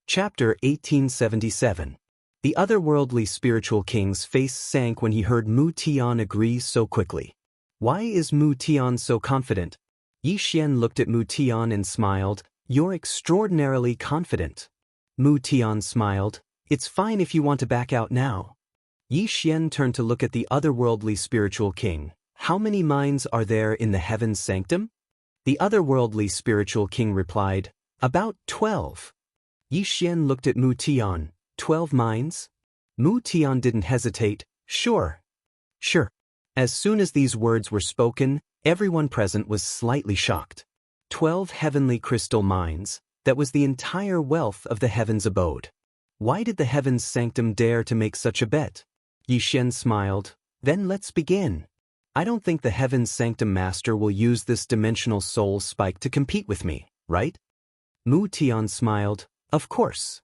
Chapter 1877. The otherworldly spiritual king's face sank when he heard Mu Tian agree so quickly. Why is Mu Tian so confident? Yi Xian looked at Mu Tian and smiled. You're extraordinarily confident. Mu Tian smiled. It's fine if you want to back out now. Yi Xian turned to look at the otherworldly spiritual king. How many minds are there in the heaven's sanctum? The otherworldly spiritual king replied, about 12. Yi Xian looked at Mu Tian. 12 minds? Mu Tian didn't hesitate. Sure. Sure. As soon as these words were spoken, everyone present was slightly shocked. 12 heavenly crystal minds, that was the entire wealth of the heavens abode. Why did the heavens sanctum dare to make such a bet? Yi Xian smiled. Then let's begin. I don't think the heavens sanctum master will use this dimensional soul spike to compete with me, right? Mu Tian smiled. Of course.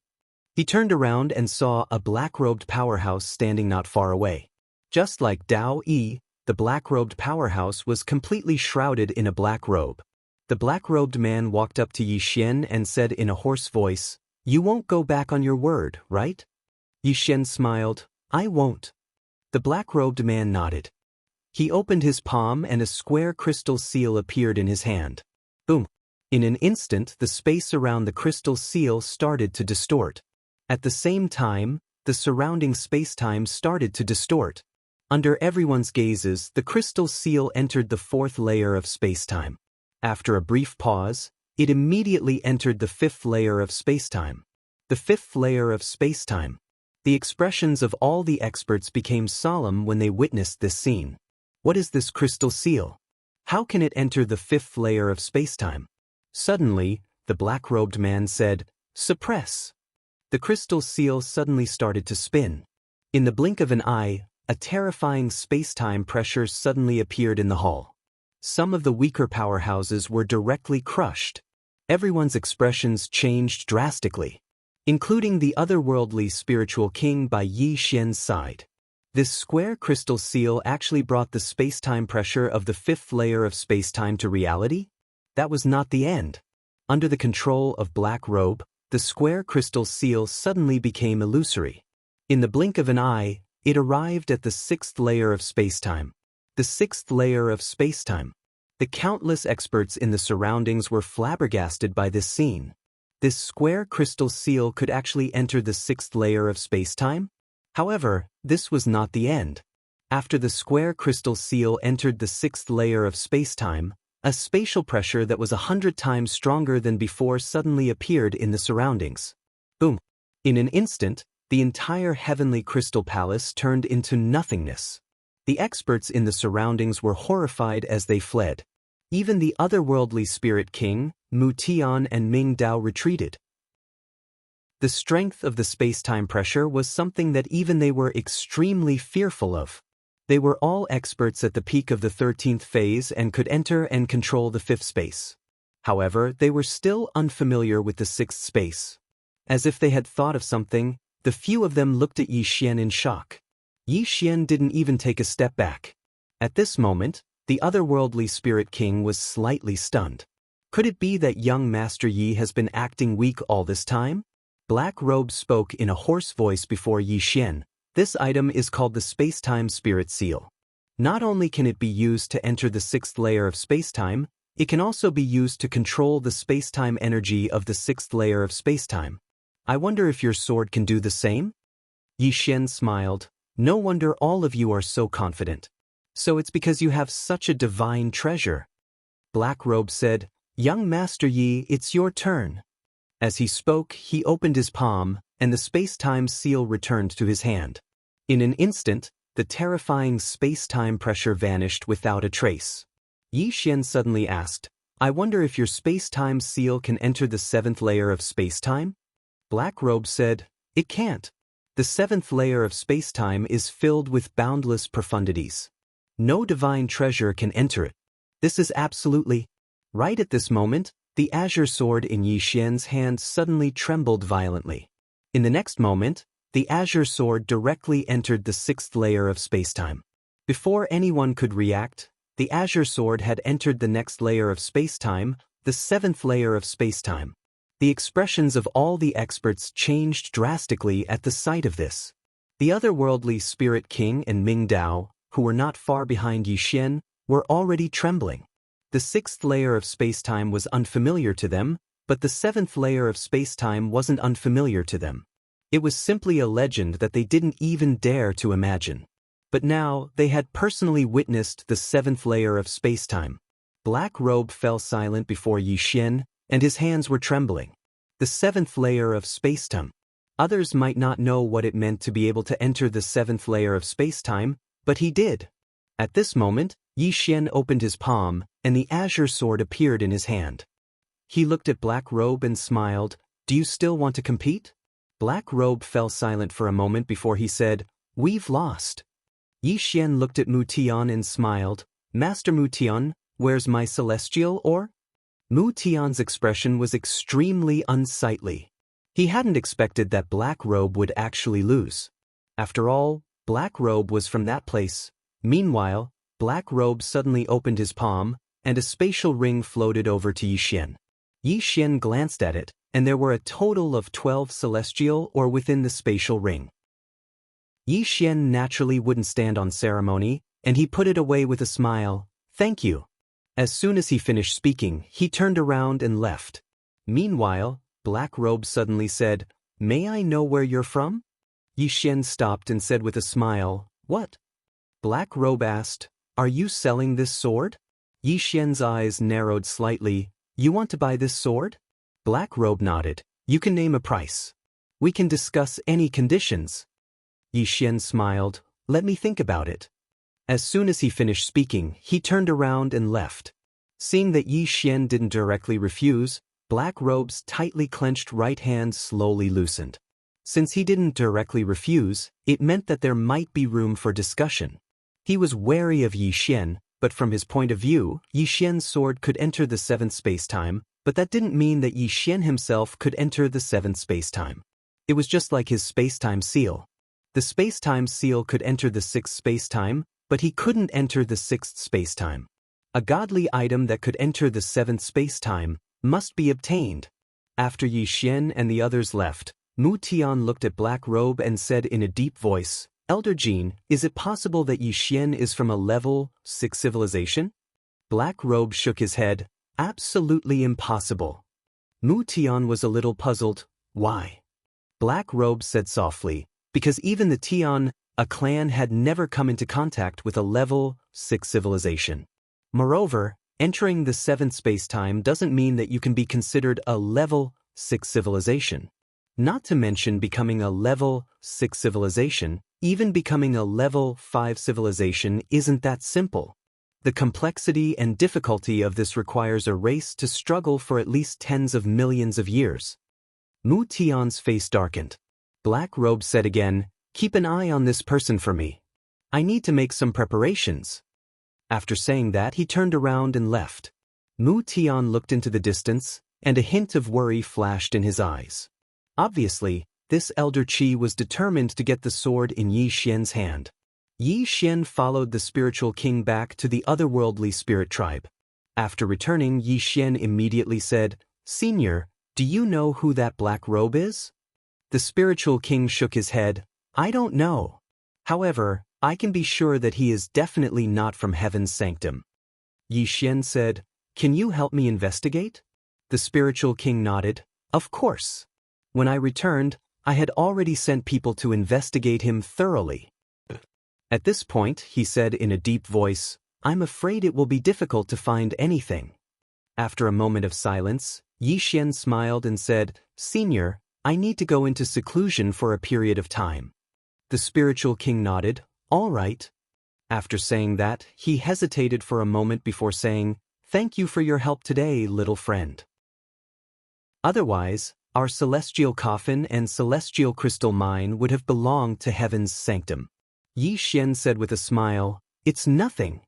He turned around and saw a black-robed powerhouse standing not far away. Just like Daoist, the black-robed powerhouse was completely shrouded in a black robe. The black-robed man walked up to Yi Xian and said in a hoarse voice, You won't go back on your word, right? Yi Xian smiled. I won't. The black-robed man nodded. He opened his palm and a square crystal seal appeared in his hand. Boom. In an instant, the space around the crystal seal started to distort. At the same time, the surrounding space-time started to distort. Under everyone's gazes, the crystal seal entered the fourth layer of space-time. After a brief pause, it immediately entered the fifth layer of space-time. The fifth layer of space-time. The expressions of all the experts became solemn when they witnessed this scene. What is this crystal seal? How can it enter the fifth layer of space-time? Suddenly, the black-robed man said, Suppress. The crystal seal suddenly started to spin. In the blink of an eye, a terrifying space-time pressure suddenly appeared in the hall. Some of the weaker powerhouses were directly crushed. Everyone's expressions changed drastically, including the otherworldly spiritual king by Yi Xian's side. This square crystal seal actually brought the space-time pressure of the fifth layer of space-time to reality? That was not the end. Under the control of Black Robe, the square crystal seal suddenly became illusory. In the blink of an eye, it arrived at the sixth layer of space-time. The sixth layer of space-time. The countless experts in the surroundings were flabbergasted by this scene. This square crystal seal could actually enter the sixth layer of space-time? However, this was not the end. After the square crystal seal entered the sixth layer of space-time, a spatial pressure that was 100 times stronger than before suddenly appeared in the surroundings. Boom. In an instant, the entire heavenly crystal palace turned into nothingness. The experts in the surroundings were horrified as they fled. Even the otherworldly spirit king, Mu Tian and Ming Dao retreated. The strength of the space-time pressure was something that even they were extremely fearful of. They were all experts at the peak of the 13th phase and could enter and control the fifth space. However, they were still unfamiliar with the sixth space. As if they had thought of something, the few of them looked at Yi Xian in shock. Yi Xian didn't even take a step back. At this moment, the otherworldly spirit king was slightly stunned. Could it be that young Master Yi has been acting weak all this time? Black Robe spoke in a hoarse voice before Yi Xian. This item is called the Space-Time Spirit Seal. Not only can it be used to enter the sixth layer of space-time, it can also be used to control the space-time energy of the sixth layer of space-time. I wonder if your sword can do the same? Yi Xian smiled. No wonder all of you are so confident. So it's because you have such a divine treasure. Black Robe said, Young Master Yi, it's your turn. As he spoke, he opened his palm, and the space-time seal returned to his hand. In an instant, the terrifying space-time pressure vanished without a trace. Yi Xian suddenly asked, I wonder if your space-time seal can enter the seventh layer of space-time? Black Robe said, It can't. The seventh layer of space-time is filled with boundless profundities. No divine treasure can enter it. This is absolutely... Right at this moment, the azure sword in Yi Xian's hand suddenly trembled violently. In the next moment, the azure sword directly entered the sixth layer of space-time. Before anyone could react, the azure sword had entered the next layer of space-time, the seventh layer of space-time. The expressions of all the experts changed drastically at the sight of this. The otherworldly Spirit King and Ming Dao, who were not far behind Yi Xian, were already trembling. The sixth layer of space-time was unfamiliar to them, but the seventh layer of space-time wasn't unfamiliar to them. It was simply a legend that they didn't even dare to imagine. But now, they had personally witnessed the seventh layer of space-time. Black Robe fell silent before Yi Xian, and his hands were trembling. The seventh layer of space-time. Others might not know what it meant to be able to enter the seventh layer of space-time, but he did. At this moment, Yi Xian opened his palm, and the azure sword appeared in his hand. He looked at Black Robe and smiled. "Do you still want to compete?" Black Robe fell silent for a moment before he said, "We've lost." Yi Xian looked at Mu Tian and smiled. "Master Mu Tian, where's my celestial ore?" Mu Tian's expression was extremely unsightly. He hadn't expected that Black Robe would actually lose. After all, Black Robe was from that place. Meanwhile, Black Robe suddenly opened his palm, and a spatial ring floated over to Yi Xian. Yi Xian glanced at it, and there were a total of 12 celestial ore within the spatial ring. Yi Xian naturally wouldn't stand on ceremony, and he put it away with a smile. "Thank you." As soon as he finished speaking, he turned around and left. Meanwhile, Black Robe suddenly said, "May I know where you're from?" Yi Xian stopped and said with a smile, "What?" Black Robe asked, "Are you selling this sword?" Yi Xian's eyes narrowed slightly. "You want to buy this sword?" Black Robe nodded. "You can name a price. We can discuss any conditions." Yi Xian smiled. "Let me think about it." As soon as he finished speaking, he turned around and left. Seeing that Yi Xian didn't directly refuse, Black Robe's tightly clenched right hand slowly loosened. Since he didn't directly refuse, it meant that there might be room for discussion. He was wary of Yi Xian, but from his point of view, Yi Xian's sword could enter the seventh space-time, but that didn't mean that Yi Xian himself could enter the seventh space-time. It was just like his space-time seal. The space-time seal could enter the sixth space-time, but he couldn't enter the sixth space-time. A godly item that could enter the seventh space-time must be obtained. After Yi Xian and the others left, Mu Tian looked at Black Robe and said in a deep voice, "Elder Jin, is it possible that Yi Xian is from a level 6 civilization?" Black Robe shook his head. "Absolutely impossible." Mu Tian was a little puzzled. "Why?" Black Robe said softly, "Because even the Tian, a clan, had never come into contact with a level 6 civilization. Moreover, entering the seventh space-time doesn't mean that you can be considered a level 6 civilization. Not to mention becoming a level 6 civilization, even becoming a level 5 civilization isn't that simple. The complexity and difficulty of this requires a race to struggle for at least tens of millions of years." Mu Tian's face darkened. Black Robe said again, "Keep an eye on this person for me. I need to make some preparations." After saying that, he turned around and left. Mu Tian looked into the distance, and a hint of worry flashed in his eyes. Obviously, this Elder Qi was determined to get the sword in Yi Xian's hand. Yi Xian followed the spiritual king back to the otherworldly spirit tribe. After returning, Yi Xian immediately said, "Senior, do you know who that Black Robe is?" The spiritual king shook his head. "I don't know. However, I can be sure that he is definitely not from Heaven's sanctum." Yi Xian said, "Can you help me investigate?" The spiritual king nodded. "Of course. When I returned, I had already sent people to investigate him thoroughly." At this point, he said in a deep voice, "I'm afraid it will be difficult to find anything." After a moment of silence, Yi Xian smiled and said, "Senior, I need to go into seclusion for a period of time." The spiritual king nodded. "All right." After saying that, he hesitated for a moment before saying, "Thank you for your help today, little friend. Otherwise, our celestial coffin and celestial crystal mine would have belonged to Heaven's sanctum." Yi Xian said with a smile, "It's nothing."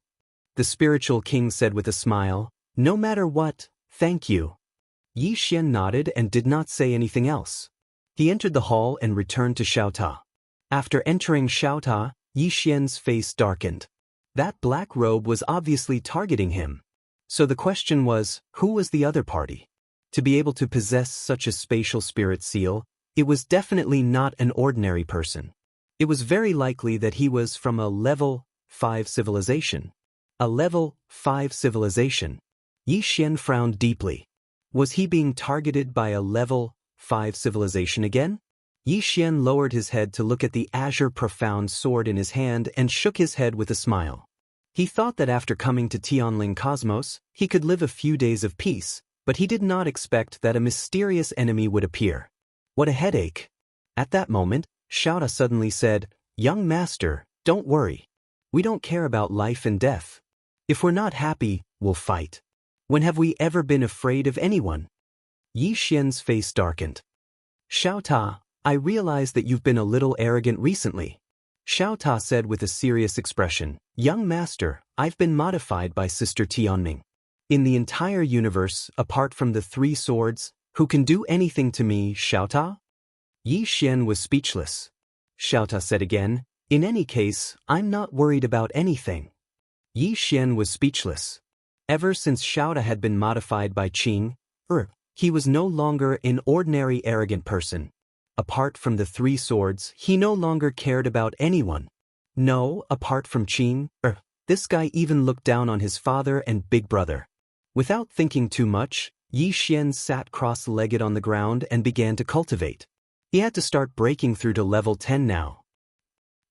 The spiritual king said with a smile, "No matter what, thank you." Yi Xian nodded and did not say anything else. He entered the hall and returned to Xiaota. After entering Xiaota, Yi Xian's face darkened. That Black Robe was obviously targeting him. So the question was, who was the other party? To be able to possess such a spatial spirit seal, it was definitely not an ordinary person. It was very likely that he was from a level 5 civilization. A level 5 civilization. Yi Xian frowned deeply. Was he being targeted by a level 5 civilization again? Yi Xian lowered his head to look at the azure profound sword in his hand and shook his head with a smile. He thought that after coming to Tianling Cosmos, he could live a few days of peace, but he did not expect that a mysterious enemy would appear. What a headache! At that moment, Xiaota suddenly said, "Young master, don't worry. We don't care about life and death. If we're not happy, we'll fight. When have we ever been afraid of anyone?" Yi Xian's face darkened. "Xiaota, I realize that you've been a little arrogant recently," Xiaota said with a serious expression. "Young master, I've been modified by Sister Tianming. In the entire universe, apart from the 3 swords, who can do anything to me, Xiaota?" Yi Xian was speechless. Xiaota said again, "In any case, I'm not worried about anything." Yi Xian was speechless. Ever since Xiaota had been modified by Qing, he was no longer an ordinary arrogant person. Apart from the 3 swords, he no longer cared about anyone. No, apart from Qing, this guy even looked down on his father and big brother. Without thinking too much, Yi Xian sat cross-legged on the ground and began to cultivate. He had to start breaking through to level 10 now.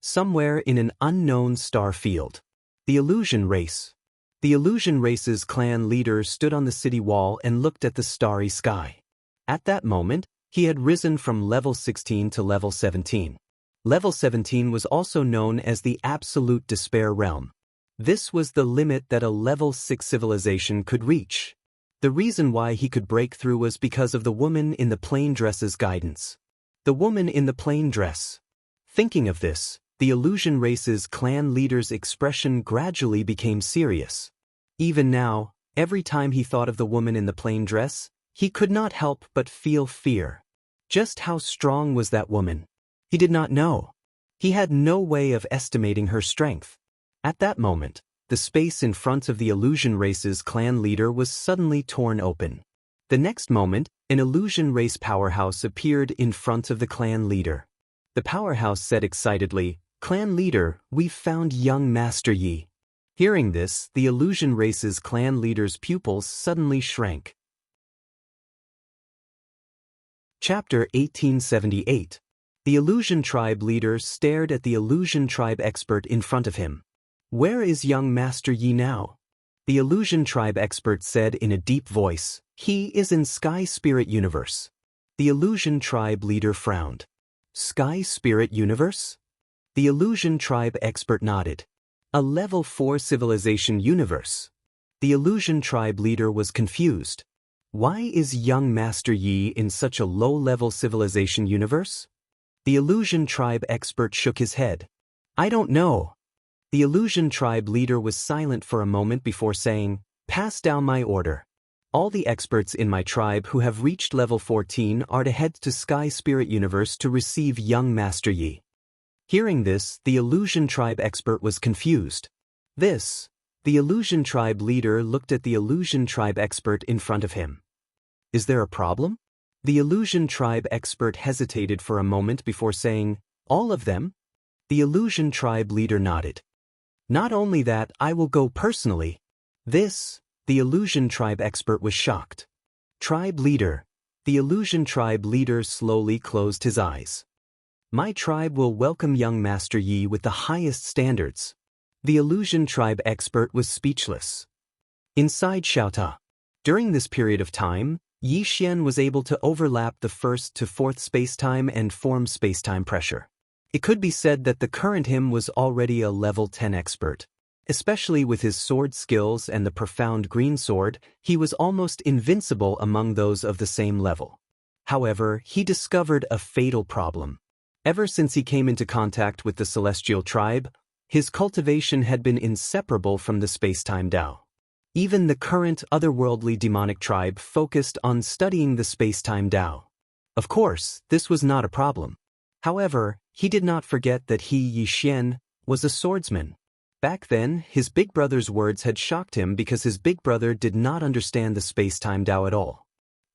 Somewhere in an unknown star field. The illusion race. The illusion race's clan leader stood on the city wall and looked at the starry sky. At that moment, he had risen from level 16 to level 17. Level 17 was also known as the Absolute Despair Realm. This was the limit that a level 6 civilization could reach. The reason why he could break through was because of the woman in the plain dress's guidance. The woman in the plain dress. Thinking of this, the illusion race's clan leader's expression gradually became serious. Even now, every time he thought of the woman in the plain dress, he could not help but feel fear. Just how strong was that woman? He did not know. He had no way of estimating her strength. At that moment, the space in front of the illusion race's clan leader was suddenly torn open. The next moment, an illusion race powerhouse appeared in front of the clan leader. The powerhouse said excitedly, "Clan leader, we've found young Master Yi." Hearing this, the illusion race's clan leader's pupils suddenly shrank. Chapter 1878. The illusion tribe leader stared at the illusion tribe expert in front of him. "Where is young Master Yi now?" The illusion tribe expert said in a deep voice, "He is in Sky Spirit Universe." The illusion tribe leader frowned. "Sky Spirit Universe?" The illusion tribe expert nodded. "A level 4 civilization universe." The illusion tribe leader was confused. Why is young Master Yi in such a low-level civilization universe? The illusion tribe expert shook his head. "I don't know." The illusion tribe leader was silent for a moment before saying, "Pass down my order. All the experts in my tribe who have reached level 14 are to head to Sky Spirit Universe to receive young Master Yi." Hearing this, the illusion tribe expert was confused. The illusion tribe leader looked at the illusion tribe expert in front of him. "Is there a problem?" The illusion tribe expert hesitated for a moment before saying, "All of them?" The illusion tribe leader nodded. "Not only that, I will go personally." The illusion tribe expert was shocked. "Tribe leader." The illusion tribe leader slowly closed his eyes. "My tribe will welcome young Master Yi with the highest standards." The illusion tribe expert was speechless. Inside Xiaota. During this period of time, Yi Xian was able to overlap the 1st to 4th spacetime and form spacetime pressure. It could be said that the current him was already a level 10 expert. Especially with his sword skills and the profound green sword, he was almost invincible among those of the same level. However, he discovered a fatal problem. Ever since he came into contact with the celestial tribe, his cultivation had been inseparable from the spacetime Tao. Even the current otherworldly demonic tribe focused on studying the spacetime Tao. Of course, this was not a problem. However, he did not forget that he, Yi Xian, was a swordsman. Back then, his big brother's words had shocked him because his big brother did not understand the spacetime Tao at all.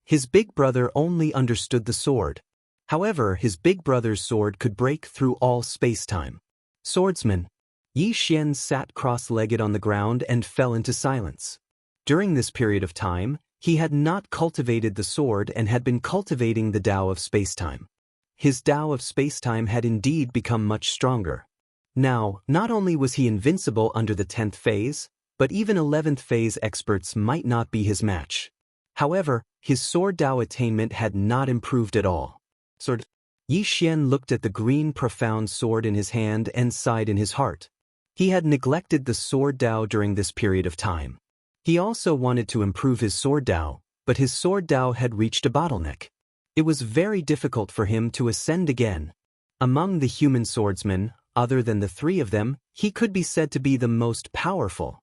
His big brother only understood the sword. However, his big brother's sword could break through all space-time. Swordsman. Yi Xian sat cross-legged on the ground and fell into silence. During this period of time, he had not cultivated the sword and had been cultivating the Tao of space-time. His Tao of space-time had indeed become much stronger. Now, not only was he invincible under the 10th phase, but even 11th phase experts might not be his match. However, his sword Tao attainment had not improved at all. Sword. Yi Xian looked at the green profound sword in his hand and sighed in his heart. He had neglected the sword Tao during this period of time. He also wanted to improve his sword Tao, but his sword Tao had reached a bottleneck. It was very difficult for him to ascend again. Among the human swordsmen, other than the three of them, he could be said to be the most powerful.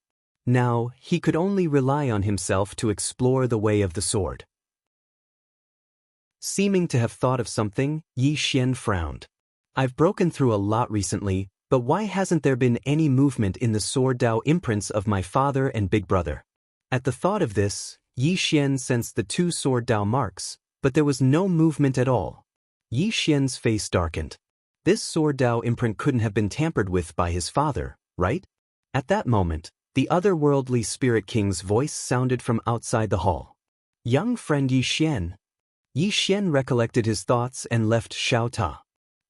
Now, he could only rely on himself to explore the way of the sword. Seeming to have thought of something, Yi Xian frowned. I've broken through a lot recently, but why hasn't there been any movement in the sword Tao imprints of my father and big brother? At the thought of this, Yi Xian sensed the two sword Tao marks, but there was no movement at all. Yi Xian's face darkened. This sword Tao imprint couldn't have been tampered with by his father, right? At that moment, the otherworldly spirit king's voice sounded from outside the hall. Young friend Yi Xian. Yi Xian recollected his thoughts and left Xiao Ta.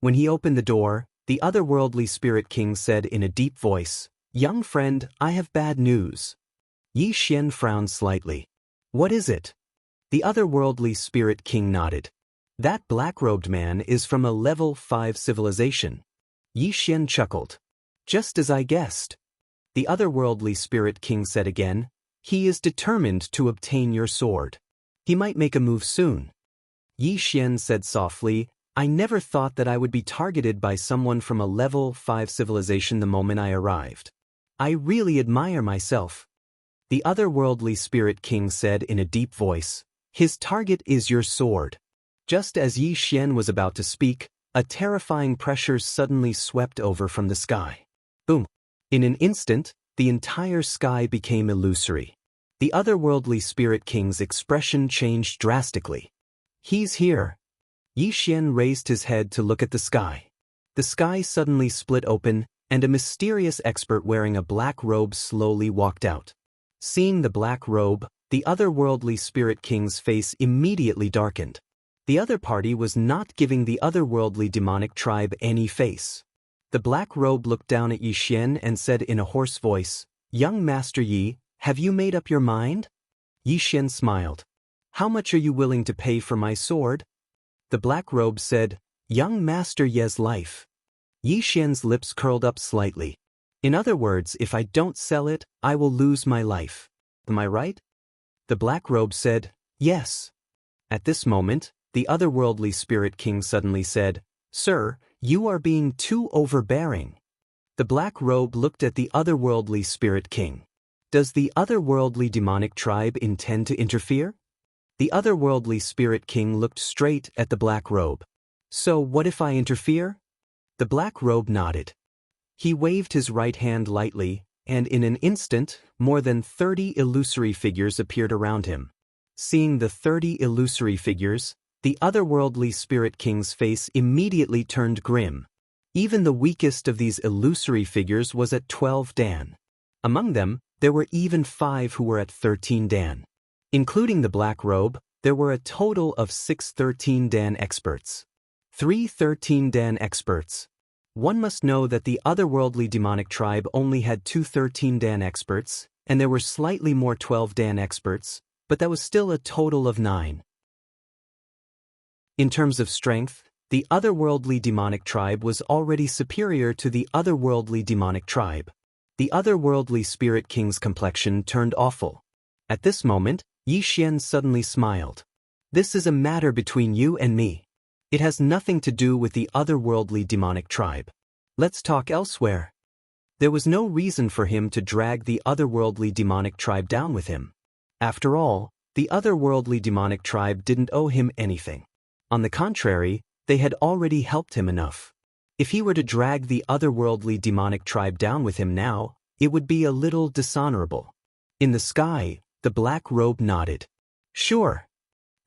When he opened the door, the otherworldly spirit king said in a deep voice, "Young friend, I have bad news." Yi Xian frowned slightly. "What is it?" The otherworldly spirit king nodded. "That black-robed man is from a level 5 civilization." Yi Xian chuckled. "Just as I guessed." The otherworldly spirit king said again, "He is determined to obtain your sword. He might make a move soon." Yi Xian said softly, "I never thought that I would be targeted by someone from a level 5 civilization the moment I arrived. I really admire myself." The otherworldly spirit king said in a deep voice, "His target is your sword." Just as Yi Xian was about to speak, a terrifying pressure suddenly swept over from the sky. Boom! In an instant, the entire sky became illusory. The otherworldly spirit king's expression changed drastically. "He's here." Yi Xian raised his head to look at the sky. The sky suddenly split open, and a mysterious expert wearing a black robe slowly walked out. Seeing the black robe, the otherworldly spirit king's face immediately darkened. The other party was not giving the otherworldly demonic tribe any face. The black robe looked down at Yi Xian and said in a hoarse voice, "Young Master Yi, have you made up your mind?" Yi Xian smiled. "How much are you willing to pay for my sword?" The black robe said, "Young Master Ye's life." Yi Xian's lips curled up slightly. "In other words, if I don't sell it, I will lose my life. Am I right?" The black robe said, "Yes." At this moment, the otherworldly spirit king suddenly said, "Sir, you are being too overbearing." The black robe looked at the otherworldly spirit king. "Does the otherworldly demonic tribe intend to interfere?" The otherworldly spirit king looked straight at the black robe. "So what if I interfere?" The black robe nodded. He waved his right hand lightly, and in an instant, more than 30 illusory figures appeared around him. Seeing the 30 illusory figures, the otherworldly spirit king's face immediately turned grim. Even the weakest of these illusory figures was at 12 Dan. Among them, there were even 5 who were at 13 Dan. Including the black robe, there were a total of 6 13 Dan experts. 3 13 Dan experts. One must know that the otherworldly demonic tribe only had 2 13 Dan experts, and there were slightly more 12 Dan experts, but that was still a total of 9. In terms of strength, the otherworldly demonic tribe was already superior to the otherworldly demonic tribe. The otherworldly spirit king's complexion turned awful. At this moment, Yi Xian suddenly smiled. "This is a matter between you and me. It has nothing to do with the otherworldly demonic tribe. Let's talk elsewhere." There was no reason for him to drag the otherworldly demonic tribe down with him. After all, the otherworldly demonic tribe didn't owe him anything. On the contrary, they had already helped him enough. If he were to drag the otherworldly demonic tribe down with him now, it would be a little dishonorable. In the sky, the black robe nodded. "Sure."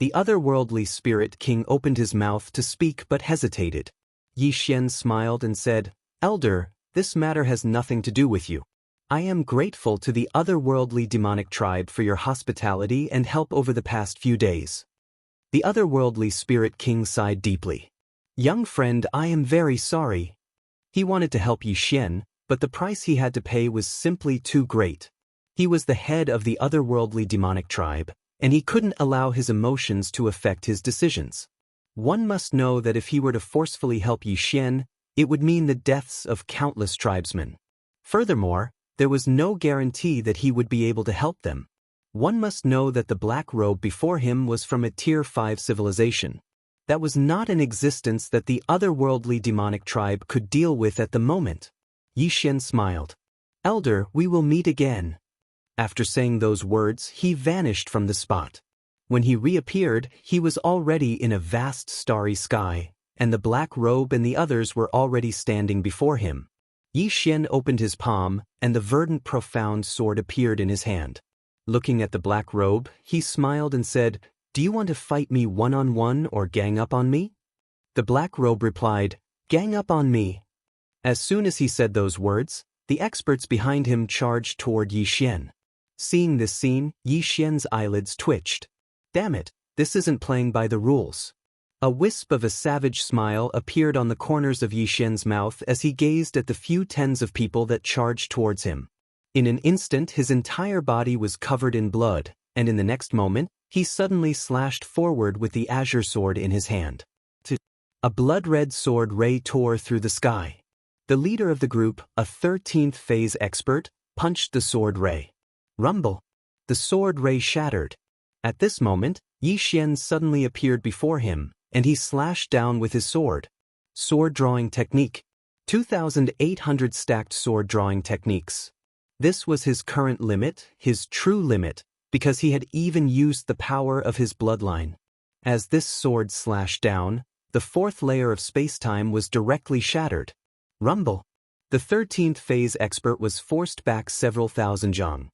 The otherworldly spirit king opened his mouth to speak but hesitated. Yi Xian smiled and said, "Elder, this matter has nothing to do with you. I am grateful to the otherworldly demonic tribe for your hospitality and help over the past few days." The otherworldly spirit king sighed deeply. "Young friend, I am very sorry." He wanted to help Yi Xian, but the price he had to pay was simply too great. He was the head of the otherworldly demonic tribe, and he couldn't allow his emotions to affect his decisions. One must know that if he were to forcefully help Yi Xian, it would mean the deaths of countless tribesmen. Furthermore, there was no guarantee that he would be able to help them. One must know that the black robe before him was from a Tier 5 civilization. That was not an existence that the otherworldly demonic tribe could deal with at the moment. Yi Xian smiled. "Elder, we will meet again." After saying those words, he vanished from the spot. When he reappeared, he was already in a vast starry sky, and the black robe and the others were already standing before him. Yi Xian opened his palm, and the verdant profound sword appeared in his hand. Looking at the black robe, he smiled and said, "Do you want to fight me one-on-one or gang up on me?" The black robe replied, "Gang up on me." As soon as he said those words, the experts behind him charged toward Yi Xian. Seeing this scene, Yi Xian's eyelids twitched. Damn it, this isn't playing by the rules. A wisp of a savage smile appeared on the corners of Yi Xian's mouth as he gazed at the few tens of people that charged towards him. In an instant his entire body was covered in blood, and in the next moment, he suddenly slashed forward with the azure sword in his hand. A blood-red sword ray tore through the sky. The leader of the group, a 13th phase expert, punched the sword ray. Rumble! The sword ray shattered. At this moment, Yi Xian suddenly appeared before him, and he slashed down with his sword. Sword drawing technique. 2,800 stacked sword drawing techniques. This was his current limit, his true limit, because he had even used the power of his bloodline. As this sword slashed down, the fourth layer of spacetime was directly shattered. Rumble! The 13th phase expert was forced back several thousand zhang.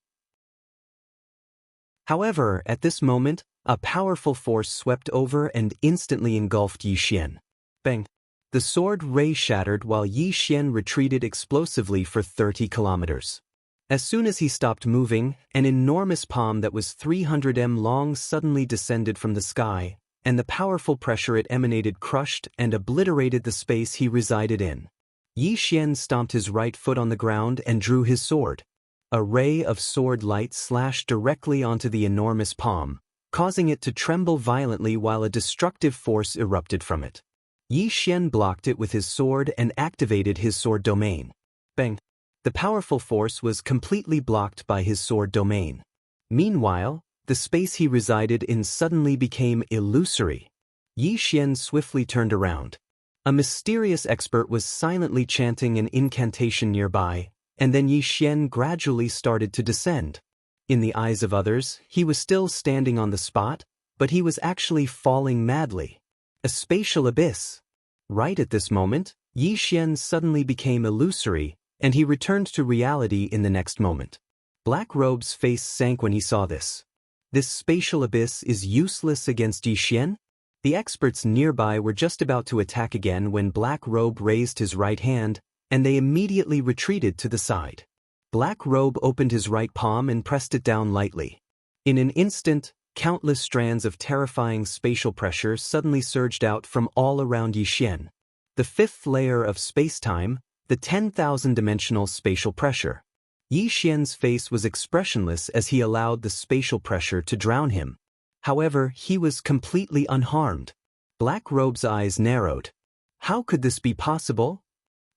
However, at this moment, a powerful force swept over and instantly engulfed Yi Xian. Bang! The sword ray shattered while Yi Xian retreated explosively for 30 kilometers. As soon as he stopped moving, an enormous palm that was 300 m long suddenly descended from the sky, and the powerful pressure it emanated crushed and obliterated the space he resided in. Yi Xian stomped his right foot on the ground and drew his sword. A ray of sword light slashed directly onto the enormous palm, causing it to tremble violently while a destructive force erupted from it. Yi Xian blocked it with his sword and activated his sword domain. Bang! The powerful force was completely blocked by his sword domain. Meanwhile, the space he resided in suddenly became illusory. Yi Xian swiftly turned around. A mysterious expert was silently chanting an incantation nearby, and then Yi Xian gradually started to descend. In the eyes of others, he was still standing on the spot, but he was actually falling madly. A spatial abyss. Right at this moment, Yi Xian suddenly became illusory, and he returned to reality in the next moment. Black Robe's face sank when he saw this. This spatial abyss is useless against Yi Xian? The experts nearby were just about to attack again when Black Robe raised his right hand, and they immediately retreated to the side. Black Robe opened his right palm and pressed it down lightly. In an instant, countless strands of terrifying spatial pressure suddenly surged out from all around Yi Xian. The fifth layer of spacetime, the 10,000-dimensional spatial pressure. Yi Xian's face was expressionless as he allowed the spatial pressure to drown him. However, he was completely unharmed. Black Robe's eyes narrowed. How could this be possible?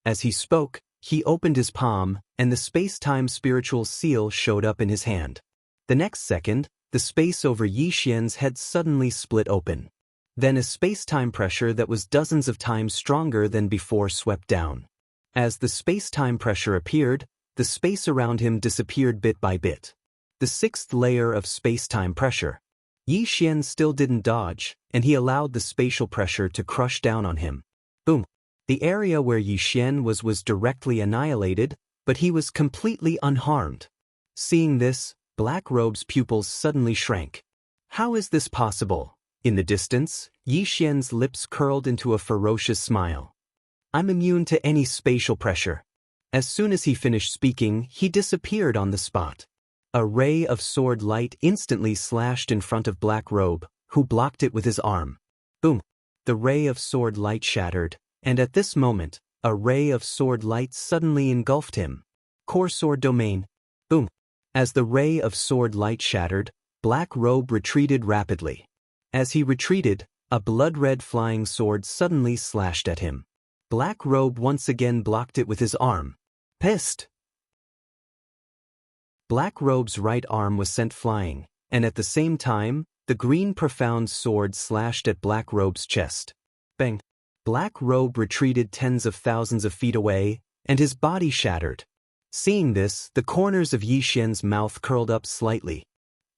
As he spoke, he opened his palm, and the space-time spiritual seal showed up in his hand. The next second, the space over Yi Xian's head suddenly split open. Then a space-time pressure that was dozens of times stronger than before swept down. As the space-time pressure appeared, the space around him disappeared bit by bit. The sixth layer of space-time pressure. Yi Xian still didn't dodge, and he allowed the spatial pressure to crush down on him. Boom! The area where Yi Xian was directly annihilated, but he was completely unharmed. Seeing this, Black Robe's pupils suddenly shrank. How is this possible? In the distance, Yi Xian's lips curled into a ferocious smile. I'm immune to any spatial pressure. As soon as he finished speaking, he disappeared on the spot. A ray of sword light instantly slashed in front of Black Robe, who blocked it with his arm. Boom! The ray of sword light shattered, and at this moment, a ray of sword light suddenly engulfed him. Core sword domain. Boom! As the ray of sword light shattered, Black Robe retreated rapidly. As he retreated, a blood-red flying sword suddenly slashed at him. Black Robe once again blocked it with his arm. Pissed! Black Robe's right arm was sent flying, and at the same time, the green profound sword slashed at Black Robe's chest. Bang! Black Robe retreated tens of thousands of feet away, and his body shattered. Seeing this, the corners of Yi Xian's mouth curled up slightly.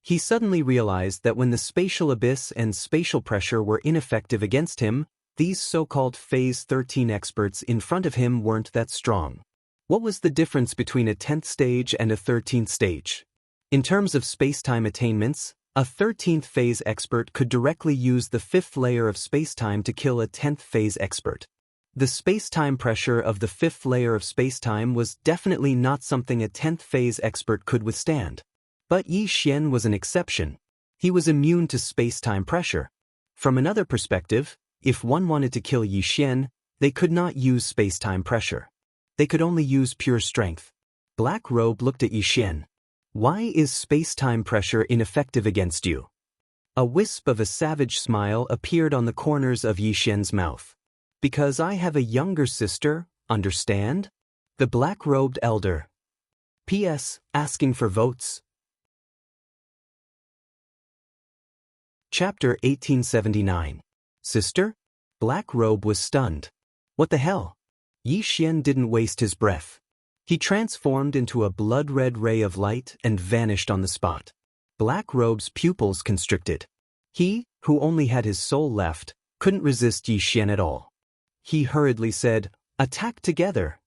He suddenly realized that when the spatial abyss and spatial pressure were ineffective against him, these so-called Phase 13 experts in front of him weren't that strong. What was the difference between a 10th stage and a 13th stage? In terms of space-time attainments, a 13th phase expert could directly use the 5th layer of space-time to kill a 10th phase expert. The space-time pressure of the 5th layer of space-time was definitely not something a 10th phase expert could withstand. But Yi Xian was an exception. He was immune to space-time pressure. From another perspective, if one wanted to kill Yi Xian, they could not use space-time pressure. They could only use pure strength. Black Robe looked at Yi Xian. Why is space-time pressure ineffective against you? A wisp of a savage smile appeared on the corners of Yi Xian's mouth. Because I have a younger sister, understand? The black-robed elder. P.S. Asking for votes. Chapter 1879. Sister? Black Robe was stunned. What the hell? Yi Xian didn't waste his breath. He transformed into a blood-red ray of light and vanished on the spot. Black Robe's pupils constricted. He, who only had his soul left, couldn't resist Yi Xian at all. He hurriedly said, "Attack together."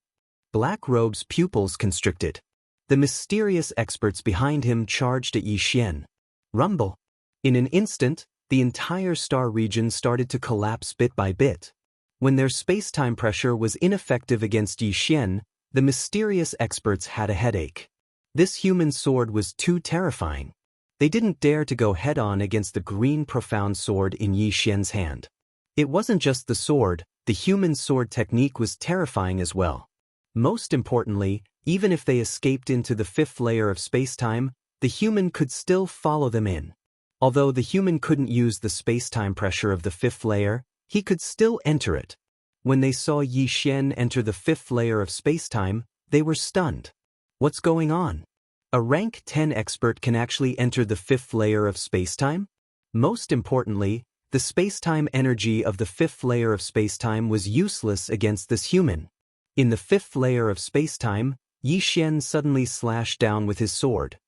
Black Robe's pupils constricted. The mysterious experts behind him charged at Yi Xian. Rumble. In an instant, the entire star region started to collapse bit by bit. When their space-time pressure was ineffective against Yi Xian, the mysterious experts had a headache. This human sword was too terrifying. They didn't dare to go head-on against the green profound sword in Yi Xian's hand. It wasn't just the sword, the human sword technique was terrifying as well. Most importantly, even if they escaped into the 5th layer of space-time, the human could still follow them in. Although the human couldn't use the space-time pressure of the 5th layer, he could still enter it. When they saw Yi Xian enter the 5th layer of space-time, they were stunned. What's going on? A rank 10 expert can actually enter the 5th layer of space-time? Most importantly, the space-time energy of the 5th layer of space-time was useless against this human. In the 5th layer of space-time, Yi Xian suddenly slashed down with his sword.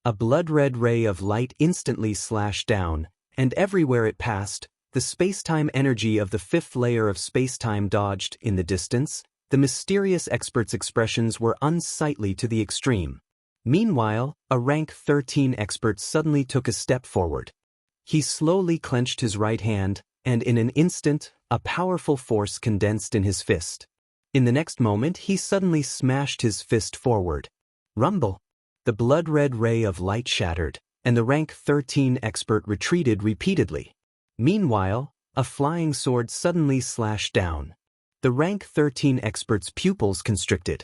A blood-red ray of light instantly slashed down, and everywhere it passed, the space-time energy of the 5th layer of space-time dodged. In the distance, the mysterious expert's expressions were unsightly to the extreme. Meanwhile, a rank 13 expert suddenly took a step forward. He slowly clenched his right hand, and in an instant, a powerful force condensed in his fist. In the next moment, he suddenly smashed his fist forward. Rumble! The blood-red ray of light shattered, and the rank 13 expert retreated repeatedly. Meanwhile, a flying sword suddenly slashed down. The rank 13 expert's pupils constricted.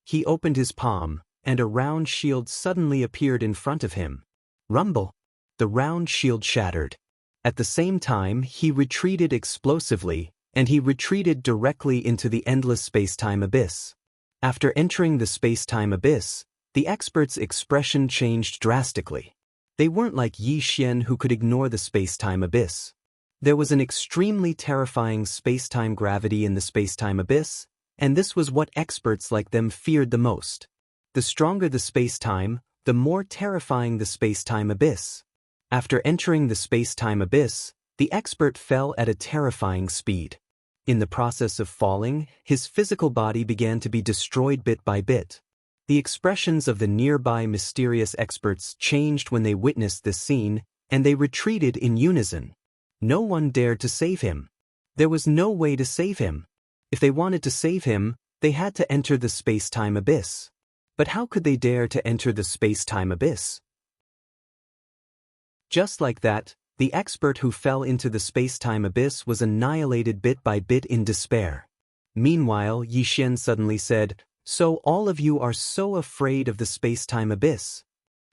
He opened his palm, and a round shield suddenly appeared in front of him. Rumble! The round shield shattered. At the same time, he retreated explosively, and he retreated directly into the endless space-time abyss. After entering the space-time abyss, the expert's expression changed drastically. They weren't like Yi Xian, who could ignore the space-time abyss. There was an extremely terrifying space-time gravity in the space-time abyss, and this was what experts like them feared the most. The stronger the space-time, the more terrifying the space-time abyss. After entering the space-time abyss, the expert fell at a terrifying speed. In the process of falling, his physical body began to be destroyed bit by bit. The expressions of the nearby mysterious experts changed when they witnessed this scene, and they retreated in unison. No one dared to save him. There was no way to save him. If they wanted to save him, they had to enter the space-time abyss. But how could they dare to enter the space-time abyss? Just like that, the expert who fell into the space-time abyss was annihilated bit by bit in despair. Meanwhile, Yixian suddenly said, "So all of you are so afraid of the space-time abyss."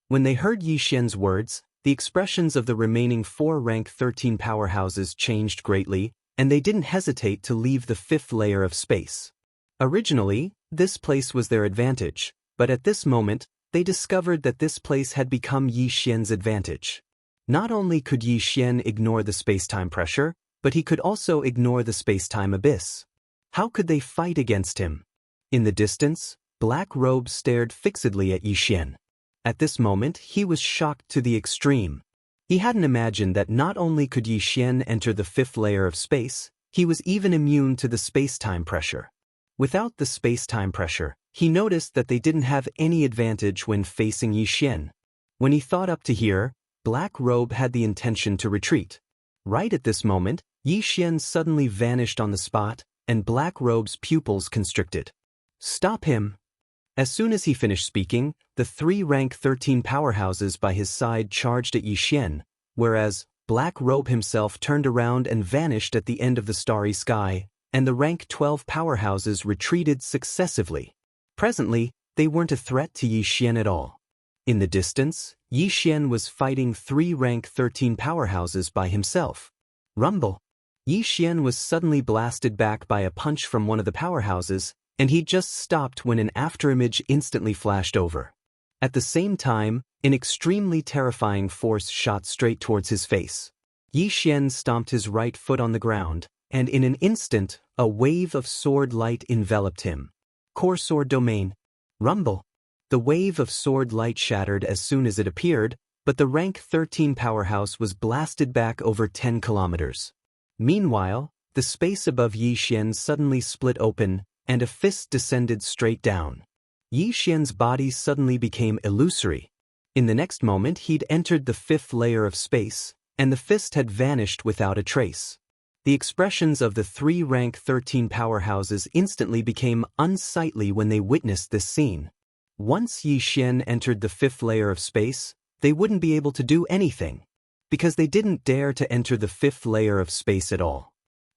When they heard Yixian's words, the expressions of the remaining 4 rank 13 powerhouses changed greatly, and they didn't hesitate to leave the 5th layer of space. Originally, this place was their advantage, but at this moment, they discovered that this place had become Yixian's advantage. Not only could Yixian ignore the space-time pressure, but he could also ignore the space-time abyss. How could they fight against him? In the distance, Black Robe stared fixedly at Yixian. At this moment, he was shocked to the extreme. He hadn't imagined that not only could Yixian enter the 5th layer of space, he was even immune to the space-time pressure. Without the space-time pressure, he noticed that they didn't have any advantage when facing Yixian. When he thought up to here, Black Robe had the intention to retreat. Right at this moment, Yixian suddenly vanished on the spot, and Black Robe's pupils constricted. "Stop him!" As soon as he finished speaking, the 3 rank 13 powerhouses by his side charged at Yixian, whereas Black Robe himself turned around and vanished at the end of the starry sky, and the rank 12 powerhouses retreated successively. Presently, they weren't a threat to Yixian at all. In the distance, Yixian was fighting 3 rank 13 powerhouses by himself. Rumble! Yixian was suddenly blasted back by a punch from one of the powerhouses, and he just stopped when an afterimage instantly flashed over. At the same time, an extremely terrifying force shot straight towards his face. Yixian stomped his right foot on the ground, and in an instant, a wave of sword light enveloped him. Core Sword Domain. Rumble! The wave of sword light shattered as soon as it appeared, but the rank 13 powerhouse was blasted back over 10 kilometers. Meanwhile, the space above Yixian suddenly split open, and a fist descended straight down. Yixian's body suddenly became illusory. In the next moment he'd entered the 5th layer of space, and the fist had vanished without a trace. The expressions of the 3 rank 13 powerhouses instantly became unsightly when they witnessed this scene. Once Yixian entered the 5th layer of space, they wouldn't be able to do anything, because they didn't dare to enter the 5th layer of space at all.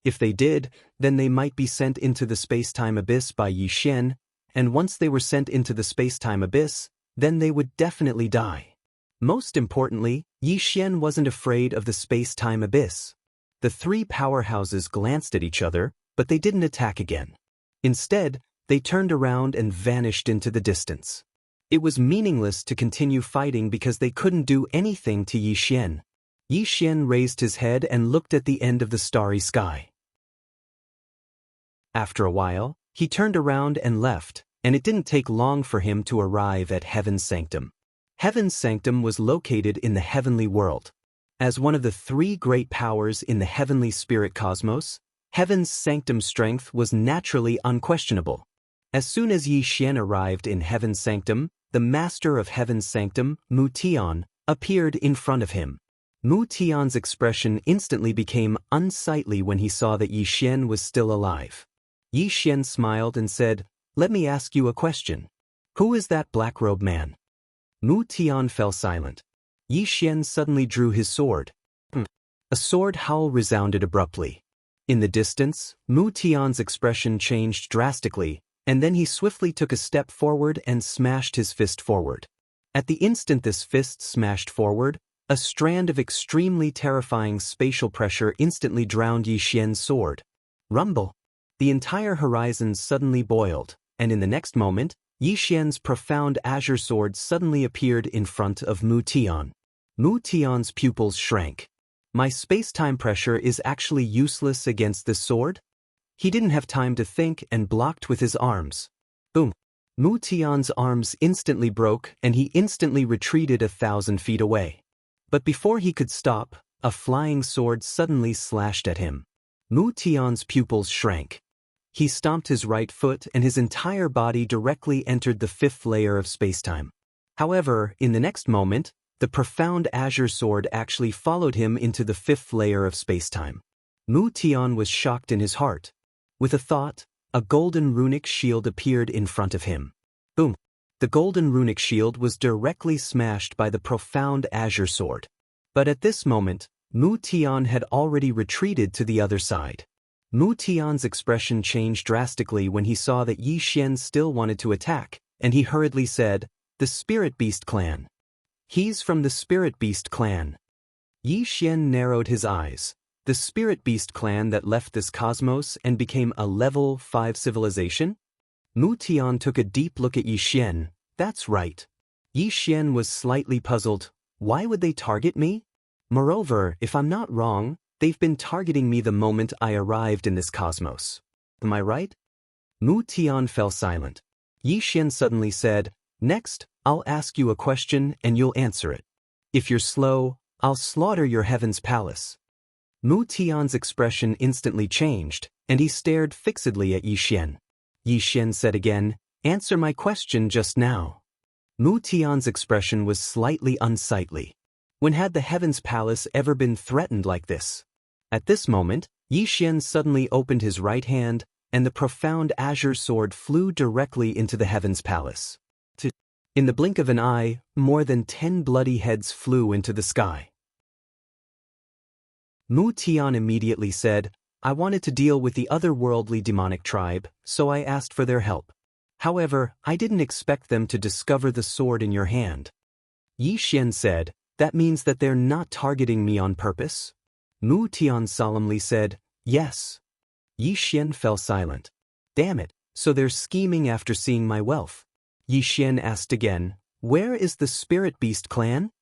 If they did, then they might be sent into the space-time abyss by Yixian, and once they were sent into the space-time abyss, then they would definitely die. Most importantly, Yixian wasn't afraid of the space-time abyss. The 3 powerhouses glanced at each other, but they didn't attack again. Instead, they turned around and vanished into the distance. It was meaningless to continue fighting because they couldn't do anything to Yixian. Yixian raised his head and looked at the end of the starry sky. After a while, he turned around and left, and it didn't take long for him to arrive at Heaven's Sanctum. Heaven's Sanctum was located in the heavenly world. As one of the 3 great powers in the heavenly spirit cosmos, Heaven's Sanctum's strength was naturally unquestionable. As soon as Yixian arrived in Heaven's Sanctum, the master of Heaven's Sanctum, Mu Tian, appeared in front of him. Mu Tian's expression instantly became unsightly when he saw that Yixian was still alive. Yixian smiled and said, "Let me ask you a question. Who is that black-robed man?" Mu Tian fell silent. Yixian suddenly drew his sword. A sword howl resounded abruptly. In the distance, Mu Tian's expression changed drastically, and then he swiftly took a step forward and smashed his fist forward. At the instant this fist smashed forward, a strand of extremely terrifying spatial pressure instantly drowned Yixian's sword. Rumble! The entire horizon suddenly boiled, and in the next moment, Yixian's profound azure sword suddenly appeared in front of Mu Tian. Mu Tian's pupils shrank. My space-time pressure is actually useless against this sword? He didn't have time to think and blocked with his arms. Boom! Mu Tian's arms instantly broke and he instantly retreated 1,000 feet away. But before he could stop, a flying sword suddenly slashed at him. Mu Tian's pupils shrank. He stomped his right foot and his entire body directly entered the 5th layer of spacetime. However, in the next moment, the profound azure sword actually followed him into the fifth layer of spacetime. Mu Tian was shocked in his heart. With a thought, a golden runic shield appeared in front of him. Boom! The golden runic shield was directly smashed by the profound azure sword. But at this moment, Mu Tian had already retreated to the other side. Mu Tian's expression changed drastically when he saw that Yi Xian still wanted to attack, and he hurriedly said, "The Spirit Beast Clan." "He's from the Spirit Beast Clan." Yi Xian narrowed his eyes. The Spirit Beast Clan that left this cosmos and became a level 5 civilization? Mu Tian took a deep look at Yi Xian. That's right. Yi Xian was slightly puzzled. Why would they target me? Moreover, if I'm not wrong, they've been targeting me the moment I arrived in this cosmos. Am I right? Mu Tian fell silent. Yi Xian suddenly said, "Next, I'll ask you a question and you'll answer it. If you're slow, I'll slaughter your heaven's palace." Mu Tian's expression instantly changed, and he stared fixedly at Yi Xian. Yi Xian said again, "Answer my question just now." Mu Tian's expression was slightly unsightly. When had the heaven's palace ever been threatened like this? At this moment, Yi Xian suddenly opened his right hand, and the profound azure sword flew directly into the heaven's palace. In the blink of an eye, more than 10 bloody heads flew into the sky. Mu Tian immediately said, "I wanted to deal with the otherworldly demonic tribe, so I asked for their help. However, I didn't expect them to discover the sword in your hand." Yi Xian said, "That means that they're not targeting me on purpose?" Mu Tian solemnly said, "Yes." Yi Xian fell silent. "Damn it, so they're scheming after seeing my wealth." Yi Xian asked again, "Where is the Spirit Beast Clan?"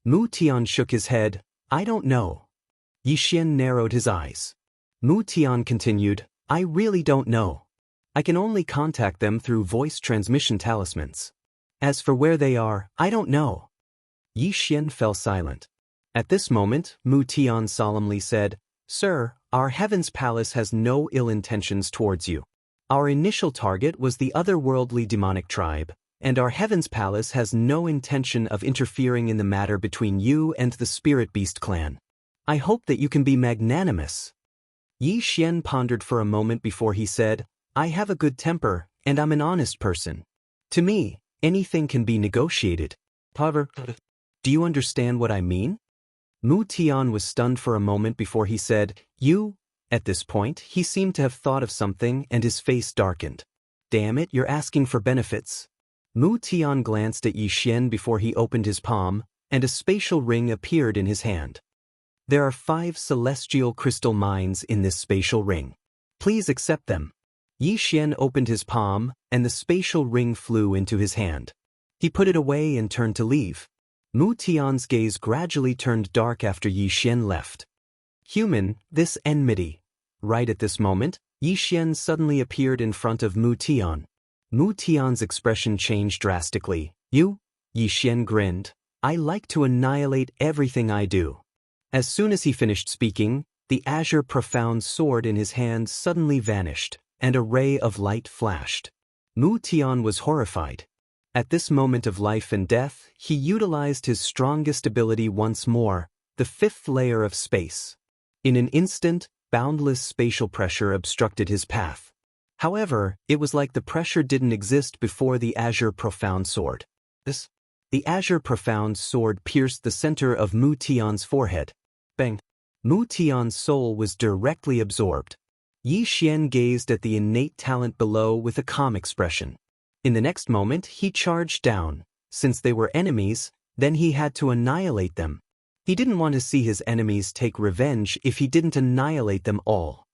Mu Tian shook his head, "I don't know." Yi Xian narrowed his eyes. Mu Tian continued, "I really don't know. I can only contact them through voice transmission talismans. As for where they are, I don't know." Yi Xian fell silent. At this moment, Mu Tian solemnly said, "Sir, our heaven's palace has no ill intentions towards you. Our initial target was the otherworldly demonic tribe, and our heaven's palace has no intention of interfering in the matter between you and the Spirit Beast Clan. I hope that you can be magnanimous." Yi Xian pondered for a moment before he said, "I have a good temper, and I'm an honest person. To me, anything can be negotiated. However, do you understand what I mean?" Mu Tian was stunned for a moment before he said, "You?" At this point, he seemed to have thought of something and his face darkened. "Damn it, you're asking for benefits." Mu Tian glanced at Yi Xian before he opened his palm, and a spatial ring appeared in his hand. "There are 5 celestial crystal mines in this spatial ring. Please accept them." Yi Xian opened his palm, and the spatial ring flew into his hand. He put it away and turned to leave. Mu Tian's gaze gradually turned dark after Yi Xian left. "Human, this enmity." Right at this moment, Yi Xian suddenly appeared in front of Mu Tian. Mu Tian's expression changed drastically. "You?" Yi Xian grinned. "I like to annihilate everything I do." As soon as he finished speaking, the azure profound sword in his hand suddenly vanished, and a ray of light flashed. Mu Tian was horrified. At this moment of life and death, he utilized his strongest ability once more, the 5th layer of space. In an instant, boundless spatial pressure obstructed his path. However, it was like the pressure didn't exist before the azure profound sword. The azure profound sword pierced the center of Mu Tian's forehead. Bang! Mu Tian's soul was directly absorbed. Yi Xian gazed at the innate talent below with a calm expression. In the next moment, he charged down. Since they were enemies, then he had to annihilate them. He didn't want to see his enemies take revenge if he didn't annihilate them all.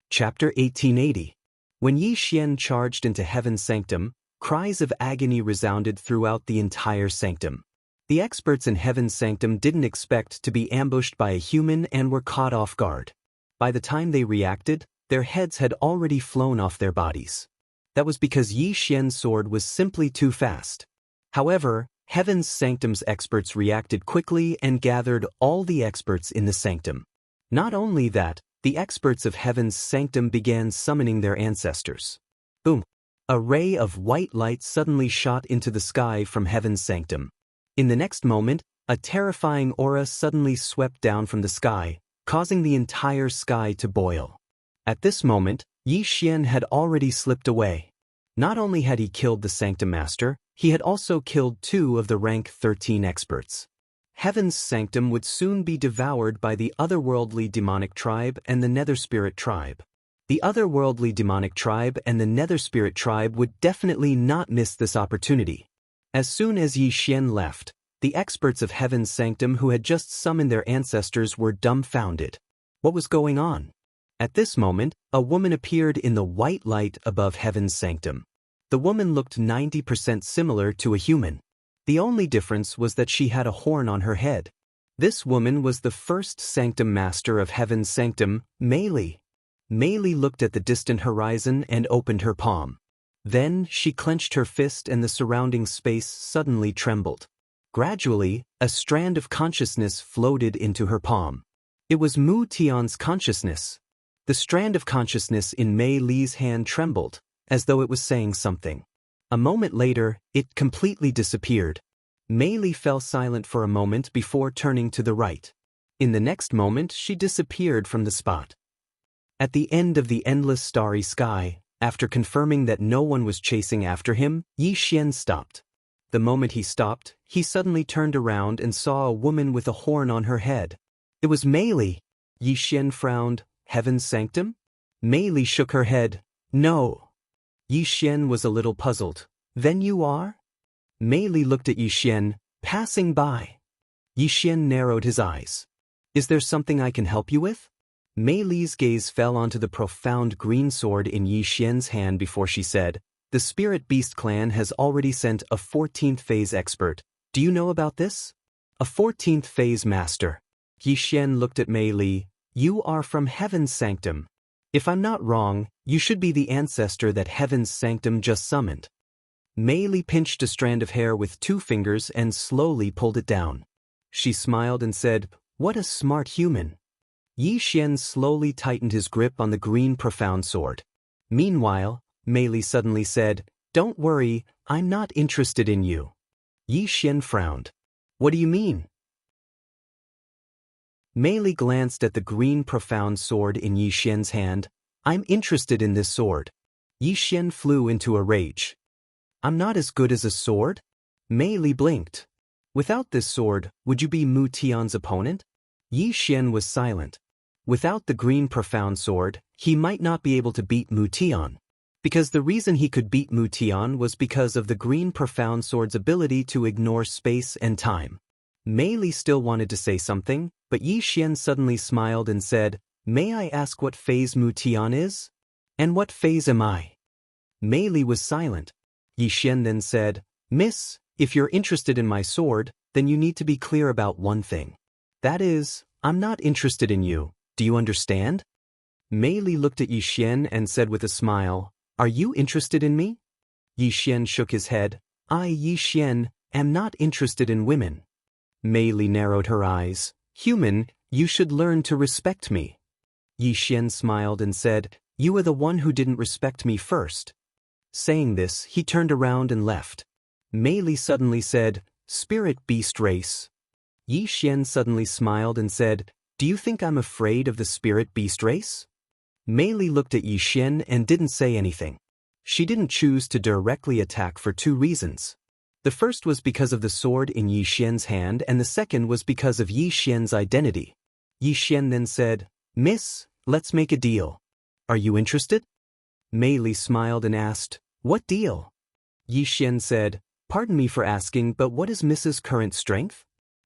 Chapter 1880. When Yi Xian charged into Heaven's sanctum, cries of agony resounded throughout the entire sanctum. The experts in Heaven's sanctum didn't expect to be ambushed by a human and were caught off guard. By the time they reacted, their heads had already flown off their bodies. That was because Yi Xian's sword was simply too fast. However, Heaven's sanctum's experts reacted quickly and gathered all the experts in the sanctum. Not only that, the experts of Heaven's sanctum began summoning their ancestors. Boom! A ray of white light suddenly shot into the sky from heaven's sanctum. In the next moment, a terrifying aura suddenly swept down from the sky, causing the entire sky to boil. At this moment, Yi Xian had already slipped away. Not only had he killed the Sanctum Master, he had also killed 2 of the rank 13 experts. Heaven's sanctum would soon be devoured by the otherworldly demonic tribe and the nether spirit tribe. The otherworldly demonic tribe and the nether spirit tribe would definitely not miss this opportunity. As soon as Yi Xian left, the experts of Heaven's sanctum who had just summoned their ancestors were dumbfounded. What was going on? At this moment, a woman appeared in the white light above Heaven's sanctum. The woman looked 90% similar to a human. The only difference was that she had a horn on her head. This woman was the first sanctum master of Heaven's sanctum, Mei Li. Mei Li looked at the distant horizon and opened her palm. Then she clenched her fist and the surrounding space suddenly trembled. Gradually, a strand of consciousness floated into her palm. It was Mu Tian's consciousness. The strand of consciousness in Mei Li's hand trembled, as though it was saying something. A moment later, it completely disappeared. Mei Li fell silent for a moment before turning to the right. In the next moment, she disappeared from the spot. At the end of the endless starry sky, after confirming that no one was chasing after him, Yi Xian stopped. The moment he stopped, he suddenly turned around and saw a woman with a horn on her head. It was Mei Li. Yi Xian frowned. Heaven's sanctum? Mei Li shook her head. No. Yi Xian was a little puzzled. Then you are? Mei Li looked at Yi Xian, passing by. Yi Xian narrowed his eyes. Is there something I can help you with? Mei Li's gaze fell onto the profound green sword in Yi Xian's hand before she said, The Spirit Beast clan has already sent a 14th phase expert. Do you know about this? A 14th phase master. Yi Xian looked at Mei Li. You are from Heaven's sanctum. If I'm not wrong, you should be the ancestor that Heaven's sanctum just summoned. Mei Li pinched a strand of hair with 2 fingers and slowly pulled it down. She smiled and said, What a smart human. Yi Xian slowly tightened his grip on the green profound sword. Meanwhile, Mei Li suddenly said, Don't worry, I'm not interested in you. Yi Xian frowned. What do you mean? Mei Li glanced at the green profound sword in Yi Xian's hand. I'm interested in this sword. Yi Xian flew into a rage. I'm not as good as a sword? Mei Li blinked. Without this sword, would you be Mu Tian's opponent? Yi Xian was silent. Without the green profound sword, he might not be able to beat Mu Tian. Because the reason he could beat Mu Tian was because of the green profound sword's ability to ignore space and time. Mei Li still wanted to say something, but Yi Xian suddenly smiled and said, May I ask what phase Mu Tian is? And what phase am I? Mei Li was silent. Yi Xian then said, Miss, if you're interested in my sword, then you need to be clear about one thing. That is, I'm not interested in you. Do you understand? Mei Li looked at Yi Xian and said with a smile, Are you interested in me? Yi Xian shook his head. I, Yi Xian, am not interested in women. Mei Li narrowed her eyes. Human, you should learn to respect me. Yi Xian smiled and said, You are the one who didn't respect me first. Saying this, he turned around and left. Mei Li suddenly said, Spirit Beast Race. Yi Xian suddenly smiled and said, Do you think I'm afraid of the Spirit Beast Race? Mei Li looked at Yi Xian and didn't say anything. She didn't choose to directly attack for 2 reasons. The first was because of the sword in Yi Xian's hand and the second was because of Yi Xian's identity. Yi Xian then said, Miss, let's make a deal. Are you interested? Mei Li smiled and asked, What deal? Yi Xian said, Pardon me for asking, but what is Mrs. current strength?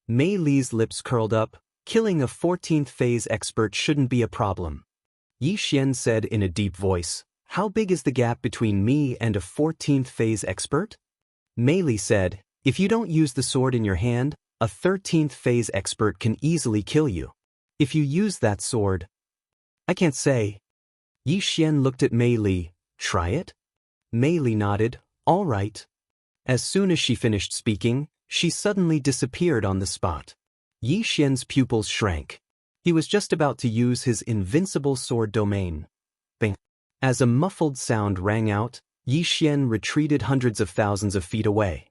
Mei Li's lips curled up. Killing a 14th phase expert shouldn't be a problem. Yi Xian said in a deep voice, How big is the gap between me and a 14th phase expert? Mei Li said, If you don't use the sword in your hand, a 13th phase expert can easily kill you. If you use that sword, I can't say. Yi Xian looked at Mei Li. Try it? Mei Li nodded. All right. As soon as she finished speaking, she suddenly disappeared on the spot. Yi Xian's pupils shrank. He was just about to use his invincible sword domain. Bang! As a muffled sound rang out, Yi Xian retreated hundreds of thousands of feet away.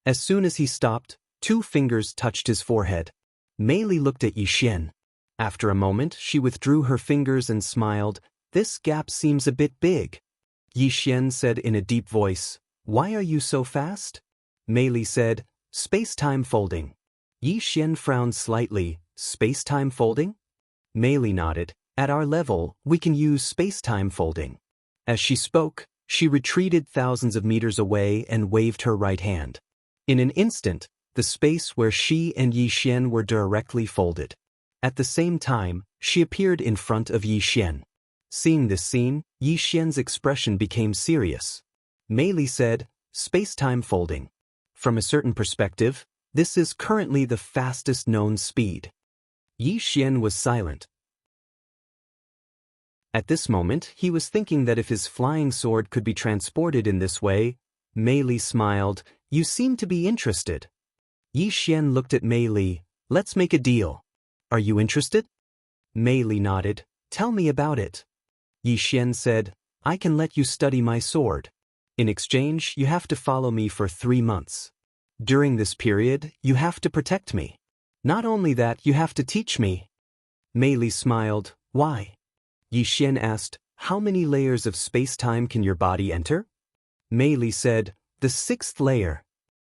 As soon as he stopped, 2 fingers touched his forehead. Mei Li looked at Yi Xian. After a moment, she withdrew her fingers and smiled. This gap seems a bit big. Yi Xian said in a deep voice, "Why are you so fast?" Mei Li said, "Space-time folding." Yi Xian frowned slightly. Space-time folding? Mei Li nodded. At our level, we can use space-time folding. As she spoke, she retreated thousands of meters away and waved her right hand. In an instant, the space where she and Yi Xian were directly folded. At the same time, she appeared in front of Yi Xian. Seeing this scene, Yi Xian's expression became serious. Mei Li said, "Space-time folding. From a certain perspective, this is currently the fastest known speed." Yi Xian was silent. At this moment, he was thinking that if his flying sword could be transported in this way. Mei Li smiled. "You seem to be interested." Yi Xian looked at Mei Li. "Let's make a deal. Are you interested?" Mei Li nodded. "Tell me about it." Yi Xian said, "I can let you study my sword. In exchange, you have to follow me for 3 months. During this period, you have to protect me. Not only that, you have to teach me." Mei Li smiled. "Why?" Yi Xian asked, "How many layers of space-time can your body enter?" Mei Li said, "The 6th layer."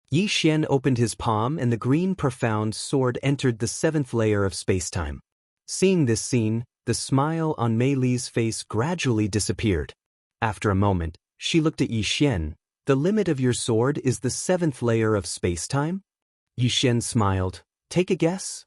Yi Xian opened his palm and the green profound sword entered the 7th layer of space-time. Seeing this scene, the smile on Mei Li's face gradually disappeared. After a moment, she looked at Yi Xian. "The limit of your sword is the 7th layer of space-time?" Yi Xian smiled. "Take a guess?"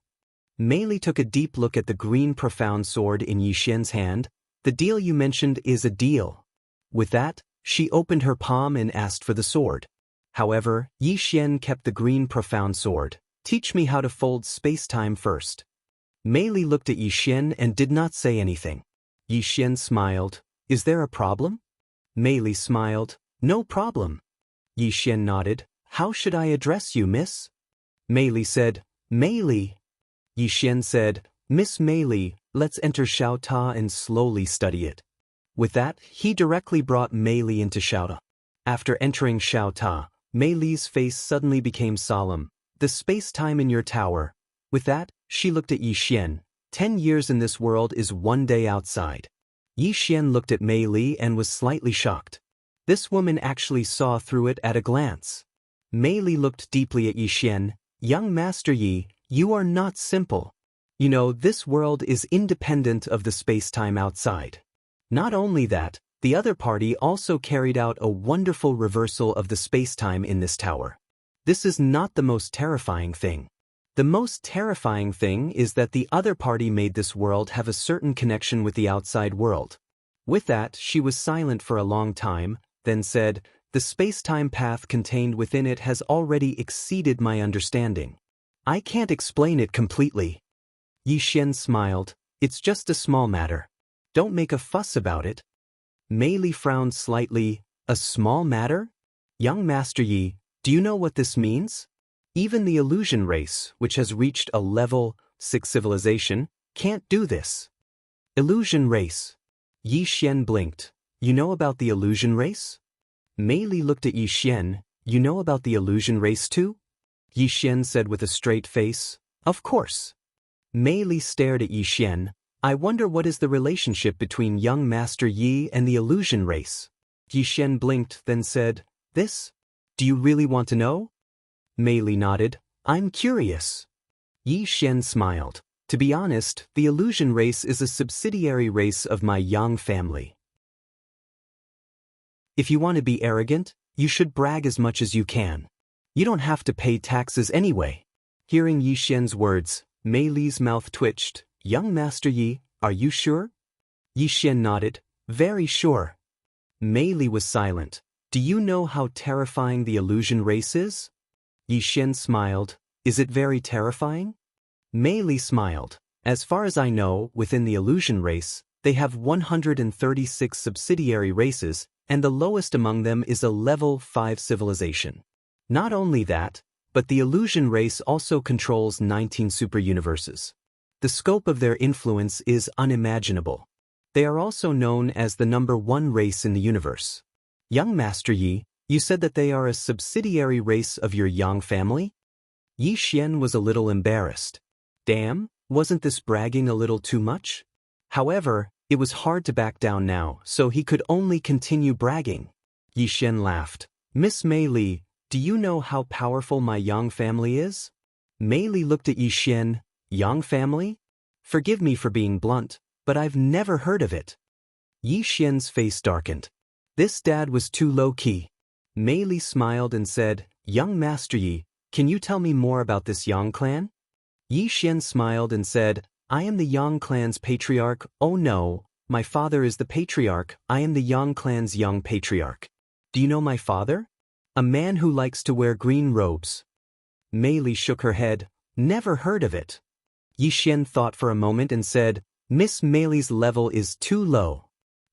Mei Li took a deep look at the green profound sword in Yi Xian's hand. "The deal you mentioned is a deal." With that, she opened her palm and asked for the sword. However, Yi Xian kept the green profound sword. "Teach me how to fold space-time first." Mei Li looked at Yi Xian and did not say anything. Yi Xian smiled. "Is there a problem?" Mei Li smiled. "No problem." Yi Xian nodded. "How should I address you, miss?" Mei Li said, "Mei Li." Yi Xian said, "Miss Mei Li, let's enter Xiaota and slowly study it." With that, he directly brought Mei Li into Xiaota. After entering Xiaota, Mei Li's face suddenly became solemn. "The space-time in your tower." With that, she looked at Yi Xian. 10 years in this world is 1 day outside." Yi Xian looked at Mei Li and was slightly shocked. This woman actually saw through it at a glance. Mei Li looked deeply at Yi Xian. "Young Master Yi, you are not simple. You know, this world is independent of the space-time outside. Not only that, the other party also carried out a wonderful reversal of the space-time in this tower. This is not the most terrifying thing. The most terrifying thing is that the other party made this world have a certain connection with the outside world." With that, she was silent for a long time, then said, "The space-time path contained within it has already exceeded my understanding. I can't explain it completely." Yi Xian smiled. "It's just a small matter. Don't make a fuss about it." Mei Li frowned slightly. "A small matter? Young Master Yi, do you know what this means? Even the illusion race, which has reached a level 6 civilization, can't do this." Illusion race. Yi Xian blinked. "You know about the illusion race?" Mei Li looked at Yi Xian. "You know about the illusion race too?" Yi Xian said with a straight face, "Of course." Mei Li stared at Yi Xian. "I wonder what is the relationship between young Master Yi and the illusion race." Yi Xian blinked, then said, "This? Do you really want to know?" Mei Li nodded. "I'm curious." Yi Xian smiled. "To be honest, the illusion race is a subsidiary race of my Yang family. If you want to be arrogant, you should brag as much as you can. You don't have to pay taxes anyway." Hearing Yi Xian's words, Mei Li's mouth twitched. "Young Master Yi, are you sure?" Yi Xian nodded. "Very sure." Mei Li was silent. "Do you know how terrifying the illusion race is?" Yi Xian smiled. "Is it very terrifying?" Mei Li smiled. "As far as I know, within the illusion race, they have 136 subsidiary races, and the lowest among them is a level 5 civilization. Not only that, but the illusion race also controls 19 superuniverses. The scope of their influence is unimaginable. They are also known as the number 1 race in the universe. Young Master Yi, you said that they are a subsidiary race of your Yang family? Yi Xian was a little embarrassed. Damn, wasn't this bragging a little too much? However, it was hard to back down now, so he could only continue bragging. Yi Xian laughed. Miss Mei Li, do you know how powerful my Yang family is? Mei Li looked at Yi Xian. Yang family? Forgive me for being blunt, but I've never heard of it. Yi Xian's face darkened. This dad was too low-key. Mei Li smiled and said, Young Master Yi, can you tell me more about this Yang clan? Yi Xian smiled and said, I am the Yang clan's patriarch. Oh no, my father is the patriarch. I am the Yang clan's young patriarch. Do you know my father? A man who likes to wear green robes. Mei Li shook her head. Never heard of it. Yi Xian thought for a moment and said, Miss Mei Li's level is too low.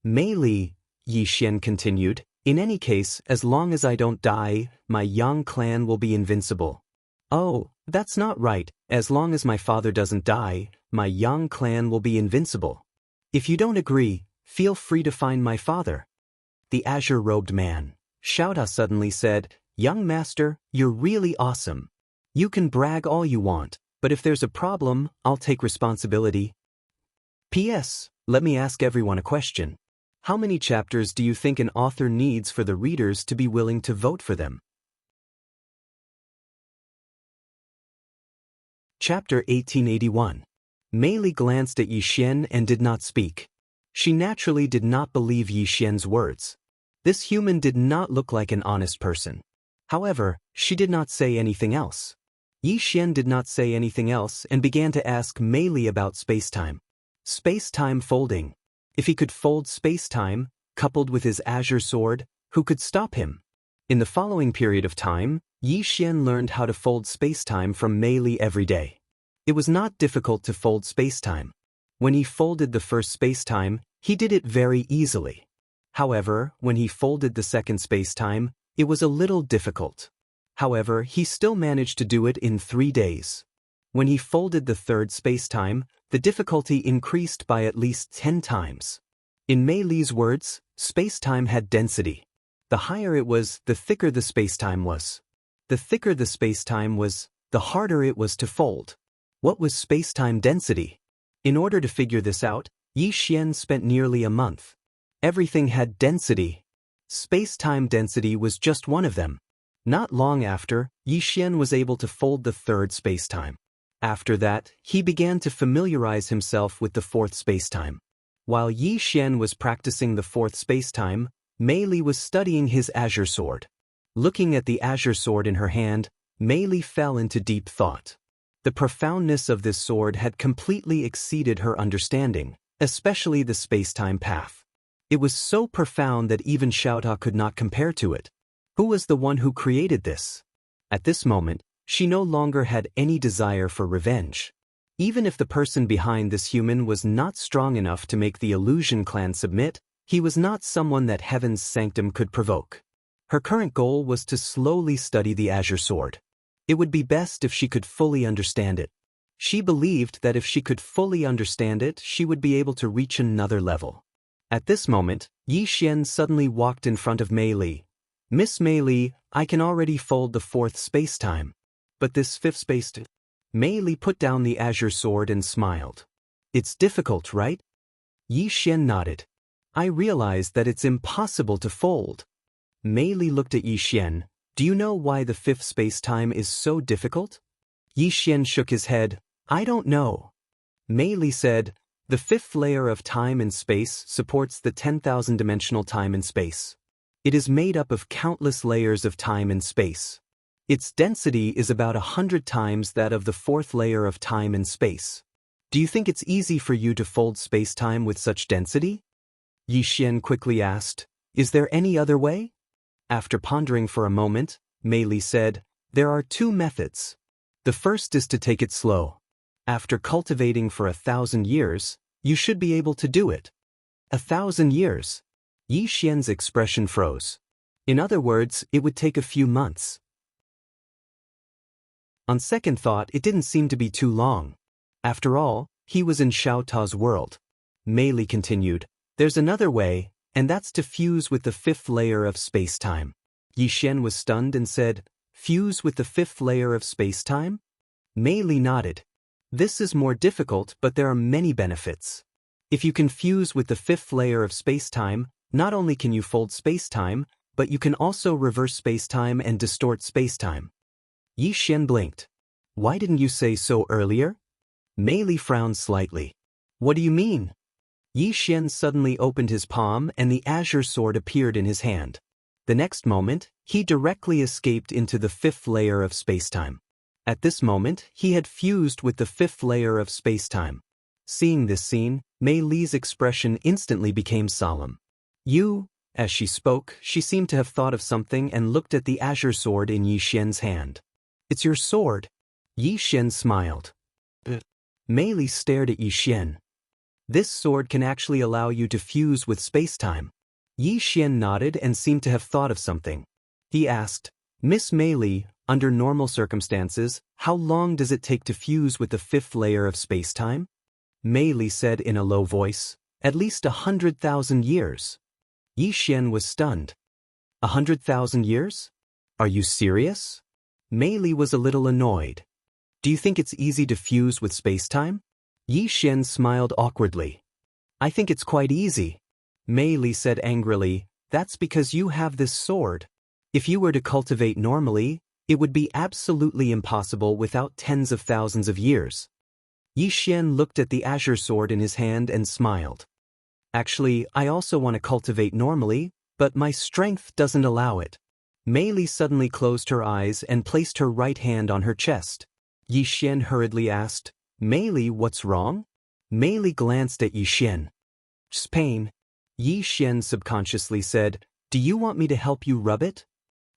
Mei Li, Yi Xian continued, in any case, as long as I don't die, my Yang clan will be invincible. Oh, that's not right. As long as my father doesn't die, my Yang clan will be invincible. If you don't agree, feel free to find my father. The azure-robed man, Xiaota, suddenly said, Young Master, you're really awesome. You can brag all you want, but if there's a problem, I'll take responsibility. P.S. Let me ask everyone a question. How many chapters do you think an author needs for the readers to be willing to vote for them? Chapter 1881. Mei Li glanced at Yi Xian and did not speak. She naturally did not believe Yi Xian's words. This human did not look like an honest person. However, she did not say anything else. Yi Xian did not say anything else and began to ask Mei Li about space-time. Space-time folding. If he could fold space-time, coupled with his azure sword, who could stop him? In the following period of time, Yi Xian learned how to fold space-time from Mei Li every day. It was not difficult to fold space-time. When he folded the first space-time, he did it very easily. However, when he folded the second space-time, it was a little difficult. However, he still managed to do it in 3 days. When he folded the third space-time, the difficulty increased by at least 10 times. In Mei Li's words, space-time had density. The higher it was, the thicker the space-time was. The thicker the space-time was, the harder it was to fold. What was space-time density? In order to figure this out, Yi Xian spent nearly a month. Everything had density. Space-time density was just one of them. Not long after, Yi Xian was able to fold the third space-time. After that, he began to familiarize himself with the fourth space-time. While Yi Xian was practicing the fourth space-time, Mei Li was studying his azure sword. Looking at the azure sword in her hand, Mei Li fell into deep thought. The profoundness of this sword had completely exceeded her understanding, especially the space-time path. It was so profound that even Xiaota could not compare to it. Who was the one who created this? At this moment, she no longer had any desire for revenge. Even if the person behind this human was not strong enough to make the illusion clan submit, he was not someone that heaven's sanctum could provoke. Her current goal was to slowly study the azure sword. It would be best if she could fully understand it. She believed that if she could fully understand it, she would be able to reach another level. At this moment, Yi Xian suddenly walked in front of Mei Li. Miss Mei Li, I can already fold the fourth space-time. But this fifth space-time... Mei Li put down the azure sword and smiled. It's difficult, right? Yi Xian nodded. I realize that it's impossible to fold. Mei Li looked at Yi Xian. Do you know why the fifth space-time is so difficult? Yi Xian shook his head. I don't know. Mei Li said, the fifth layer of time and space supports the 10,000 dimensional time and space. It is made up of countless layers of time and space. Its density is about 100 times that of the fourth layer of time and space. Do you think it's easy for you to fold space-time with such density? Yi Xian quickly asked, Is there any other way? After pondering for a moment, Mei Li said, There are 2 methods. The first is to take it slow. After cultivating for 1,000 years, you should be able to do it. 1,000 years? Yi Xian's expression froze. In other words, it would take a few months. On second thought, it didn't seem to be too long. After all, he was in Xiaota's world. Mei Li continued, There's another way, and that's to fuse with the fifth layer of space-time. Yixian was stunned and said, "Fuse with the fifth layer of space-time?" Mei Li nodded. "This is more difficult, but there are many benefits. If you can fuse with the fifth layer of space-time, not only can you fold space-time, but you can also reverse space-time and distort space-time." Yixian blinked. "Why didn't you say so earlier?" Mei Li frowned slightly. "What do you mean?" Yixian suddenly opened his palm and the azure sword appeared in his hand. The next moment, he directly escaped into the fifth layer of space-time. At this moment, he had fused with the fifth layer of space-time. Seeing this scene, Mei Li's expression instantly became solemn. "You," as she spoke, she seemed to have thought of something and looked at the azure sword in Yixian's hand. "It's your sword." Yixian smiled. Mei Li stared at Yixian. "This sword can actually allow you to fuse with space-time." Yixian nodded and seemed to have thought of something. He asked, "Miss Mei Li, under normal circumstances, how long does it take to fuse with the fifth layer of space-time?" Mei Li said in a low voice, "At least 100,000 years." Yixian was stunned. 100,000 years? Are you serious? Mei Li was a little annoyed. "Do you think it's easy to fuse with space-time?" Yixian smiled awkwardly. "I think it's quite easy." Mei Li said angrily, "That's because you have this sword. If you were to cultivate normally, it would be absolutely impossible without tens of thousands of years." Yixian looked at the azure sword in his hand and smiled. "Actually, I also want to cultivate normally, but my strength doesn't allow it." Mei Li suddenly closed her eyes and placed her right hand on her chest. Yixian hurriedly asked, "Mei Li, what's wrong?" Mei Li glanced at Yixian. "Just pain." Yixian subconsciously said, "Do you want me to help you rub it?"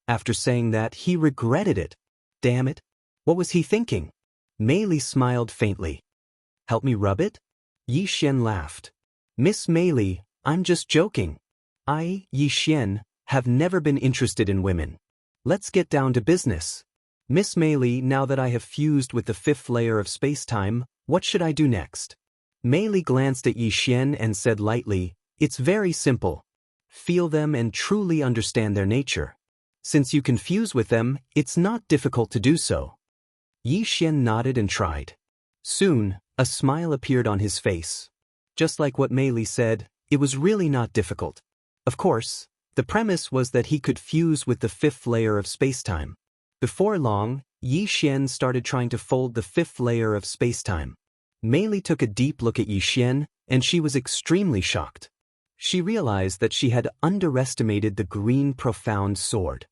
After saying that, he regretted it. Damn it. What was he thinking? Mei Li smiled faintly. "Help me rub it?" Yixian laughed. "Miss Mei Li, I'm just joking. I, Yixian, have never been interested in women. Let's get down to business. Miss Mei Li, now that I have fused with the fifth layer of space-time, what should I do next?" Mei Li glanced at Yixian and said lightly, "It's very simple. Feel them and truly understand their nature. Since you can fuse with them, it's not difficult to do so." Yixian nodded and tried. Soon, a smile appeared on his face. Just like what Mei Li said, it was really not difficult. Of course, the premise was that he could fuse with the fifth layer of space-time. Before long, Yixian started trying to fold the fifth layer of space-time. Mei Li took a deep look at Yixian, and she was extremely shocked. She realized that she had underestimated the green profound sword.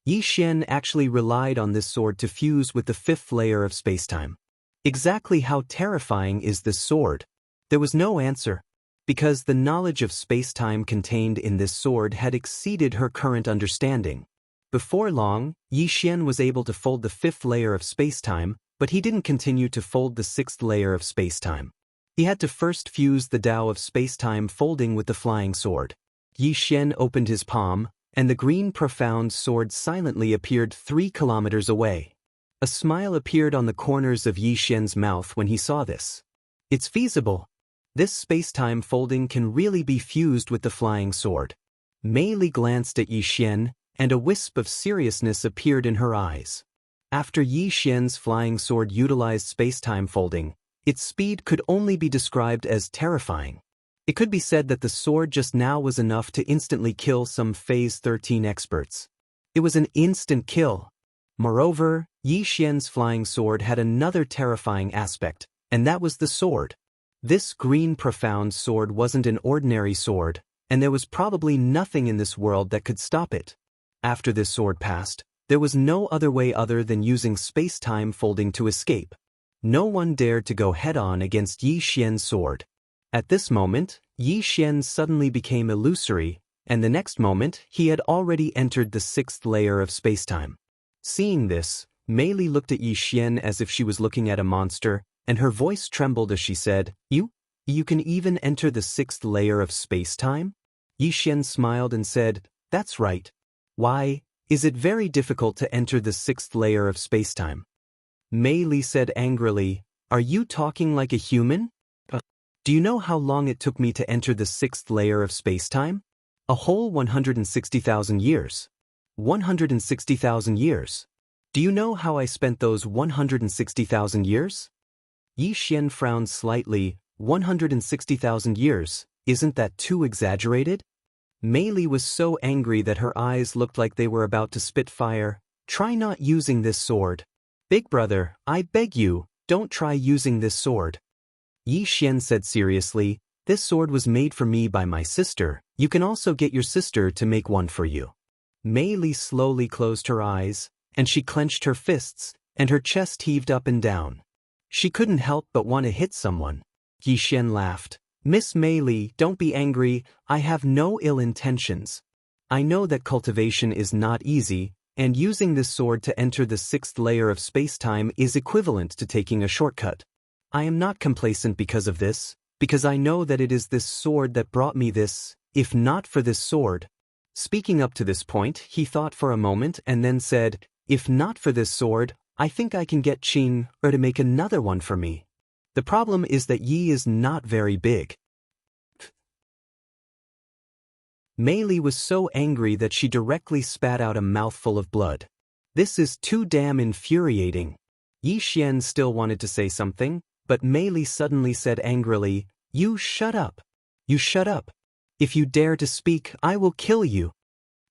Yixian actually relied on this sword to fuse with the fifth layer of space-time. Exactly how terrifying is this sword? There was no answer, because the knowledge of space-time contained in this sword had exceeded her current understanding. Before long, Yixian was able to fold the fifth layer of space-time, but he didn't continue to fold the sixth layer of space-time. He had to first fuse the Tao of space-time folding with the flying sword. Yixian opened his palm, and the green profound sword silently appeared 3 kilometers away. A smile appeared on the corners of Yixian's mouth when he saw this. It's feasible. This space-time folding can really be fused with the flying sword. Mei Li glanced at Yixian, and a wisp of seriousness appeared in her eyes. After Yixian's flying sword utilized space-time folding, its speed could only be described as terrifying. It could be said that the sword just now was enough to instantly kill some Phase 13 experts. It was an instant kill. Moreover, Yixian's flying sword had another terrifying aspect, and that was the sword. This green profound sword wasn't an ordinary sword, and there was probably nothing in this world that could stop it. After this sword passed, there was no other way other than using space-time folding to escape. No one dared to go head-on against Yixian's sword. At this moment, Yixian suddenly became illusory, and the next moment, he had already entered the sixth layer of space-time. Seeing this, Mei Li looked at Yixian as if she was looking at a monster, and her voice trembled as she said, You can even enter the sixth layer of space-time?" Yixian smiled and said, "That's right. Why, is it very difficult to enter the sixth layer of space-time?" Mei Li said angrily, "Are you talking like a human?" Do you know how long it took me to enter the 6th layer of spacetime? A whole 160,000 years. 160,000 years. Do you know how I spent those 160,000 years? Yi Xian frowned slightly. 160,000 years, isn't that too exaggerated? Mei Li was so angry that her eyes looked like they were about to spit fire. Try not using this sword. Big brother, I beg you, don't try using this sword. Yi Xian said seriously, this sword was made for me by my sister. You can also get your sister to make one for you. Mei Li slowly closed her eyes, and she clenched her fists, and her chest heaved up and down. She couldn't help but want to hit someone. Yi Xian laughed. Miss Mei Li, don't be angry, I have no ill intentions. I know that cultivation is not easy, and using this sword to enter the 6th layer of spacetime is equivalent to taking a shortcut. I am not complacent because of this, because I know that it is this sword that brought me this, if not for this sword. Speaking up to this point, he thought for a moment and then said, if not for this sword, I think I can get Qing to make another one for me. The problem is that Yi is not very big. Mei Li was so angry that she directly spat out a mouthful of blood. This is too damn infuriating. Yi Xian still wanted to say something, but Mei Li suddenly said angrily, you shut up. You shut up. If you dare to speak, I will kill you.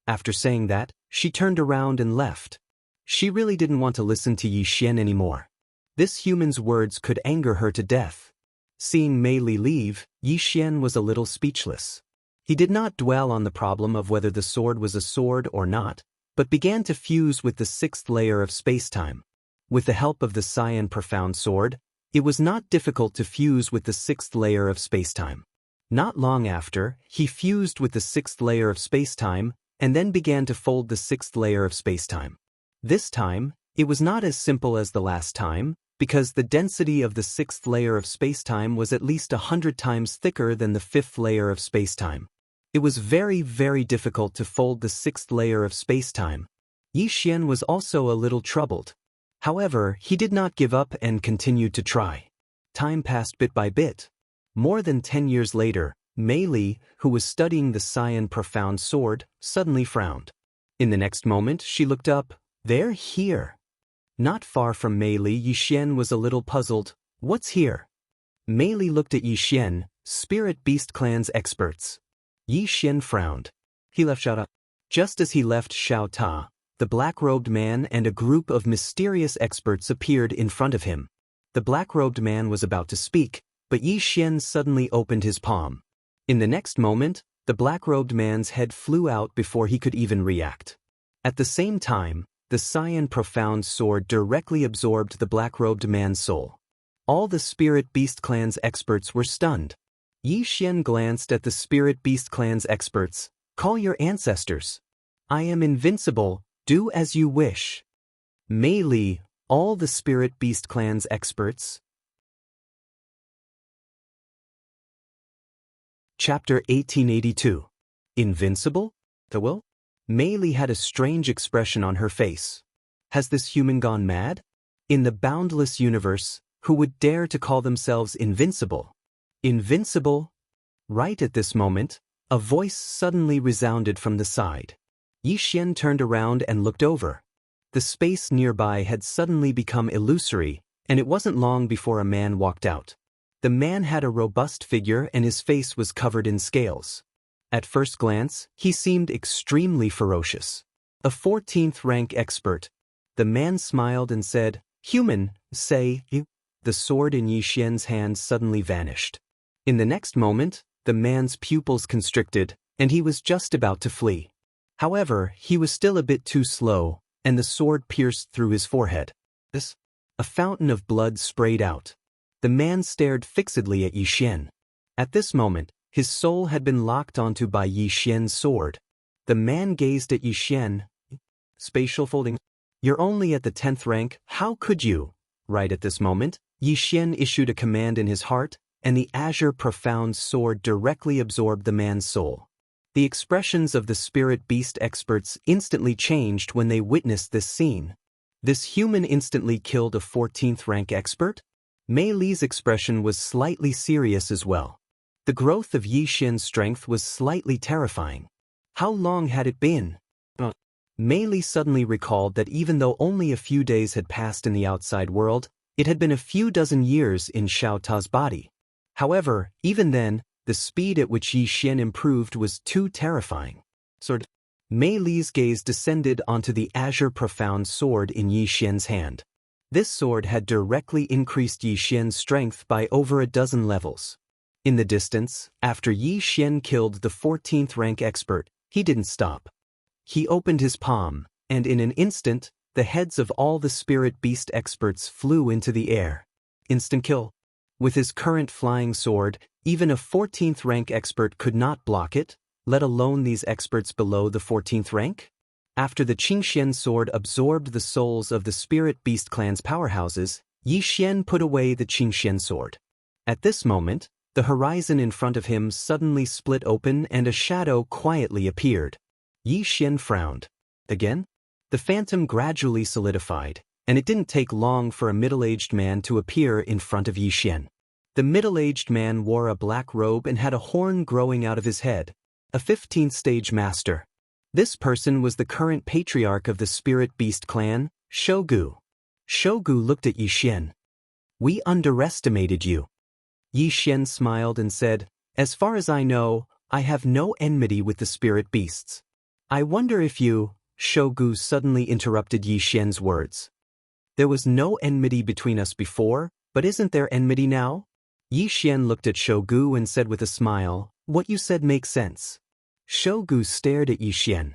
After saying that, she turned around and left. She really didn't want to listen to Yi Xian anymore. This human's words could anger her to death. Seeing Mei Li leave, Yi Xian was a little speechless. He did not dwell on the problem of whether the sword was a sword or not, but began to fuse with the 6th layer of spacetime. With the help of the Cyan Profound Sword, it was not difficult to fuse with the 6th layer of spacetime. Not long after, he fused with the 6th layer of spacetime, and then began to fold the 6th layer of spacetime. This time, it was not as simple as the last time, because the density of the 6th layer of spacetime was at least 100 times thicker than the 5th layer of spacetime. It was very, very difficult to fold the 6th layer of spacetime. Yi Xian was also a little troubled. However, he did not give up and continued to try. Time passed bit by bit. More than 10 years later, Mei Li, who was studying the Cyan Profound Sword, suddenly frowned. In the next moment, she looked up. They're here. Not far from Mei Li, Yi Xian was a little puzzled. What's here? Mei Li looked at Yi Xian, Spirit Beast Clan's experts. Yi Xian frowned. He left Xiao Ta. Just as he left Xiao Ta, the black-robed man and a group of mysterious experts appeared in front of him. The black-robed man was about to speak, but Yi Xian suddenly opened his palm. In the next moment, the black-robed man's head flew out before he could even react. At the same time, the Cyan Profound Sword directly absorbed the black-robed man's soul. All the Spirit Beast Clan's experts were stunned. Yi Xian glanced at the Spirit Beast Clan's experts. Call your ancestors. I am invincible, do as you wish. Mei Li, all the Spirit Beast Clan's experts. Chapter 1882. Invincible? The will? Mei Li had a strange expression on her face. Has this human gone mad? In the boundless universe, who would dare to call themselves invincible? Invincible? Right at this moment, a voice suddenly resounded from the side. Yi Xian turned around and looked over. The space nearby had suddenly become illusory, and it wasn't long before a man walked out. The man had a robust figure and his face was covered in scales. At first glance, he seemed extremely ferocious. A 14th rank expert. The man smiled and said, Human, say you. The sword in Yi Xian's hand suddenly vanished. In the next moment, the man's pupils constricted, and he was just about to flee. However, he was still a bit too slow, and the sword pierced through his forehead. A fountain of blood sprayed out. The man stared fixedly at Yi Xian. At this moment, his soul had been locked onto by Yi Xian's sword. The man gazed at Yi Xian. Spatial folding. You're only at the 10th rank, how could you? Right at this moment, Yi Xian issued a command in his heart, and the azure profound sword directly absorbed the man's soul. The expressions of the spirit beast experts instantly changed when they witnessed this scene. This human instantly killed a 14th rank expert? Mei Li's expression was slightly serious as well. The growth of Yi Xian's strength was slightly terrifying. How long had it been? Mei Li suddenly recalled that even though only a few days had passed in the outside world, it had been a few dozen years in Xiao Ta's body. However, even then, the speed at which Yi Xian improved was too terrifying. Mei Li's gaze descended onto the azure profound sword in Yi Xian's hand. This sword had directly increased Yi Xian's strength by over a dozen levels. In the distance, after Yi Xian killed the 14th rank expert, he didn't stop. He opened his palm, and in an instant, the heads of all the spirit beast experts flew into the air. Instant kill. With his current flying sword, even a 14th rank expert could not block it, let alone these experts below the 14th rank. After the Qingxian sword absorbed the souls of the spirit beast clan's powerhouses, Yi Xian put away the Qingxian sword. At this moment, the horizon in front of him suddenly split open and a shadow quietly appeared. Yi Xian frowned. Again? The phantom gradually solidified, and it didn't take long for a middle-aged man to appear in front of Yi Xian. The middle-aged man wore a black robe and had a horn growing out of his head. A 15th stage master. This person was the current patriarch of the spirit beast clan, Shogu. Shogu looked at Yi Xian. We underestimated you. Yi Xian smiled and said, as far as I know, I have no enmity with the spirit beasts. I wonder if you, Shogu suddenly interrupted Yi Xian's words. There was no enmity between us before, but isn't there enmity now? Yi Xian looked at Shogu and said with a smile, what you said makes sense. Shogu stared at Yi Xian.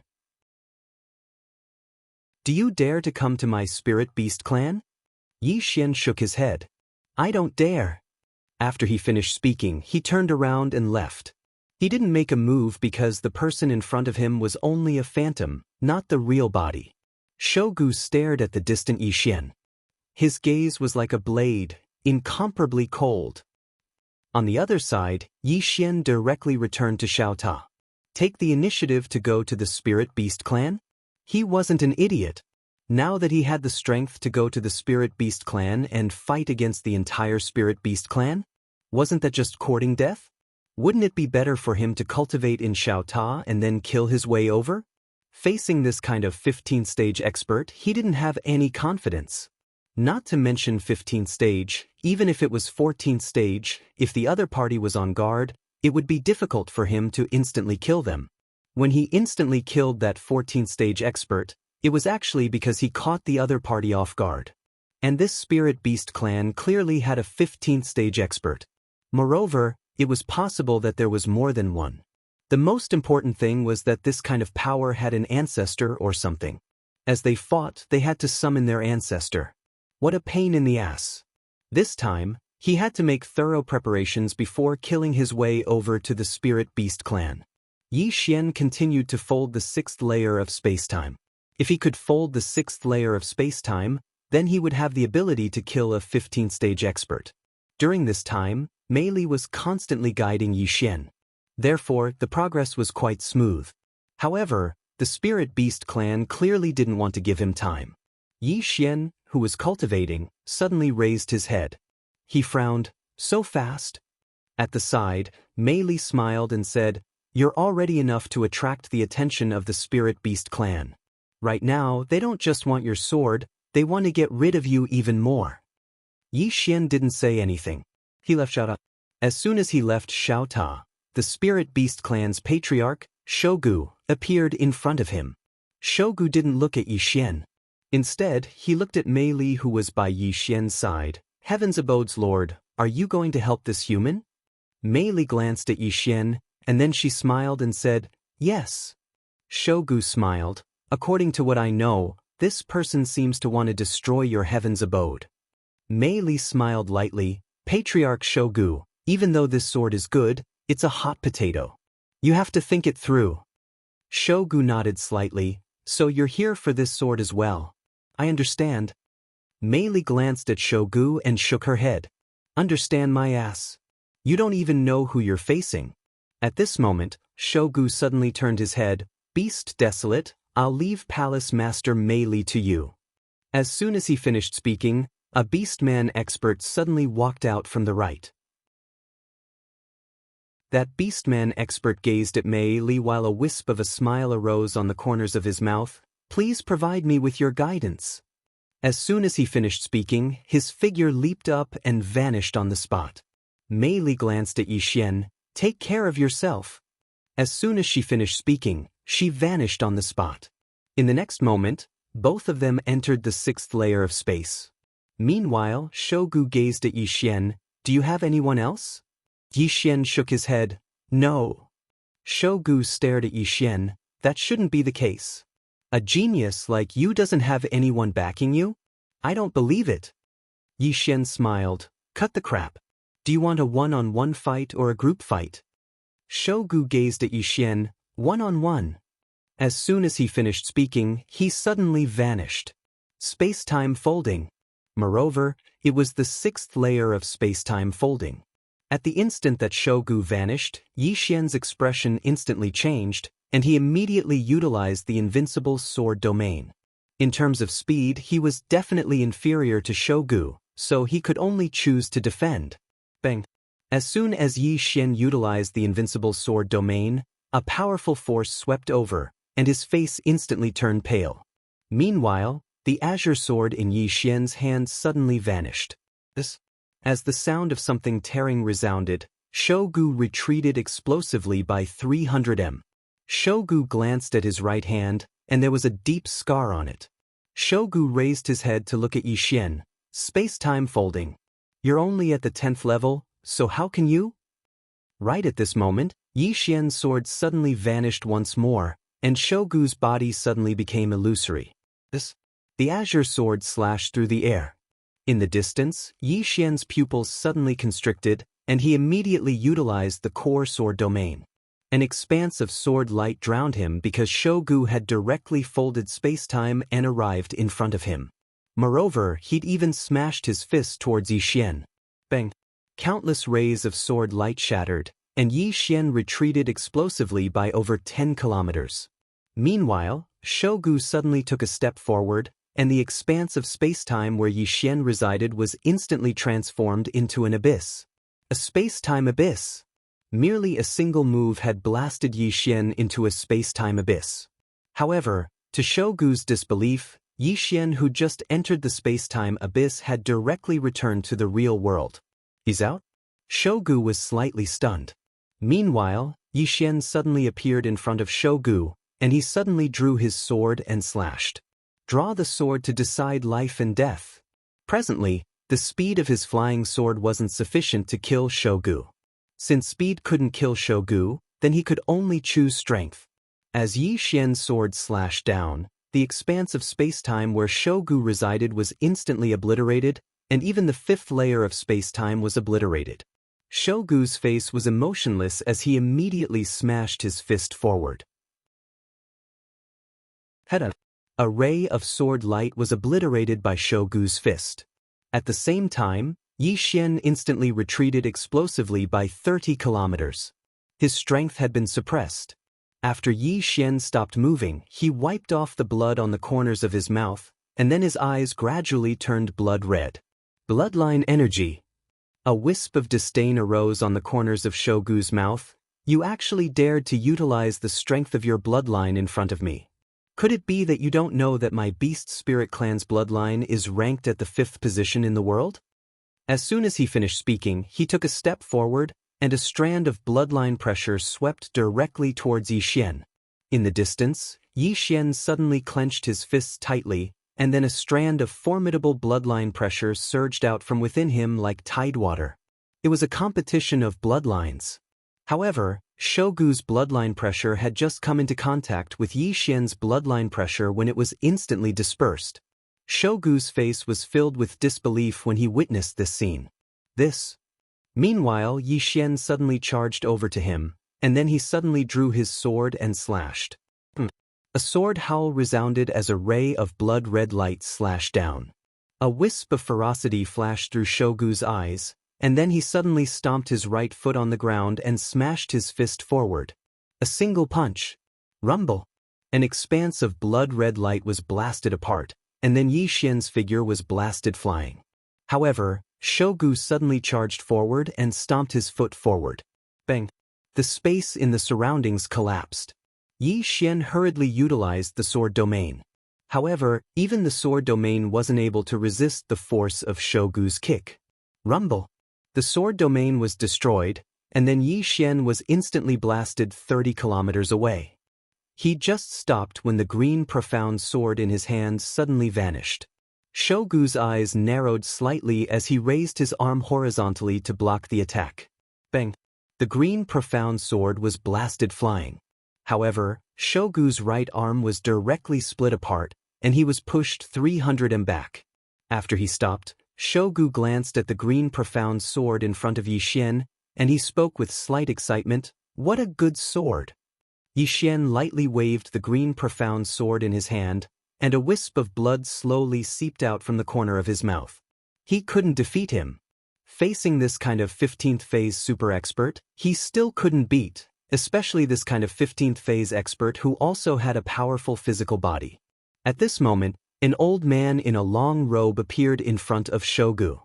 Do you dare to come to my spirit beast clan? Yi Xian shook his head. I don't dare. After he finished speaking, he turned around and left. He didn't make a move because the person in front of him was only a phantom, not the real body. Shogu stared at the distant Yi Xian. His gaze was like a blade, incomparably cold. On the other side, Yi Xian directly returned to Xiao Ta. Take the initiative to go to the spirit beast clan? He wasn't an idiot. Now that he had the strength to go to the spirit beast clan and fight against the entire spirit beast clan, wasn't that just courting death? Wouldn't it be better for him to cultivate in Xiao Ta and then kill his way over? Facing this kind of 15th stage expert, he didn't have any confidence. Not to mention 15th stage, even if it was 14th stage, if the other party was on guard, it would be difficult for him to instantly kill them. When he instantly killed that 14th stage expert, it was actually because he caught the other party off guard. And this spirit beast clan clearly had a 15th stage expert. Moreover, it was possible that there was more than one. The most important thing was that this kind of power had an ancestor or something. As they fought, they had to summon their ancestor. What a pain in the ass. This time, he had to make thorough preparations before killing his way over to the spirit beast clan. Yi Xian continued to fold the 6th layer of spacetime. If he could fold the 6th layer of spacetime, then he would have the ability to kill a 15th stage expert. During this time, Mei Li was constantly guiding Yi Xian. Therefore, the progress was quite smooth. However, the spirit beast clan clearly didn't want to give him time. Yi Xian, who was cultivating, suddenly raised his head. He frowned. So fast? At the side, Mei Li smiled and said, you're already enough to attract the attention of the spirit beast clan. Right now, they don't just want your sword, they want to get rid of you even more. Yi Xian didn't say anything. He left Xiao Ta. As soon as he left Xiao Ta, the spirit beast clan's patriarch, Shogu, appeared in front of him. Shogu didn't look at Yi Xian. Instead, he looked at Mei Li, who was by Yi Xian's side. Heaven's abode's lord, are you going to help this human? Mei Li glanced at Yi Xian, and then she smiled and said, yes. Shogu smiled. According to what I know, this person seems to want to destroy your heaven's abode. Mei Li smiled lightly. Patriarch Shogu, even though this sword is good, it's a hot potato. You have to think it through. Shogu nodded slightly. So you're here for this sword as well. I understand. Mei Li glanced at Shogu and shook her head. Understand my ass. You don't even know who you're facing. At this moment, Shogu suddenly turned his head. Beast desolate, I'll leave Palace Master Mei Li to you. As soon as he finished speaking, A beastman expert suddenly walked out from the right. That beastman expert gazed at Mei Li while a wisp of a smile arose on the corners of his mouth. Please provide me with your guidance. As soon as he finished speaking, his figure leaped up and vanished on the spot. Mei Li glanced at Yixian. Take care of yourself. As soon as she finished speaking, she vanished on the spot. In the next moment, both of them entered the 6th layer of space. Meanwhile, Shogu gazed at Yixian. Do you have anyone else? Yixian shook his head. No. Shogu stared at Yixian. That shouldn't be the case. A genius like you doesn't have anyone backing you? I don't believe it. Yixian smiled. Cut the crap. Do you want a one-on-one fight or a group fight? Shogu gazed at Yixian. One-on-one. As soon as he finished speaking, he suddenly vanished. Space-time folding. Moreover, it was the 6th layer of space-time folding. At the instant that Shogu vanished, Yixian's expression instantly changed, and he immediately utilized the invincible sword domain. In terms of speed, he was definitely inferior to Shogu, so he could only choose to defend. Bang! As soon as Yixian utilized the invincible sword domain, a powerful force swept over, and his face instantly turned pale. Meanwhile, the azure sword in Yixian's hand suddenly vanished. As the sound of something tearing resounded, Shogu retreated explosively by 300 m. Shogu glanced at his right hand, and there was a deep scar on it. Shogu raised his head to look at Yixian. Space-time folding. You're only at the 10th level, so how can you? Right at this moment, Yixian's sword suddenly vanished once more, and Shogu's body suddenly became illusory. The azure sword slashed through the air. In the distance, Yixian's pupils suddenly constricted, and he immediately utilized the core sword domain. An expanse of sword light drowned him because Shogu had directly folded space-time and arrived in front of him. Moreover, he'd even smashed his fist towards Yixian. Bang! Countless rays of sword light shattered, and Yixian retreated explosively by over 10 kilometers. Meanwhile, Shogu suddenly took a step forward, and the expanse of space-time where Yixian resided was instantly transformed into an abyss. A space-time abyss. Merely a single move had blasted Yixian into a space-time abyss. However, to Shogu's disbelief, Yixian, who just entered the space-time abyss, had directly returned to the real world. He's out? Shogu was slightly stunned. Meanwhile, Yixian suddenly appeared in front of Shogu, and he suddenly drew his sword and slashed. Draw the sword to decide life and death. Presently, the speed of his flying sword wasn't sufficient to kill Shogu. Since speed couldn't kill Shogu, then he could only choose strength. As Yixian's sword slashed down, the expanse of space-time where Shogu resided was instantly obliterated, and even the 5th layer of space-time was obliterated. Shogu's face was emotionless as he immediately smashed his fist forward. A ray of sword light was obliterated by Shogu's fist. At the same time, Yixian instantly retreated explosively by 30 kilometers. His strength had been suppressed. After Yixian stopped moving, he wiped off the blood on the corners of his mouth, and then his eyes gradually turned blood red. Bloodline energy. A wisp of disdain arose on the corners of Shogu's mouth. You actually dared to utilize the strength of your bloodline in front of me. Could it be that you don't know that my Beast Spirit clan's bloodline is ranked at the 5th position in the world? As soon as he finished speaking, he took a step forward, and a strand of bloodline pressure swept directly towards Yixian. In the distance, Yixian suddenly clenched his fists tightly, and then a strand of formidable bloodline pressure surged out from within him like tidewater. It was a competition of bloodlines. However, Shogu's bloodline pressure had just come into contact with Yixian's bloodline pressure when it was instantly dispersed. Shogu's face was filled with disbelief when he witnessed this scene. Meanwhile, Yixian suddenly charged over to him, and then he suddenly drew his sword and slashed. A sword howl resounded as a ray of blood-red light slashed down. A wisp of ferocity flashed through Shogu's eyes, and then he suddenly stomped his right foot on the ground and smashed his fist forward. A single punch. Rumble. An expanse of blood-red light was blasted apart, and then Yixian's figure was blasted flying. However, Shogu suddenly charged forward and stomped his foot forward. Bang! The space in the surroundings collapsed. Yi Xian hurriedly utilized the sword domain. However, even the sword domain wasn't able to resist the force of Shogu's kick. Rumble! The sword domain was destroyed, and then Yi Xian was instantly blasted 30 kilometers away. He just stopped when the green profound sword in his hand suddenly vanished. Shogu's eyes narrowed slightly as he raised his arm horizontally to block the attack. Bang! The green profound sword was blasted flying. However, Shogu's right arm was directly split apart, and he was pushed 300 m back. After he stopped, Shogu glanced at the green profound sword in front of Yi Xian, and he spoke with slight excitement, "What a good sword!" Yi Xian lightly waved the green profound sword in his hand, and a wisp of blood slowly seeped out from the corner of his mouth. He couldn't defeat him. Facing this kind of 15th phase super expert, he still couldn't beat, especially this kind of 15th phase expert who also had a powerful physical body. At this moment, an old man in a long robe appeared in front of Shogu.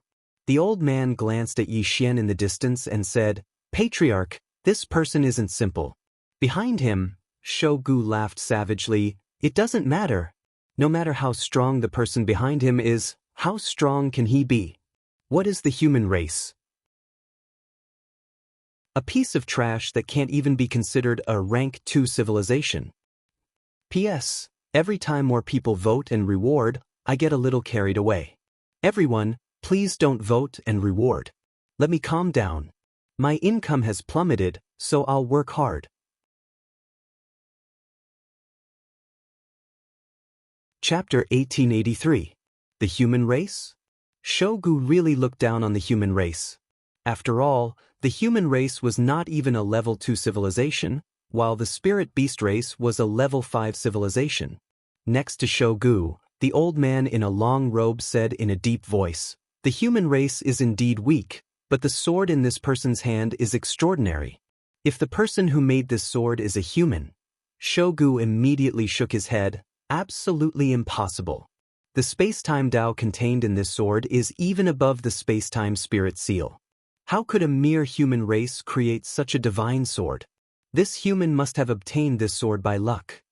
The old man glanced at Yi Xian in the distance and said, "Patriarch, this person isn't simple." Behind him, Shogu laughed savagely, "It doesn't matter. No matter how strong the person behind him is, how strong can he be? What is the human race? A piece of trash that can't even be considered a rank 2 civilization. P.S. Every time more people vote and reward, I get a little carried away. Everyone, please don't vote and reward. Let me calm down. My income has plummeted, so I'll work hard." Chapter 1883. The Human Race? Shogu really looked down on the human race. After all, the human race was not even a level 2 civilization, while the spirit beast race was a level 5 civilization. Next to Shogu, the old man in a long robe said in a deep voice, "The human race is indeed weak, but the sword in this person's hand is extraordinary. If the person who made this sword is a human..." Shogu immediately shook his head. "Absolutely impossible. The space-time Tao contained in this sword is even above the space-time spirit seal. How could a mere human race create such a divine sword? This human must have obtained this sword by luck."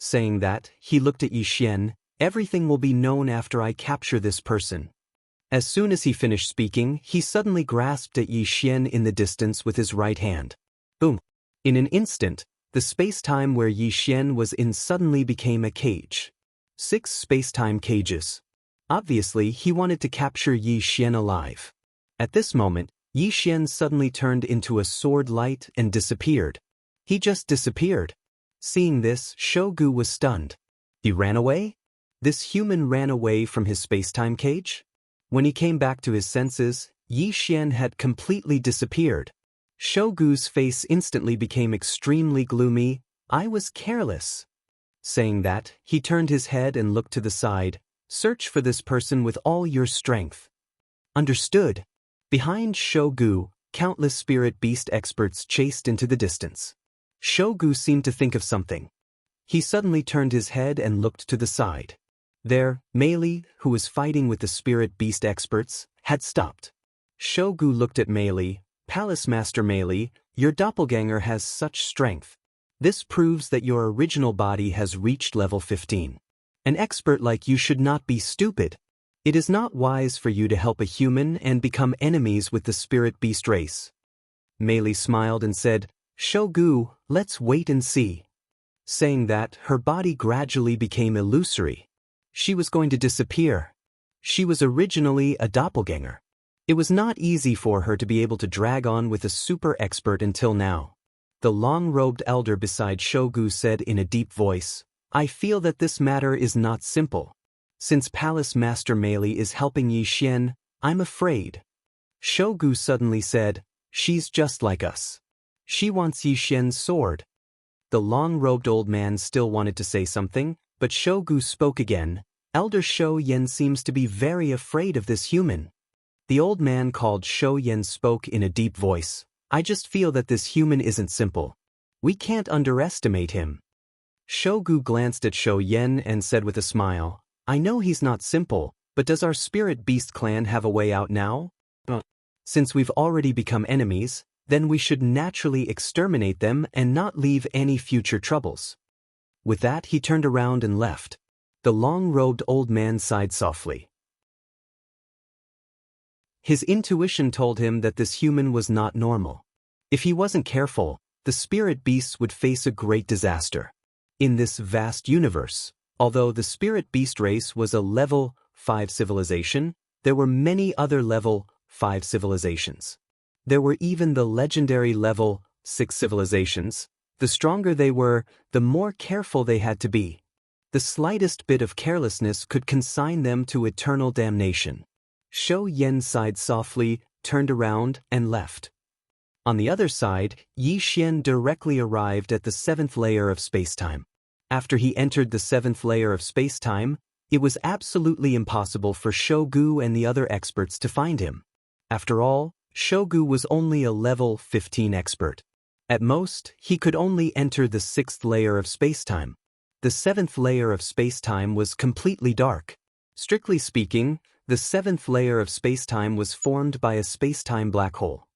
Saying that, he looked at Yi Xian, "Everything will be known after I capture this person." As soon as he finished speaking, he suddenly grasped at Yi Xian in the distance with his right hand. Boom! In an instant, the space-time where Yi Xian was in suddenly became a cage. 6 space-time cages. Obviously, he wanted to capture Yi Xian alive. At this moment, Yi Xian suddenly turned into a sword light and disappeared. He just disappeared. Seeing this, Shogu was stunned. He ran away? This human ran away from his space-time cage? When he came back to his senses, Yi Xian had completely disappeared. Shogu's face instantly became extremely gloomy. "I was careless." Saying that, he turned his head and looked to the side. "Search for this person with all your strength." Understood. Behind Shogu, countless spirit beast experts chased into the distance. Shogu seemed to think of something. He suddenly turned his head and looked to the side. There, Meili, who was fighting with the spirit beast experts, had stopped. Shogu looked at Meili. "Palace Master Meili, your doppelganger has such strength. This proves that your original body has reached level 15. An expert like you should not be stupid. It is not wise for you to help a human and become enemies with the spirit beast race." Meili smiled and said, "Shogu, let's wait and see." Saying that, her body gradually became illusory. She was going to disappear. She was originally a doppelganger. It was not easy for her to be able to drag on with a super expert until now. The long-robed elder beside Shogu said in a deep voice, "I feel that this matter is not simple. Since Palace Master Meili is helping Yi Xian, I'm afraid." Shogu suddenly said, "She's just like us. She wants Yi Xian's sword." The long-robed old man still wanted to say something, but Shogu spoke again. "Elder Shou Yen seems to be very afraid of this human." The old man called Shou Yen spoke in a deep voice. "I just feel that this human isn't simple. We can't underestimate him." Shogu glanced at Shou Yen and said with a smile, "I know he's not simple, But does our spirit beast clan have a way out now? Since we've already become enemies, then we should naturally exterminate them and not leave any future troubles. With that, he turned around and left. The long-robed old man sighed softly. His intuition told him that this human was not normal. If he wasn't careful, the spirit beasts would face a great disaster. In this vast universe, although the spirit beast race was a level 5 civilization, there were many other level 5 civilizations. There were even the legendary level 6 civilizations. The stronger they were, the more careful they had to be. The slightest bit of carelessness could consign them to eternal damnation. Shou Yan sighed softly, turned around, and left. On the other side, Yi Xian directly arrived at the 7th layer of spacetime. After he entered the 7th layer of spacetime, it was absolutely impossible for Shou and the other experts to find him. After all, Shou was only a level 15 expert. At most, he could only enter the 6th layer of spacetime. The 7th layer of spacetime was completely dark. Strictly speaking, the 7th layer of spacetime was formed by a spacetime black hole.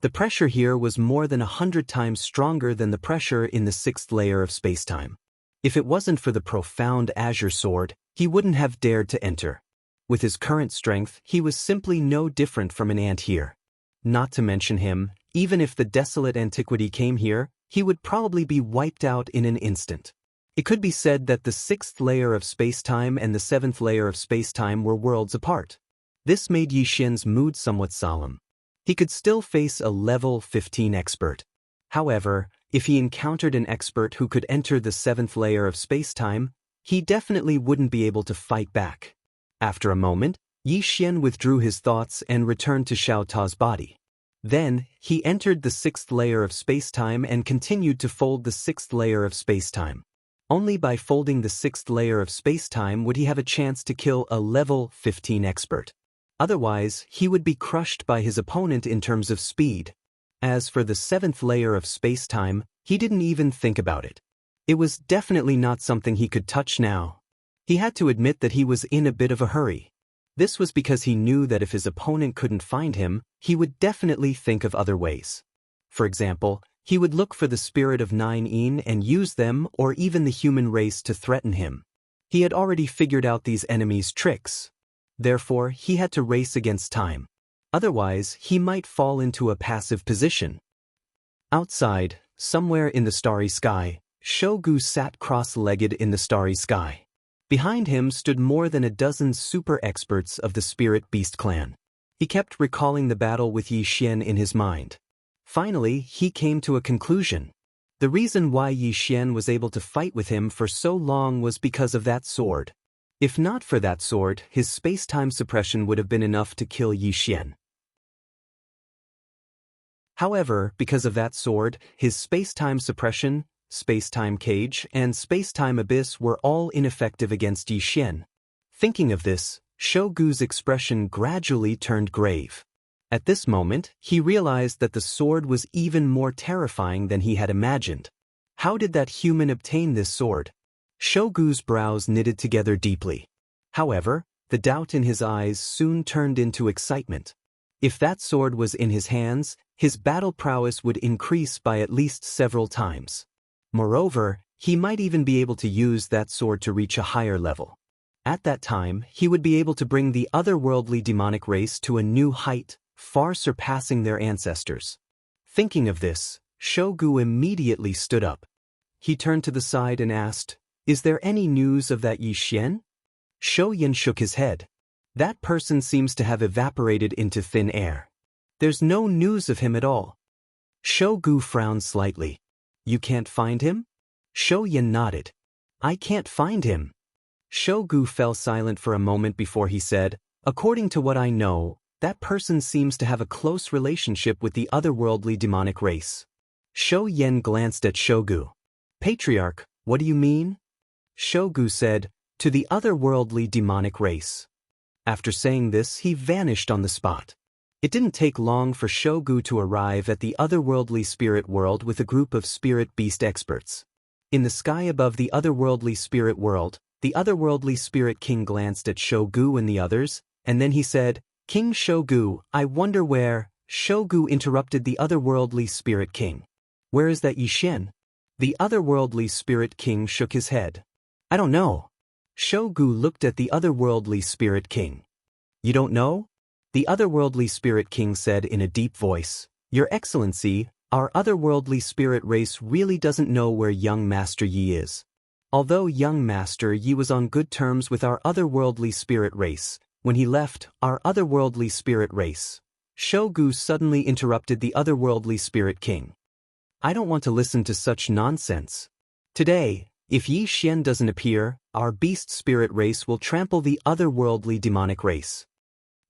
The pressure here was more than 100 times stronger than the pressure in the 6th layer of spacetime. If it wasn't for the profound azure sword, he wouldn't have dared to enter. With his current strength, he was simply no different from an ant here. Not to mention him, even if the desolate antiquity came here, he would probably be wiped out in an instant. It could be said that the 6th layer of spacetime and the 7th layer of spacetime were worlds apart. This made Yi Xian's mood somewhat solemn. He could still face a level 15 expert. However, if he encountered an expert who could enter the 7th layer of spacetime, he definitely wouldn't be able to fight back. After a moment, Yi Xian withdrew his thoughts and returned to Xiao Ta's body. Then, he entered the 6th layer of spacetime and continued to fold the 6th layer of spacetime. Only by folding the 6th layer of spacetime would he have a chance to kill a level 15 expert. Otherwise, he would be crushed by his opponent in terms of speed. As for the 7th layer of spacetime, he didn't even think about it. It was definitely not something he could touch now. He had to admit that he was in a bit of a hurry. This was because he knew that if his opponent couldn't find him, he would definitely think of other ways. For example, he would look for the spirit of 9 Yin and use them or even the human race to threaten him. He had already figured out these enemies' tricks. Therefore, he had to race against time. Otherwise, he might fall into a passive position. Outside, somewhere in the starry sky, Shou sat cross-legged in the starry sky. Behind him stood more than a dozen super experts of the Spirit Beast clan. He kept recalling the battle with Yi Xian in his mind. Finally, he came to a conclusion. The reason why Yi Xian was able to fight with him for so long was because of that sword. If not for that sword, his space-time suppression would have been enough to kill Yi Xian. However, because of that sword, his space-time suppression, space-time cage, and space-time abyss were all ineffective against Yi Xian. Thinking of this, Shou expression gradually turned grave. At this moment, he realized that the sword was even more terrifying than he had imagined. How did that human obtain this sword? Shou's brows knitted together deeply. However, the doubt in his eyes soon turned into excitement. If that sword was in his hands, his battle prowess would increase by at least several times. Moreover, he might even be able to use that sword to reach a higher level. At that time, he would be able to bring the otherworldly demonic race to a new height, far surpassing their ancestors. Thinking of this, Shou immediately stood up. He turned to the side and asked, "Is there any news of that Yi Xian?" Shou Yan shook his head. "That person seems to have evaporated into thin air. There's no news of him at all." Shou frowned slightly. "You can't find him?" Shou Yan nodded. "I can't find him." Shou fell silent for a moment before he said, "According to what I know, that person seems to have a close relationship with the otherworldly demonic race." Shou Yan glanced at Shou. "Patriarch, what do you mean?" Shou said, "To the otherworldly demonic race." After saying this, he vanished on the spot. It didn't take long for Shou to arrive at the otherworldly spirit world with a group of spirit beast experts. In the sky above the otherworldly spirit world, The otherworldly spirit king glanced at Shogu and the others, and then he said, "King Shogu, I wonder where—" Shogu interrupted the otherworldly spirit king. "Where is that Yixin?" The otherworldly spirit king shook his head. "I don't know." Shogu looked at the otherworldly spirit king. "You don't know?" The otherworldly spirit king said in a deep voice, "Your Excellency, our otherworldly spirit race really doesn't know where young Master Yi is. Although young Master Yi was on good terms with our otherworldly spirit race, when he left our otherworldly spirit race." Shogu suddenly interrupted the otherworldly spirit king. "I don't want to listen to such nonsense. Today, if Yi Xian doesn't appear, our beast spirit race will trample the otherworldly demonic race."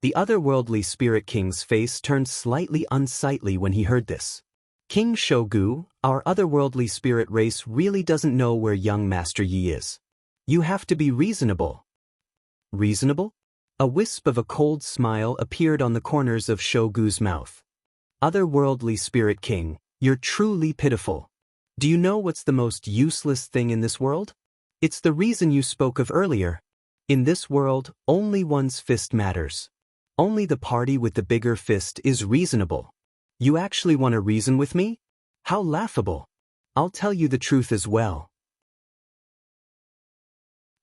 The otherworldly spirit king's face turned slightly unsightly when he heard this. "King Shogu, our otherworldly spirit race really doesn't know where young Master Yi is. You have to be reasonable." "Reasonable?" A wisp of a cold smile appeared on the corners of Shogu's mouth. "Otherworldly spirit king, you're truly pitiful. Do you know what's the most useless thing in this world? It's the reason you spoke of earlier. In this world, only one's fist matters. Only the party with the bigger fist is reasonable. You actually want to reason with me? How laughable. I'll tell you the truth as well.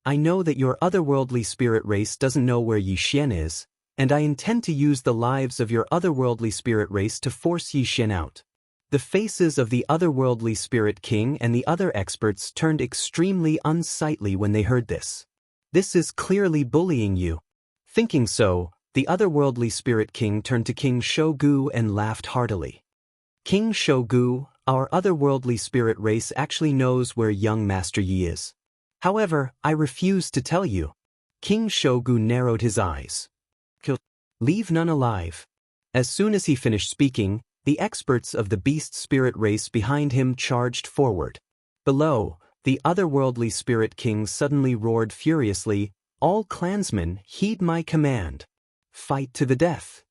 I know that your otherworldly spirit race doesn't know where Yi Xian is, and I intend to use the lives of your otherworldly spirit race to force Yi Xian out." The faces of the otherworldly spirit king and the other experts turned extremely unsightly when they heard this. "This is clearly bullying you." Thinking so, the otherworldly spirit king turned to King Shogu and laughed heartily. "King Shogu, our otherworldly spirit race actually knows where young Master Yi is. However, I refuse to tell you." King Shogu narrowed his eyes. "Leave none alive." As soon as he finished speaking, the experts of the beast spirit race behind him charged forward. Below, the otherworldly spirit king suddenly roared furiously, "All clansmen, heed my command. Fight to the death.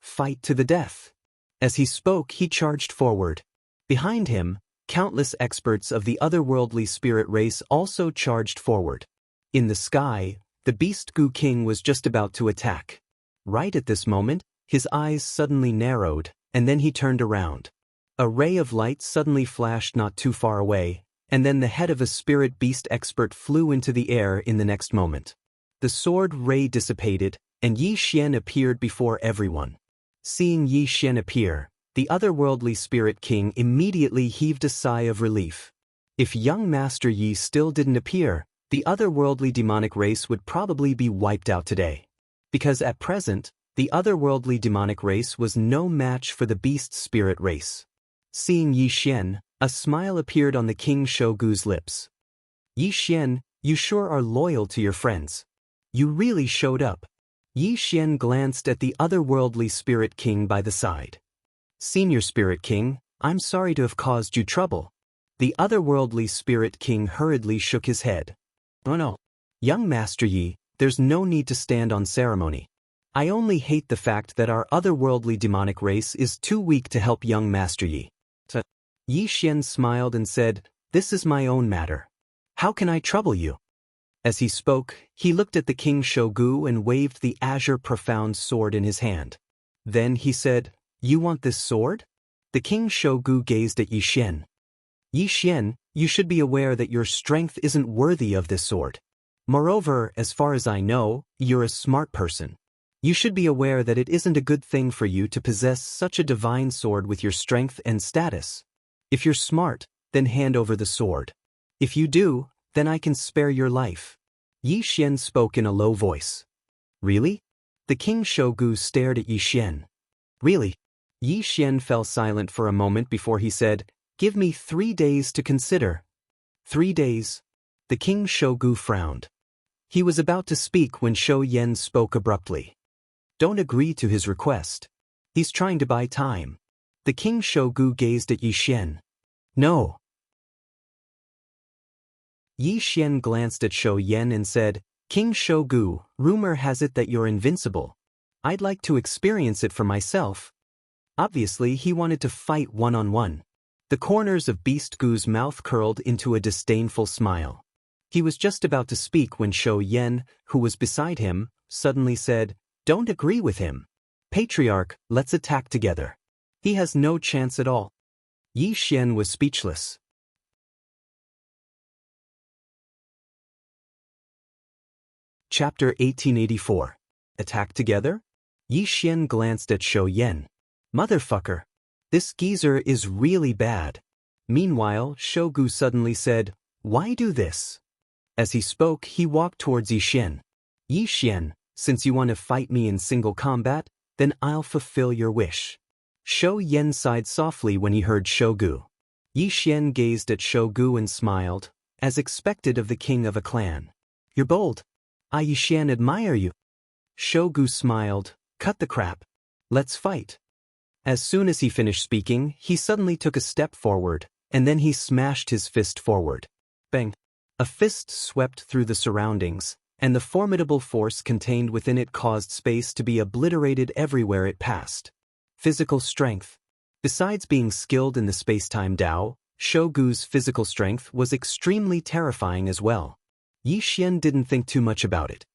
Fight to the death." As he spoke, he charged forward. Behind him, countless experts of the otherworldly spirit race also charged forward. In the sky, the Beast Gu King was just about to attack. Right at this moment, his eyes suddenly narrowed, and then he turned around. A ray of light suddenly flashed not too far away, and then the head of a spirit beast expert flew into the air in the next moment. The sword ray dissipated, and Yi Xian appeared before everyone. Seeing Yi Xian appear, the otherworldly spirit king immediately heaved a sigh of relief. If young Master Yi still didn't appear, the otherworldly demonic race would probably be wiped out today. Because at present, the otherworldly demonic race was no match for the beast spirit race. Seeing Yi Xian, a smile appeared on the King Shogu's lips. "Yi Xian, you sure are loyal to your friends. You really showed up." Yi Xian glanced at the otherworldly spirit king by the side. "Senior spirit king, I'm sorry to have caused you trouble." The otherworldly spirit king hurriedly shook his head. "Oh no. Young Master Yi, there's no need to stand on ceremony. I only hate the fact that our otherworldly demonic race is too weak to help young Master Yi." Yi Xian smiled and said, "This is my own matter. How can I trouble you?" As he spoke, he looked at the King Shogu and waved the azure profound sword in his hand. Then he said, "You want this sword?" The King Shogu gazed at Yi Xian. "Yi Xian, you should be aware that your strength isn't worthy of this sword. Moreover, as far as I know, you're a smart person. You should be aware that it isn't a good thing for you to possess such a divine sword with your strength and status. If you're smart, then hand over the sword. If you do, then I can spare your life." Yi Xian spoke in a low voice. "Really?" The King Shogu stared at Yi Xian. "Really?" Yi Xian fell silent for a moment before he said, "Give me 3 days to consider." 3 days? The King Shogu frowned. He was about to speak when Shou Yen spoke abruptly. "Don't agree to his request. He's trying to buy time." The King Shogu gazed at Yi Xian. "No." Yi Xian glanced at Shou Yen and said, "King Shogu, rumor has it that you're invincible. I'd like to experience it for myself." Obviously, he wanted to fight one-on-one. The corners of Beast Gu's mouth curled into a disdainful smile. He was just about to speak when Shou Yan, who was beside him, suddenly said, "Don't agree with him. Patriarch, let's attack together. He has no chance at all." Yi Xian was speechless. Chapter 1884. Attack together? Yi Xian glanced at Shou Yan. "Motherfucker. This geezer is really bad." Meanwhile, Shogu suddenly said, "Why do this?" As he spoke, he walked towards Yi Xian. "Yi Xian, since you want to fight me in single combat, then I'll fulfill your wish." Shou Yan sighed softly when he heard Shogu. Yi Xian gazed at Shogu and smiled, as expected of the king of a clan. "You're bold. I, Yi Xian, admire you." Shogu smiled, "Cut the crap. Let's fight." As soon as he finished speaking, he suddenly took a step forward, and then he smashed his fist forward. Bang! A fist swept through the surroundings, and the formidable force contained within it caused space to be obliterated everywhere it passed. Physical strength. Besides being skilled in the space-time Dao, Shogu's physical strength was extremely terrifying as well. Yi Xian didn't think too much about it.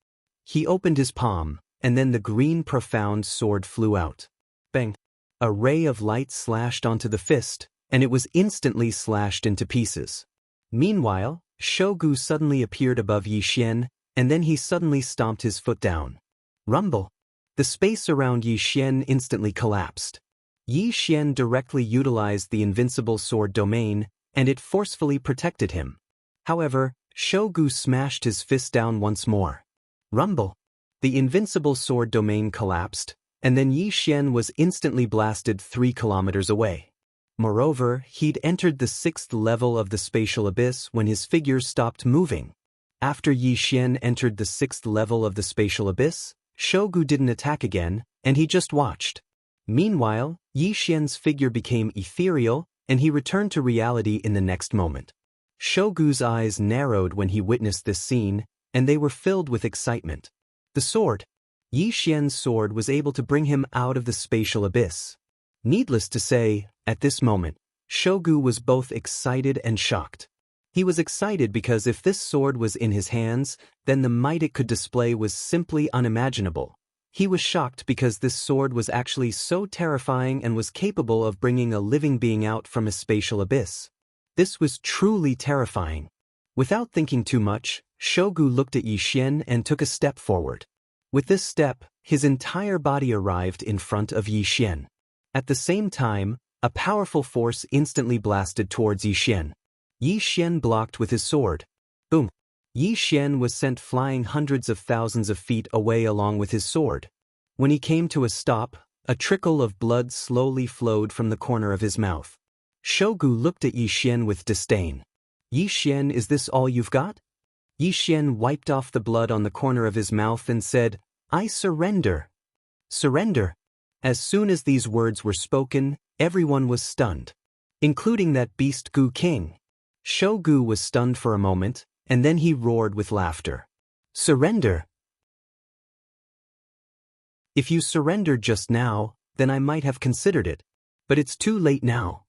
He opened his palm, and then the green profound sword flew out. Bang! A ray of light slashed onto the fist, and it was instantly slashed into pieces. Meanwhile, Shogu suddenly appeared above Yi Xian, and then he suddenly stomped his foot down. Rumble! The space around Yi Xian instantly collapsed. Yi Xian directly utilized the invincible sword domain, and it forcefully protected him. However, Shogu smashed his fist down once more. Rumble! The invincible sword domain collapsed, and then Yi Xian was instantly blasted 3 kilometers away. Moreover, he'd entered the 6th level of the spatial abyss when his figure stopped moving. After Yi Xian entered the 6th level of the spatial abyss, Shogu didn't attack again, and he just watched. Meanwhile, Yi Xian's figure became ethereal, and he returned to reality in the next moment. Shogu's eyes narrowed when he witnessed this scene, and they were filled with excitement. The sword. Yi Xian's sword was able to bring him out of the spatial abyss. Needless to say, at this moment, Shogu was both excited and shocked. He was excited because if this sword was in his hands, then the might it could display was simply unimaginable. He was shocked because this sword was actually so terrifying and was capable of bringing a living being out from a spatial abyss. This was truly terrifying. Without thinking too much, Shogu looked at Yi Xian and took a step forward. With this step, his entire body arrived in front of Yi Xian. At the same time, a powerful force instantly blasted towards Yi Xian. Yi Xian blocked with his sword. Boom! Yi Xian was sent flying hundreds of thousands of feet away along with his sword. When he came to a stop, a trickle of blood slowly flowed from the corner of his mouth. Shogu looked at Yi Xian with disdain. "Yi Xian, is this all you've got?" Yi Xian wiped off the blood on the corner of his mouth and said, "I surrender." Surrender. As soon as these words were spoken, everyone was stunned, including that beast Gu King. Shogu was stunned for a moment, and then he roared with laughter. "Surrender? If you surrendered just now, then I might have considered it. But it's too late now."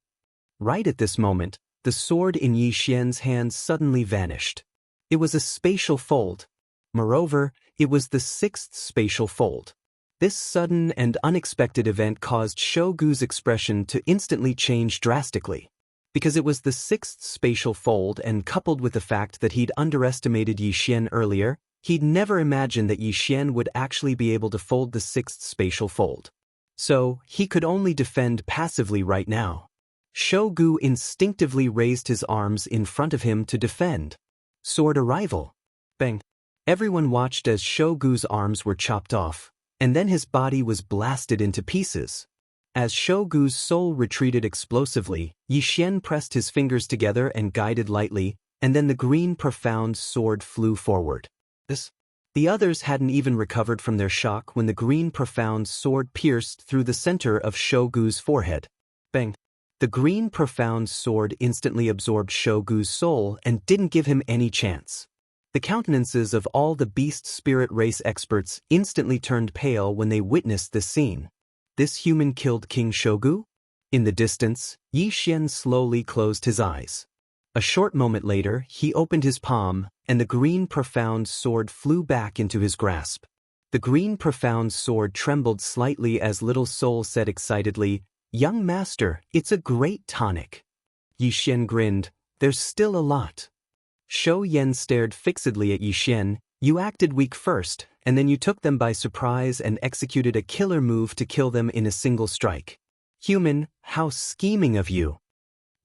Right at this moment, the sword in Yi Xian's hand suddenly vanished. It was a spatial fold. Moreover, it was the 6th spatial fold. This sudden and unexpected event caused Shogu's expression to instantly change drastically. Because it was the 6th spatial fold and coupled with the fact that he'd underestimated Yi Xian earlier, he'd never imagined that Yi Xian would actually be able to fold the 6th spatial fold. So, he could only defend passively right now. Shogu instinctively raised his arms in front of him to defend. Sword arrival. Bang. Everyone watched as Shogu's arms were chopped off, and then his body was blasted into pieces. As Shogu's soul retreated explosively, Yi Xian pressed his fingers together and guided lightly, and then the green profound sword flew forward. The others hadn't even recovered from their shock when the green profound sword pierced through the center of Shogu's forehead. Bang! The green profound sword instantly absorbed Shogu's soul and didn't give him any chance. The countenances of all the beast spirit race experts instantly turned pale when they witnessed this scene. This human killed King Shogu? In the distance, Yi Xian slowly closed his eyes. A short moment later, he opened his palm, and the green profound sword flew back into his grasp. The green profound sword trembled slightly as Little Soul said excitedly, "Young master, it's a great tonic." Yixian grinned, "There's still a lot." Shou Yan stared fixedly at Yixian. "You acted weak first, and then you took them by surprise and executed a killer move to kill them in a single strike. Human, how scheming of you."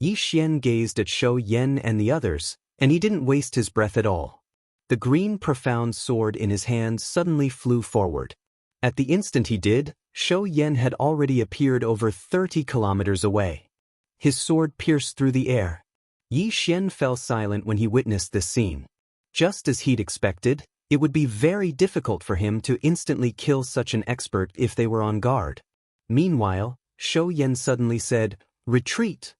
Yixian gazed at Shou Yan and the others, and he didn't waste his breath at all. The green profound sword in his hand suddenly flew forward. At the instant he did, Shou Yan had already appeared over 30 kilometers away. His sword pierced through the air. Yixian fell silent when he witnessed this scene. Just as he'd expected, it would be very difficult for him to instantly kill such an expert if they were on guard. Meanwhile, Shou Yan suddenly said, "Retreat."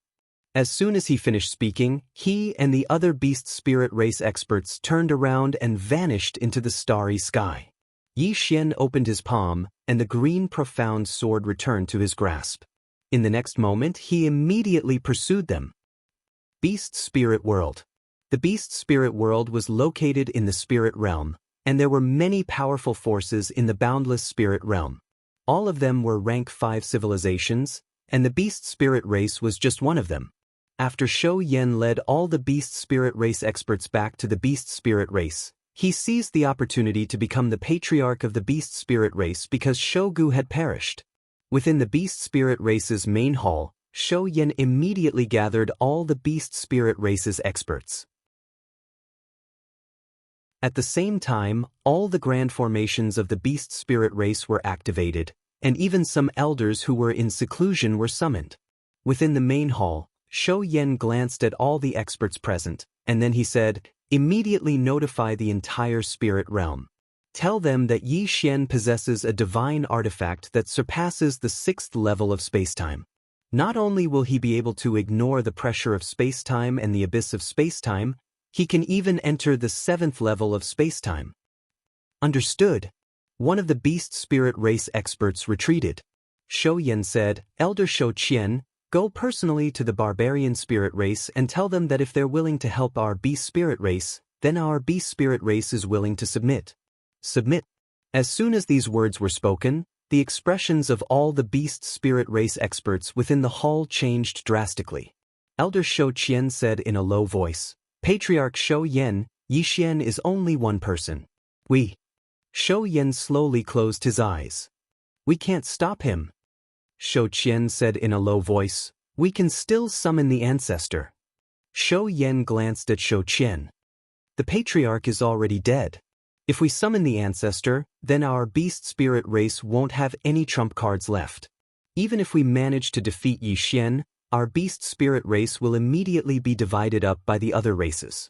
As soon as he finished speaking, he and the other beast spirit race experts turned around and vanished into the starry sky. Yixian opened his palm, and the green profound sword returned to his grasp. In the next moment, he immediately pursued them. Beast Spirit World. The Beast Spirit World was located in the spirit realm, and there were many powerful forces in the boundless spirit realm. All of them were rank 5 civilizations, and the Beast Spirit race was just one of them. After Shou Yan led all the Beast Spirit race experts back to the Beast Spirit race, he seized the opportunity to become the patriarch of the Beast Spirit race because Shogu had perished. Within the Beast Spirit race's main hall, Shou Yan immediately gathered all the Beast Spirit race's experts. At the same time, all the grand formations of the Beast Spirit race were activated, and even some elders who were in seclusion were summoned. Within the main hall, Shou Yan glanced at all the experts present, and then he said, "Immediately notify the entire spirit realm. Tell them that Yixian possesses a divine artifact that surpasses the 6th level of spacetime. Not only will he be able to ignore the pressure of spacetime and the abyss of spacetime, he can even enter the 7th level of spacetime." Understood. One of the Beast Spirit race experts retreated. Shou Yan said, "Elder Shou Qian, go personally to the Barbarian Spirit race and tell them that if they're willing to help our Beast Spirit race, then our Beast Spirit race is willing to submit." Submit. As soon as these words were spoken, the expressions of all the Beast Spirit race experts within the hall changed drastically. Elder Shou Qian said in a low voice, "Patriarch Shou Yan, Yixian is only one person. We." Shou Yan slowly closed his eyes. "We can't stop him." Shou Qian said in a low voice, "We can still summon the ancestor." Shou Yan glanced at Shou Qian. "The patriarch is already dead. If we summon the ancestor, then our beast spirit race won't have any trump cards left. Even if we manage to defeat Yixian, our beast spirit race will immediately be divided up by the other races.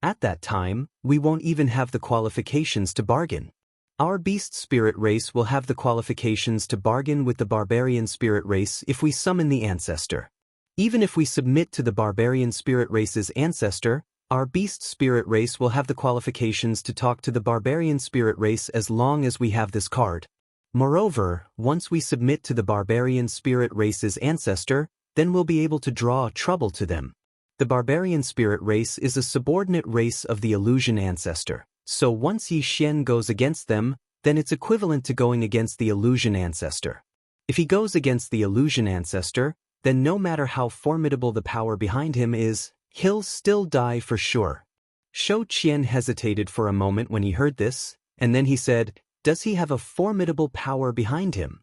At that time, we won't even have the qualifications to bargain. Our beast spirit race will have the qualifications to bargain with the barbarian spirit race if we summon the ancestor. Even if we submit to the barbarian spirit race's ancestor, our beast spirit race will have the qualifications to talk to the barbarian spirit race as long as we have this card. Moreover, once we submit to the barbarian spirit race's ancestor, then we'll be able to draw trouble to them. The barbarian spirit race is a subordinate race of the illusion ancestor. So once Yixian goes against them, then it's equivalent to going against the illusion ancestor. If he goes against the illusion ancestor, then no matter how formidable the power behind him is, he'll still die for sure." Shou Qian hesitated for a moment when he heard this, and then he said, "Does he have a formidable power behind him?"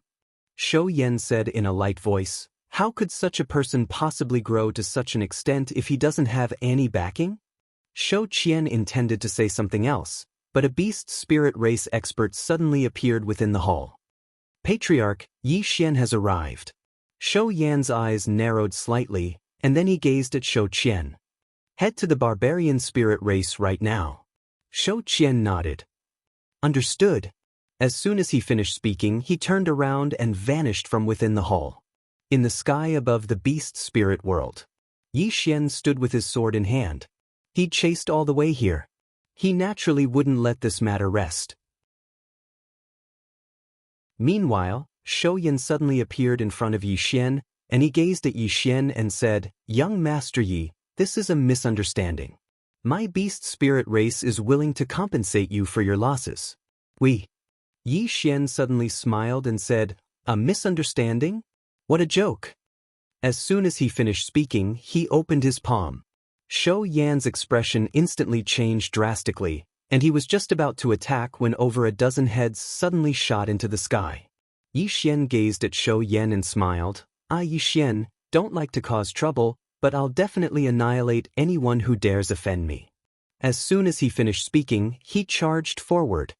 Shou Yan said in a light voice, "How could such a person possibly grow to such an extent if he doesn't have any backing?" Shou Qian intended to say something else, but a beast spirit race expert suddenly appeared within the hall. "Patriarch, Yixian has arrived." Shou Yan's eyes narrowed slightly, and then he gazed at Shou Qian. "Head to the barbarian spirit race right now." Shou Qian nodded. Understood. As soon as he finished speaking, he turned around and vanished from within the hall. In the sky above the beast spirit world, Yixian stood with his sword in hand. He'd chased all the way here. He naturally wouldn't let this matter rest. Meanwhile, Shou Yan suddenly appeared in front of Yixian, and he gazed at Yixian and said, "Young Master Yi, This is a misunderstanding. My beast spirit race is willing to compensate you for your losses. Yi Xian suddenly smiled and said, "A misunderstanding? What a joke." As soon as he finished speaking, he opened his palm. Shou Yan's expression instantly changed drastically, and he was just about to attack when over a dozen heads suddenly shot into the sky. Yi Xian gazed at Shou Yan and smiled. Yi Xian, don't like to cause trouble, but I'll definitely annihilate anyone who dares offend me." As soon as he finished speaking, he charged forward.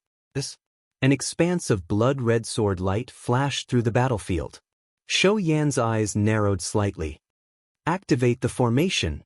An expanse of blood-red sword light flashed through the battlefield. Shou Yan's eyes narrowed slightly. "Activate the formation."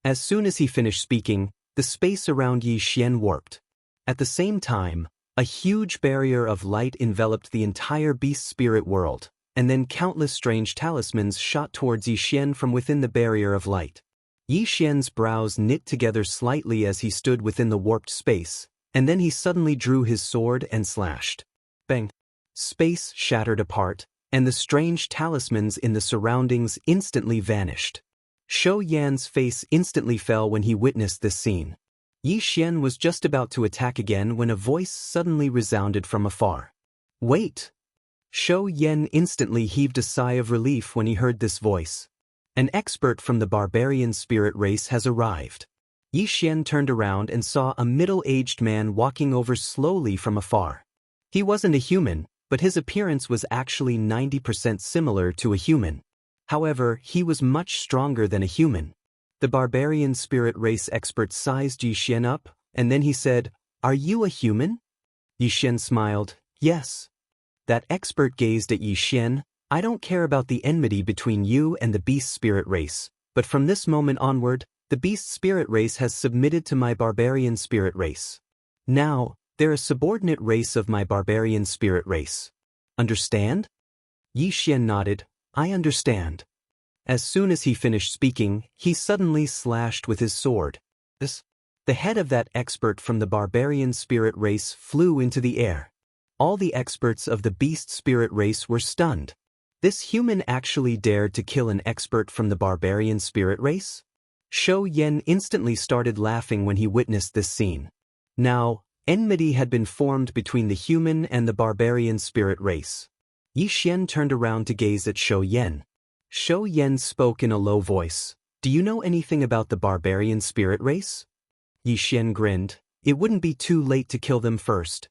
As soon as he finished speaking, the space around Yi Xian warped. At the same time, a huge barrier of light enveloped the entire beast spirit world, and then countless strange talismans shot towards Yi Xian from within the barrier of light. Yi Xian's brows knit together slightly as he stood within the warped space, and then he suddenly drew his sword and slashed. Bang! Space shattered apart, and the strange talismans in the surroundings instantly vanished. Shou Yan's face instantly fell when he witnessed this scene. Yi Xian was just about to attack again when a voice suddenly resounded from afar. "Wait!" Shou Yan instantly heaved a sigh of relief when he heard this voice. "An expert from the barbarian spirit race has arrived." Yi Xian turned around and saw a middle-aged man walking over slowly from afar. He wasn't a human, but his appearance was actually 90% similar to a human. However, he was much stronger than a human. The barbarian spirit race expert sized Yi Xian up, and then he said, "Are you a human?" Yi Xian smiled, "Yes." That expert gazed at Yi Xian. "I don't care about the enmity between you and the beast spirit race, but from this moment onward, the beast spirit race has submitted to my barbarian spirit race. Now, they're a subordinate race of my barbarian spirit race. Understand?" Yi Xian nodded. "I understand." As soon as he finished speaking, he suddenly slashed with his sword. The head of that expert from the barbarian spirit race flew into the air. All the experts of the beast spirit race were stunned. This human actually dared to kill an expert from the barbarian spirit race? Shou Yan instantly started laughing when he witnessed this scene. Now, enmity had been formed between the human and the barbarian spirit race. Yi Xian turned around to gaze at Shou Yan. Shou Yan spoke in a low voice. "Do you know anything about the barbarian spirit race?" Yi Xian grinned. "It wouldn't be too late to kill them first."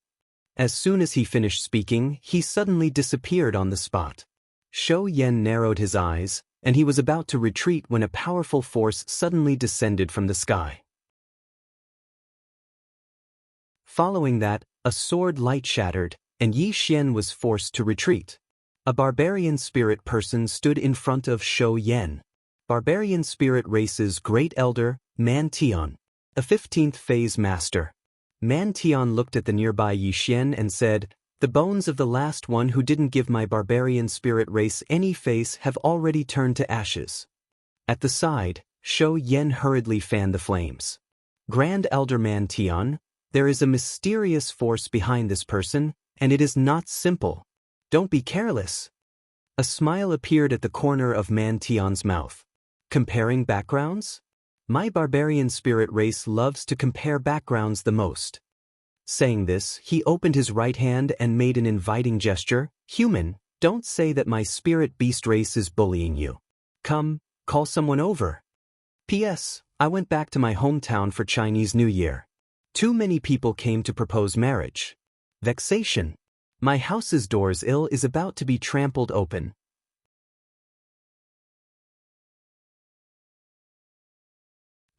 As soon as he finished speaking, he suddenly disappeared on the spot. Shou Yan narrowed his eyes, and he was about to retreat when a powerful force suddenly descended from the sky. Following that, a sword light shattered, and Yi Xian was forced to retreat. A barbarian spirit person stood in front of Shou Yan. Barbarian spirit race's great elder, Man Tian, a 15th phase master. Man Tian looked at the nearby Yi Xian and said, "The bones of the last one who didn't give my barbarian spirit race any face have already turned to ashes." At the side, Shou Yan hurriedly fanned the flames. "Grand Elder Man Tian, there is a mysterious force behind this person, and it is not simple. Don't be careless." A smile appeared at the corner of Man Tian's mouth. "Comparing backgrounds? My barbarian spirit race loves to compare backgrounds the most." Saying this, he opened his right hand and made an inviting gesture. "Human, don't say that my spirit beast race is bullying you. Come, call someone over. P.S. I went back to my hometown for Chinese New Year. Too many people came to propose marriage. Vexation. My house's doors ill is about to be trampled open."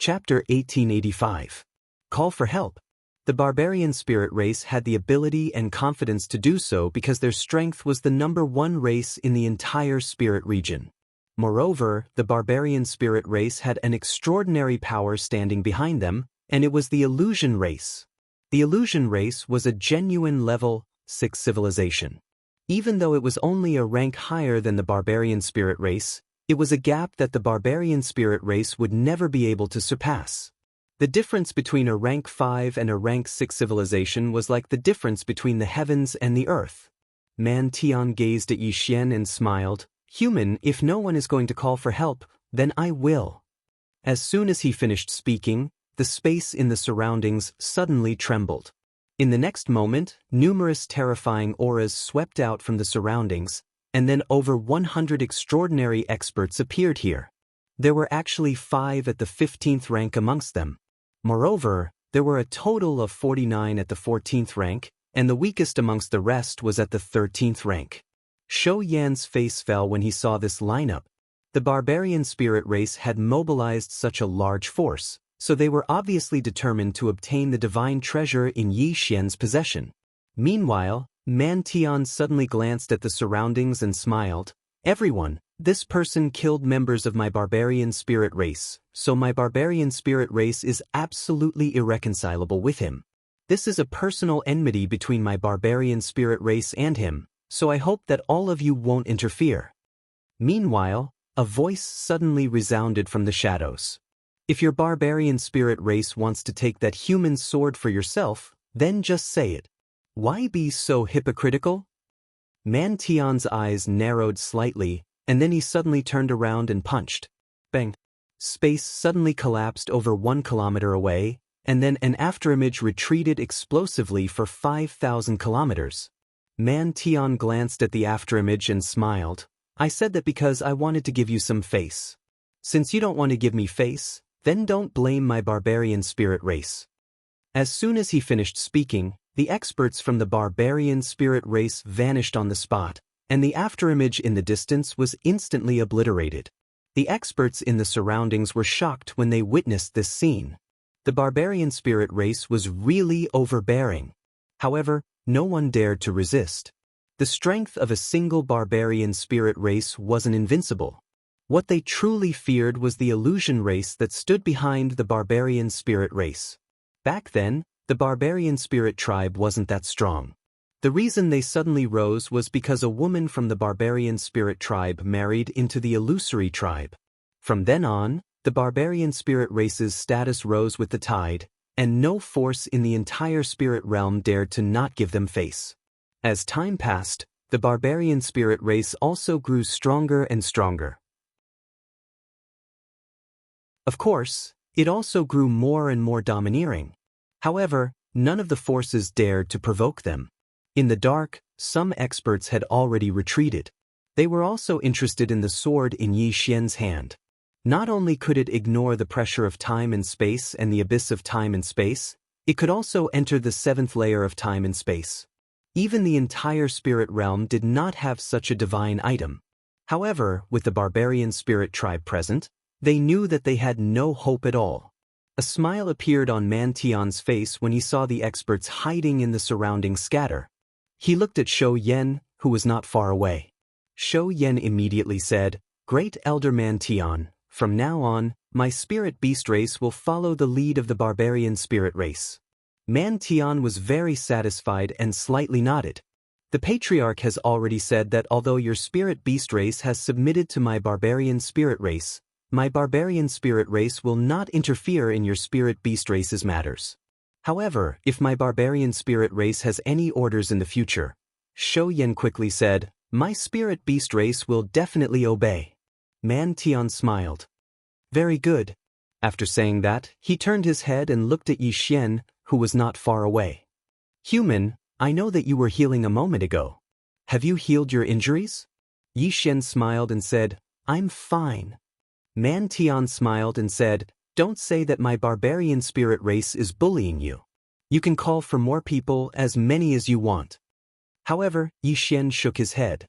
Chapter 1885. Call for help. The barbarian spirit race had the ability and confidence to do so because their strength was the #1 race in the entire spirit region. Moreover, the barbarian spirit race had an extraordinary power standing behind them, and it was the illusion race. The illusion race was a genuine level 6 civilization. Even though it was only a rank higher than the barbarian spirit race, it was a gap that the barbarian spirit race would never be able to surpass. The difference between a rank 5 and a rank 6 civilization was like the difference between the heavens and the earth. Man Tian gazed at Yi Xian and smiled. "Human, if no one is going to call for help, then I will." As soon as he finished speaking, the space in the surroundings suddenly trembled. In the next moment, numerous terrifying auras swept out from the surroundings, and then over 100 extraordinary experts appeared here. There were actually 5 at the 15th rank amongst them. Moreover, there were a total of 49 at the 14th rank, and the weakest amongst the rest was at the 13th rank. Shou Yan's face fell when he saw this lineup. The barbarian spirit race had mobilized such a large force, so they were obviously determined to obtain the divine treasure in Yi Xian's possession. Meanwhile, Man Tian suddenly glanced at the surroundings and smiled. Everyone, this person killed members of my barbarian spirit race, so my barbarian spirit race is absolutely irreconcilable with him. This is a personal enmity between my barbarian spirit race and him, so I hope that all of you won't interfere. Meanwhile, a voice suddenly resounded from the shadows. If your barbarian spirit race wants to take that human sword for yourself, then just say it. Why be so hypocritical? Man Tian's eyes narrowed slightly, and then he suddenly turned around and punched. Bang! Space suddenly collapsed over 1 kilometer away, and then an afterimage retreated explosively for 5,000 kilometers. Man Tian glanced at the afterimage and smiled. I said that because I wanted to give you some face. Since you don't want to give me face, then don't blame my barbarian spirit race. As soon as he finished speaking, the experts from the barbarian spirit race vanished on the spot, and the afterimage in the distance was instantly obliterated. The experts in the surroundings were shocked when they witnessed this scene. The barbarian spirit race was really overbearing. However, no one dared to resist. The strength of a single barbarian spirit race wasn't invincible. What they truly feared was the illusion race that stood behind the barbarian spirit race. Back then, the barbarian spirit tribe wasn't that strong. The reason they suddenly rose was because a woman from the barbarian spirit tribe married into the illusory tribe. From then on, the barbarian spirit race's status rose with the tide, and no force in the entire spirit realm dared to not give them face. As time passed, the barbarian spirit race also grew stronger and stronger. Of course, it also grew more and more domineering. However, none of the forces dared to provoke them. In the dark, some experts had already retreated. They were also interested in the sword in Yi Xian's hand. Not only could it ignore the pressure of time and space and the abyss of time and space, it could also enter the 7th layer of time and space. Even the entire spirit realm did not have such a divine item. However, with the barbarian spirit tribe present, they knew that they had no hope at all. A smile appeared on Man Tian's face when he saw the experts hiding in the surrounding scatter. He looked at Shou Yan, who was not far away. Shou Yan immediately said, "Great Elder Man Tian, from now on, my spirit beast race will follow the lead of the barbarian spirit race." Man Tian was very satisfied and slightly nodded. The patriarch has already said that although your spirit beast race has submitted to my barbarian spirit race, my barbarian spirit race will not interfere in your spirit beast race's matters. However, if my barbarian spirit race has any orders in the future, Shou Yan quickly said, my spirit beast race will definitely obey. Man Tian smiled. Very good. After saying that, he turned his head and looked at Yi Xian, who was not far away. Human, I know that you were healing a moment ago. Have you healed your injuries? Yi Xian smiled and said, I'm fine. Man Tian smiled and said, don't say that my barbarian spirit race is bullying you. You can call for more people, as many as you want. However, Yi Xian shook his head.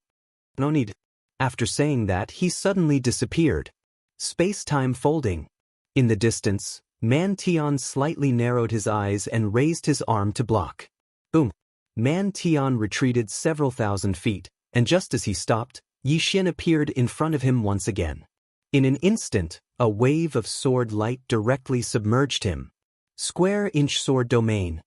No need. After saying that, he suddenly disappeared. Space-time folding. In the distance, Man Tian slightly narrowed his eyes and raised his arm to block. Boom. Man Tian retreated several thousand feet, and just as he stopped, Yi Xian appeared in front of him once again. In an instant, a wave of sword light directly submerged him. Square-inch sword domain.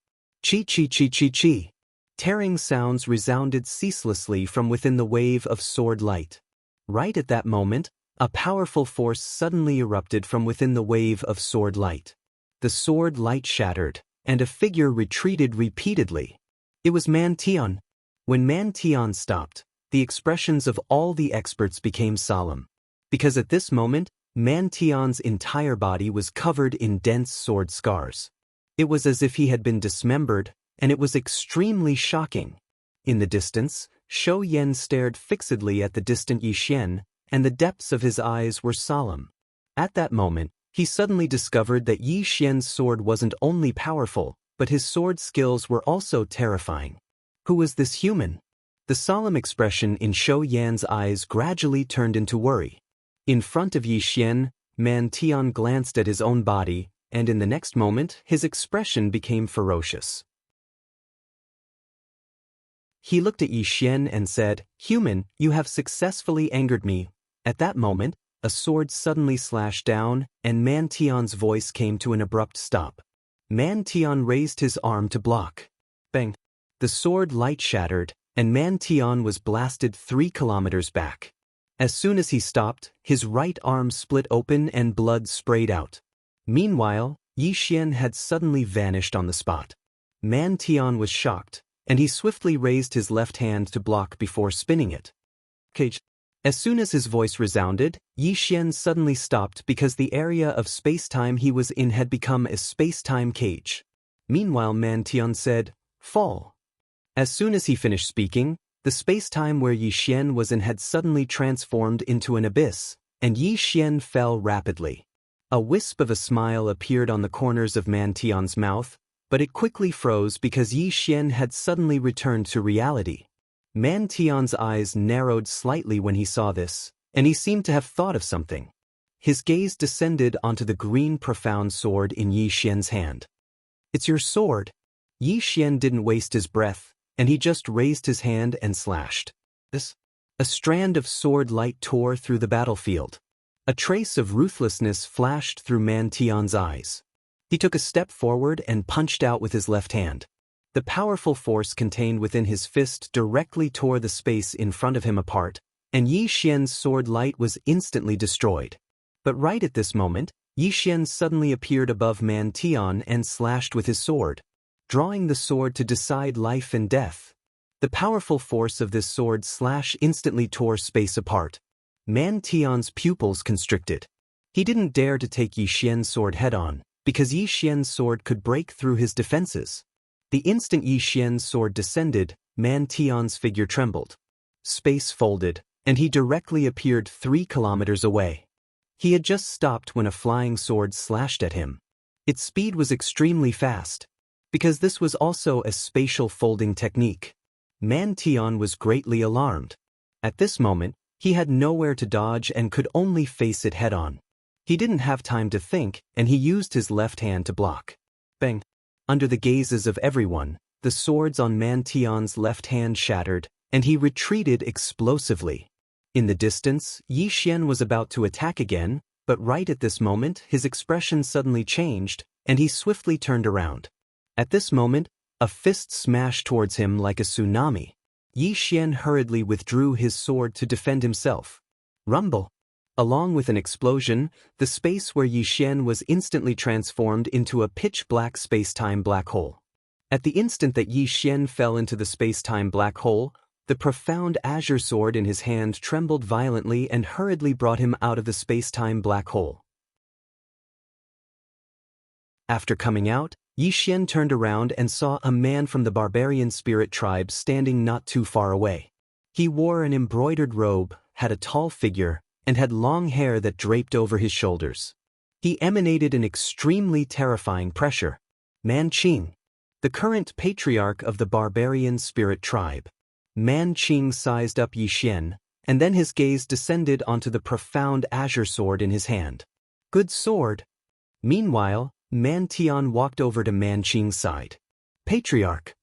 Chi-chi-chi-chi-chi. Tearing sounds resounded ceaselessly from within the wave of sword light. Right at that moment, a powerful force suddenly erupted from within the wave of sword light. The sword light shattered, and a figure retreated repeatedly. It was Man Tian. When Man Tian stopped, the expressions of all the experts became solemn. Because at this moment, Man Tian's entire body was covered in dense sword scars. It was as if he had been dismembered, and it was extremely shocking. In the distance, Shou Yan stared fixedly at the distant Yi Xian, and the depths of his eyes were solemn. At that moment, he suddenly discovered that Yi Xian's sword wasn't only powerful, but his sword skills were also terrifying. Who was this human? The solemn expression in Shou Yan's eyes gradually turned into worry. In front of Yi Xian, Man Tian glanced at his own body, and in the next moment, his expression became ferocious. He looked at Yi Xian and said, "Human, you have successfully angered me." At that moment, a sword suddenly slashed down, and Man Tian's voice came to an abrupt stop. Man Tian raised his arm to block. Bang! The sword light shattered, and Man Tian was blasted 3 kilometers back. As soon as he stopped, his right arm split open and blood sprayed out. Meanwhile, Yi Xian had suddenly vanished on the spot. Man Tian was shocked, and he swiftly raised his left hand to block before spinning it. Cage. As soon as his voice resounded, Yi Xian suddenly stopped because the area of space-time he was in had become a space-time cage. Meanwhile, Man Tian said, "Fall." As soon as he finished speaking, the space-time where Yi Xian was in had suddenly transformed into an abyss, and Yi Xian fell rapidly. A wisp of a smile appeared on the corners of Man Tian's mouth, but it quickly froze because Yi Xian had suddenly returned to reality. Man Tian's eyes narrowed slightly when he saw this, and he seemed to have thought of something. His gaze descended onto the green profound sword in Yi Xian's hand. "It's your sword." Yi Xian didn't waste his breath, and he just raised his hand and slashed. A strand of sword light tore through the battlefield. A trace of ruthlessness flashed through Man Tian's eyes. He took a step forward and punched out with his left hand. The powerful force contained within his fist directly tore the space in front of him apart, and Yi Xian's sword light was instantly destroyed. But right at this moment, Yi Xian suddenly appeared above Man Tian and slashed with his sword, drawing the sword to decide life and death. The powerful force of this sword slash instantly tore space apart. Man Tian's pupils constricted. He didn't dare to take Yi Xian's sword head-on, because Yi Xian's sword could break through his defenses. The instant Yi Xian's sword descended, Man Tian's figure trembled. Space folded, and he directly appeared 3 kilometers away. He had just stopped when a flying sword slashed at him. Its speed was extremely fast, because this was also a spatial folding technique. Man Tian was greatly alarmed. At this moment, he had nowhere to dodge and could only face it head-on. He didn't have time to think, and he used his left hand to block. Bang! Under the gazes of everyone, the swords on Man Tian's left hand shattered, and he retreated explosively. In the distance, Yi Xian was about to attack again, but right at this moment his expression suddenly changed, and he swiftly turned around. At this moment, a fist smashed towards him like a tsunami. Yi Xian hurriedly withdrew his sword to defend himself. Rumble! Along with an explosion, the space where Yi Xian was instantly transformed into a pitch-black space-time black hole. At the instant that Yi Xian fell into the space-time black hole, the profound azure sword in his hand trembled violently and hurriedly brought him out of the space-time black hole. After coming out, Yi Xian turned around and saw a man from the barbarian spirit tribe standing not too far away. He wore an embroidered robe, had a tall figure, and had long hair that draped over his shoulders. He emanated an extremely terrifying pressure. Man Qing, the current patriarch of the barbarian spirit tribe. Man Qing sized up Yi Xian, and then his gaze descended onto the profound azure sword in his hand. "Good sword." Meanwhile, Man Tian walked over to Man Qing's side. "Patriarch."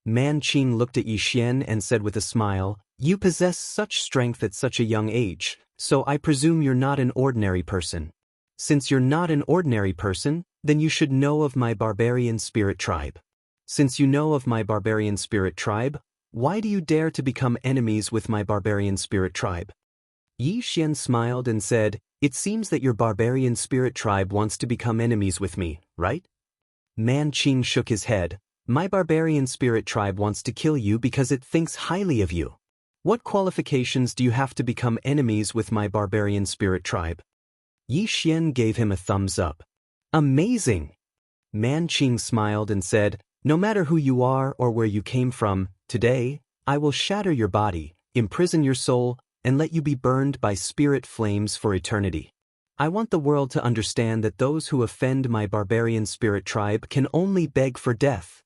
Man Qing looked at Yi Xian and said with a smile, "You possess such strength at such a young age, so I presume you're not an ordinary person. Since you're not an ordinary person, then you should know of my barbarian spirit tribe. Since you know of my barbarian spirit tribe, why do you dare to become enemies with my barbarian spirit tribe?" Yi Xian smiled and said, "It seems that your barbarian spirit tribe wants to become enemies with me, right?" Man Qing shook his head. "My barbarian spirit tribe wants to kill you because it thinks highly of you. What qualifications do you have to become enemies with my barbarian spirit tribe?" Yi Xian gave him a thumbs up. Amazing! Man Qing smiled and said, no matter who you are or where you came from, today, I will shatter your body, imprison your soul, and let you be burned by spirit flames for eternity. I want the world to understand that those who offend my barbarian spirit tribe can only beg for death.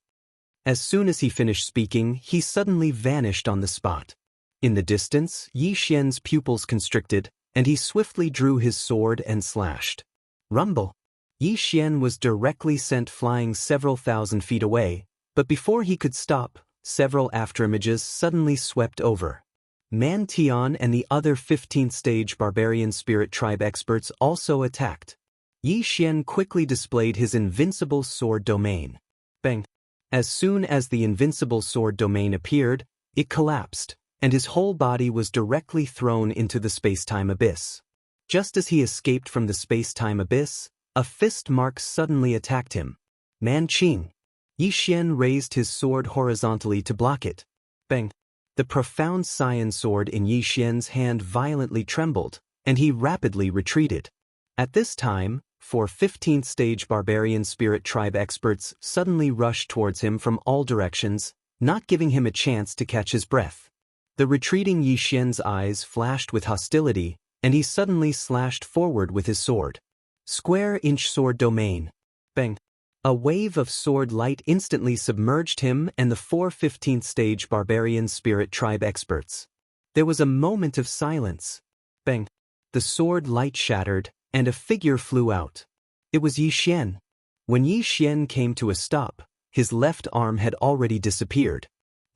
As soon as he finished speaking, he suddenly vanished on the spot. In the distance, Yi Xian's pupils constricted, and he swiftly drew his sword and slashed. Rumble! Yi Xian was directly sent flying several thousand feet away, but before he could stop, several afterimages suddenly swept over. Man Tian and the other 15th stage barbarian spirit tribe experts also attacked. Yi Xian quickly displayed his invincible sword domain. Bang! As soon as the invincible sword domain appeared, it collapsed, and his whole body was directly thrown into the space-time abyss. Just as he escaped from the space-time abyss, a fist mark suddenly attacked him. Man Qing! Yi Xian raised his sword horizontally to block it. Bang! The profound cyan sword in Yi Xian's hand violently trembled, and he rapidly retreated. At this time, 4 15th stage barbarian spirit tribe experts suddenly rushed towards him from all directions, not giving him a chance to catch his breath. The retreating Yi Xian's eyes flashed with hostility, and he suddenly slashed forward with his sword. Square-inch sword domain. Bang! A wave of sword light instantly submerged him and the 4 15th stage barbarian spirit tribe experts. There was a moment of silence. Bang! The sword light shattered, and a figure flew out. It was Yi Xian. When Yi Xian came to a stop, his left arm had already disappeared.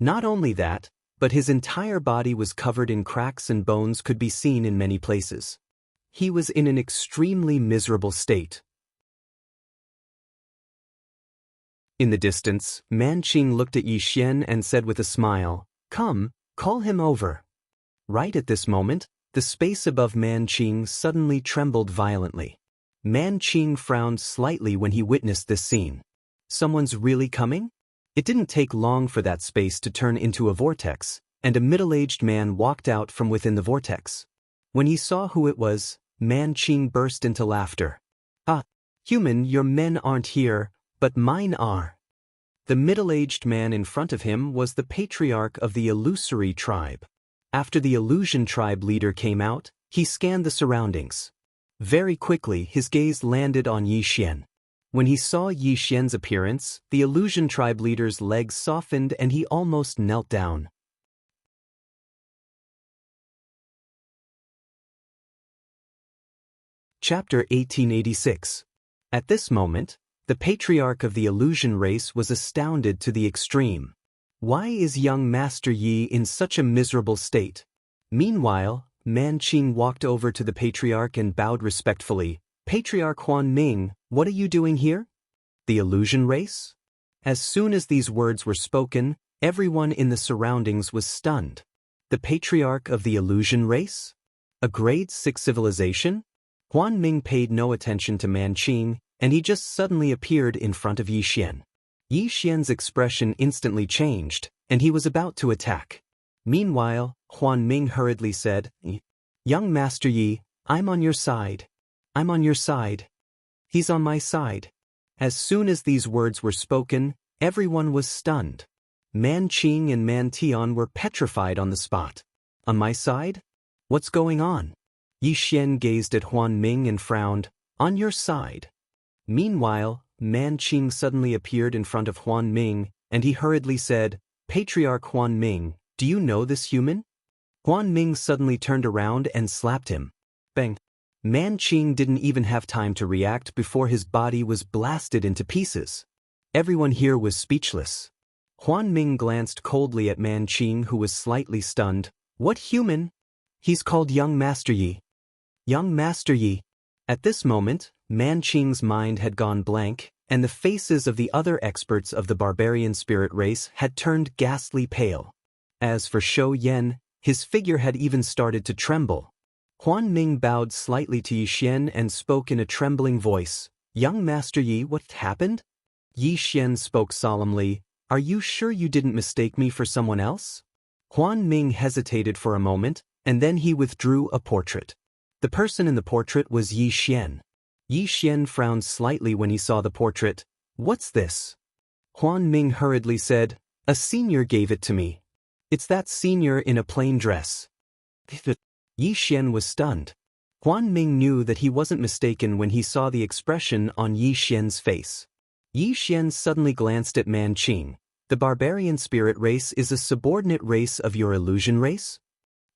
Not only that, but his entire body was covered in cracks and bones could be seen in many places. He was in an extremely miserable state. In the distance, Man Qing looked at Yi Xian and said with a smile, "Come, call him over." Right at this moment, the space above Man Qing suddenly trembled violently. Man Qing frowned slightly when he witnessed this scene. Someone's really coming? It didn't take long for that space to turn into a vortex, and a middle-aged man walked out from within the vortex. When he saw who it was, Man Qing burst into laughter. "Ah, human, your men aren't here, but mine are." The middle-aged man in front of him was the patriarch of the illusory tribe. After the illusion tribe leader came out, he scanned the surroundings. Very quickly, his gaze landed on Yi Xian. When he saw Yi Xian's appearance, the illusion tribe leader's legs softened and he almost knelt down. Chapter 1886. At this moment, the patriarch of the illusion race was astounded to the extreme. Why is young Master Yi in such a miserable state? Meanwhile, Man Qing walked over to the patriarch and bowed respectfully. "Patriarch Huan Ming, what are you doing here?" "The illusion race?" As soon as these words were spoken, everyone in the surroundings was stunned. The patriarch of the illusion race? A grade 6 civilization? Huan Ming paid no attention to Man Qing, and he just suddenly appeared in front of Yi Xian. Yi Xian's expression instantly changed, and he was about to attack. Meanwhile, Huan Ming hurriedly said, "Young Master Yi, I'm on your side. I'm on your side. He's on my side." As soon as these words were spoken, everyone was stunned. Man Qing and Man Tian were petrified on the spot. "On my side? What's going on?" Yi Xian gazed at Huan Ming and frowned. "On your side." Meanwhile, Man Qing suddenly appeared in front of Huan Ming, and he hurriedly said, "Patriarch Huan Ming, do you know this human?" Huan Ming suddenly turned around and slapped him. Bang! Man Qing didn't even have time to react before his body was blasted into pieces. Everyone here was speechless. Huan Ming glanced coldly at Man Qing, who was slightly stunned. "What human?" "He's called Young Master Yi." "Young Master Yi." At this moment, Man Qing's mind had gone blank, and the faces of the other experts of the barbarian spirit race had turned ghastly pale. As for Shou Yan, his figure had even started to tremble. Huan Ming bowed slightly to Yi Xian and spoke in a trembling voice. "Young Master Yi, what happened?" Yi Xian spoke solemnly. "Are you sure you didn't mistake me for someone else?" Huan Ming hesitated for a moment, and then he withdrew a portrait. The person in the portrait was Yi Xian. Yi Xian frowned slightly when he saw the portrait. "What's this?" Huan Ming hurriedly said, "A senior gave it to me. It's that senior in a plain dress." Yi Xian was stunned. Huan Ming knew that he wasn't mistaken when he saw the expression on Yi Xian's face. Yi Xian suddenly glanced at Man Qing. "The barbarian spirit race is a subordinate race of your illusion race?"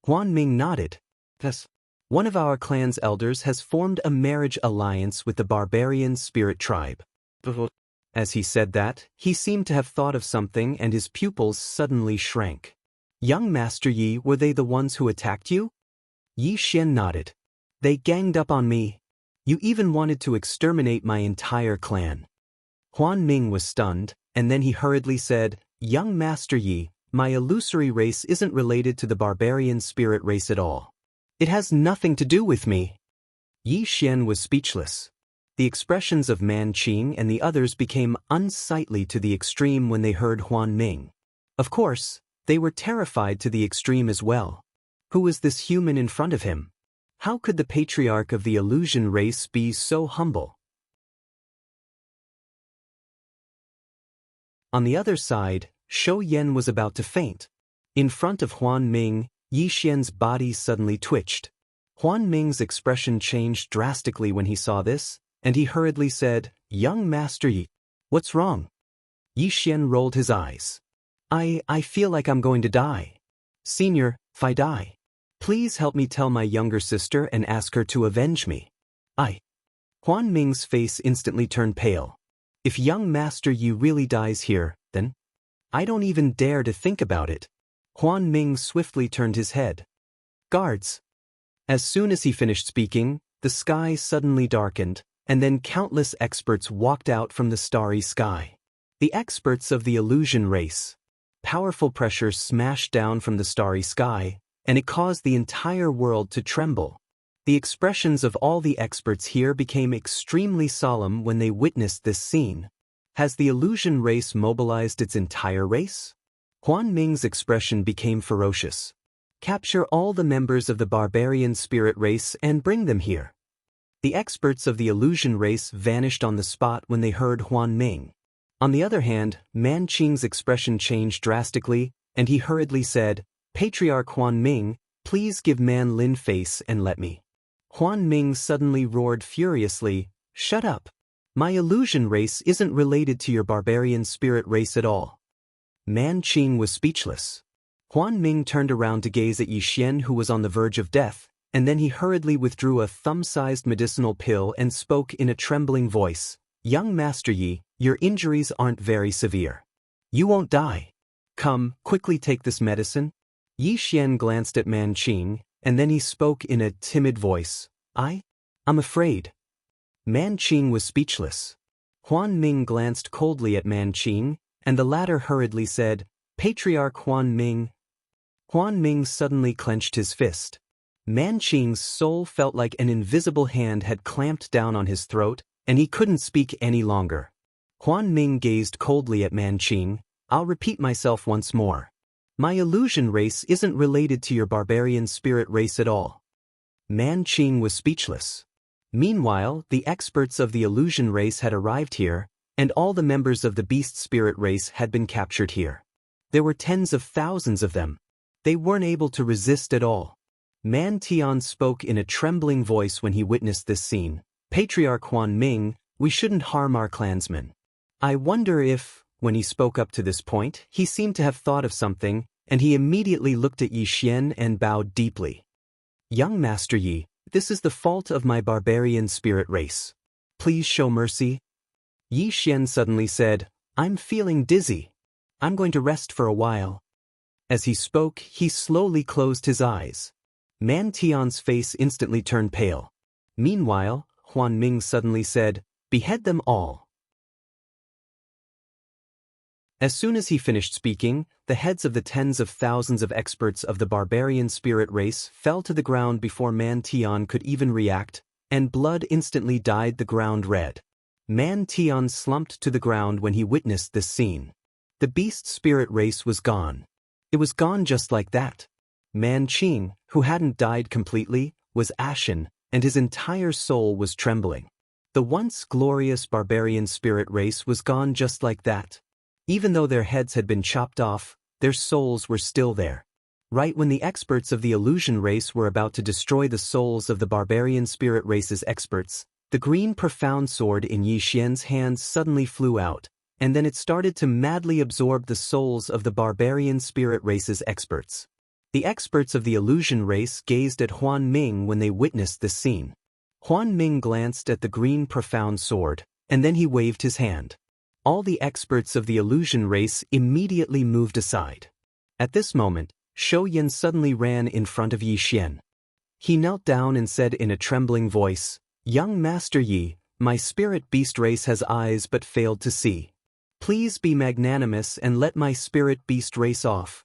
Huan Ming nodded. "Yes. One of our clan's elders has formed a marriage alliance with the barbarian spirit tribe." As he said that, he seemed to have thought of something and his pupils suddenly shrank. "Young Master Yi, were they the ones who attacked you?" Yi Xian nodded. "They ganged up on me. You even wanted to exterminate my entire clan." Huan Ming was stunned, and then he hurriedly said, "Young Master Yi, my illusory race isn't related to the barbarian spirit race at all. It has nothing to do with me." Yi Xian was speechless. The expressions of Man Qing and the others became unsightly to the extreme when they heard Huan Ming. Of course, they were terrified to the extreme as well. Who was this human in front of him? How could the patriarch of the illusion race be so humble? On the other side, Shou Yan was about to faint. In front of Huan Ming, Yi Xian's body suddenly twitched. Huan Ming's expression changed drastically when he saw this, and he hurriedly said, "Young Master Yi, what's wrong?" Yi Xian rolled his eyes. I feel like I'm going to die. Senior, if I die, please help me tell my younger sister and ask her to avenge me." Huan Ming's face instantly turned pale. "If young Master Yi really dies here, then I don't even dare to think about it." Huan Ming swiftly turned his head. "Guards!" As soon as he finished speaking, the sky suddenly darkened, and then countless experts walked out from the starry sky. The experts of the illusion race. Powerful pressure smashed down from the starry sky, and it caused the entire world to tremble. The expressions of all the experts here became extremely solemn when they witnessed this scene. Has the illusion race mobilized its entire race? Huan Ming's expression became ferocious. "Capture all the members of the barbarian spirit race and bring them here." The experts of the illusion race vanished on the spot when they heard Huan Ming. On the other hand, Man Qing's expression changed drastically, and he hurriedly said, "Patriarch Huan Ming, please give Man Lin face and let me." Huan Ming suddenly roared furiously, "Shut up! My illusion race isn't related to your barbarian spirit race at all." Man Qing was speechless. Huan Ming turned around to gaze at Yi Xian, who was on the verge of death, and then he hurriedly withdrew a thumb-sized medicinal pill and spoke in a trembling voice, "Young Master Yi, your injuries aren't very severe. You won't die. Come, quickly take this medicine." Yi Xian glanced at Man Qing, and then he spoke in a timid voice, I'm afraid." Man Qing was speechless. Huan Ming glanced coldly at Man Qing, and the latter hurriedly said, "Patriarch Huan Ming." Huan Ming suddenly clenched his fist. Man Qing's soul felt like an invisible hand had clamped down on his throat, and he couldn't speak any longer. Huan Ming gazed coldly at Man Qing. "I'll repeat myself once more. My illusion race isn't related to your barbarian spirit race at all." Man Qing was speechless. Meanwhile, the experts of the illusion race had arrived here, and all the members of the beast spirit race had been captured here. There were tens of thousands of them. They weren't able to resist at all. Man Tian spoke in a trembling voice when he witnessed this scene, "Patriarch Huan Ming, we shouldn't harm our clansmen. I wonder if..." When he spoke up to this point, he seemed to have thought of something, and he immediately looked at Yi Xian and bowed deeply. "Young Master Yi, this is the fault of my barbarian spirit race. Please show mercy." Yi Xian suddenly said, "I'm feeling dizzy. I'm going to rest for a while." As he spoke, he slowly closed his eyes. Man Tian's face instantly turned pale. Meanwhile, Huan Ming suddenly said, "Behead them all." As soon as he finished speaking, the heads of the tens of thousands of experts of the barbarian spirit race fell to the ground before Man Tian could even react, and blood instantly dyed the ground red. Man Tian slumped to the ground when he witnessed this scene. The beast spirit race was gone. It was gone just like that. Man Qing, who hadn't died completely, was ashen, and his entire soul was trembling. The once glorious barbarian spirit race was gone just like that. Even though their heads had been chopped off, their souls were still there. Right when the experts of the illusion race were about to destroy the souls of the barbarian spirit race's experts, the green profound sword in Yi Xian's hands suddenly flew out, and then it started to madly absorb the souls of the barbarian spirit race's experts. The experts of the illusion race gazed at Huan Ming when they witnessed this scene. Huan Ming glanced at the green profound sword, and then he waved his hand. All the experts of the illusion race immediately moved aside. At this moment, Shou Yan suddenly ran in front of Yi Xian. He knelt down and said in a trembling voice, "Young Master Yi, my spirit beast race has eyes but failed to see. Please be magnanimous and let my spirit beast race off."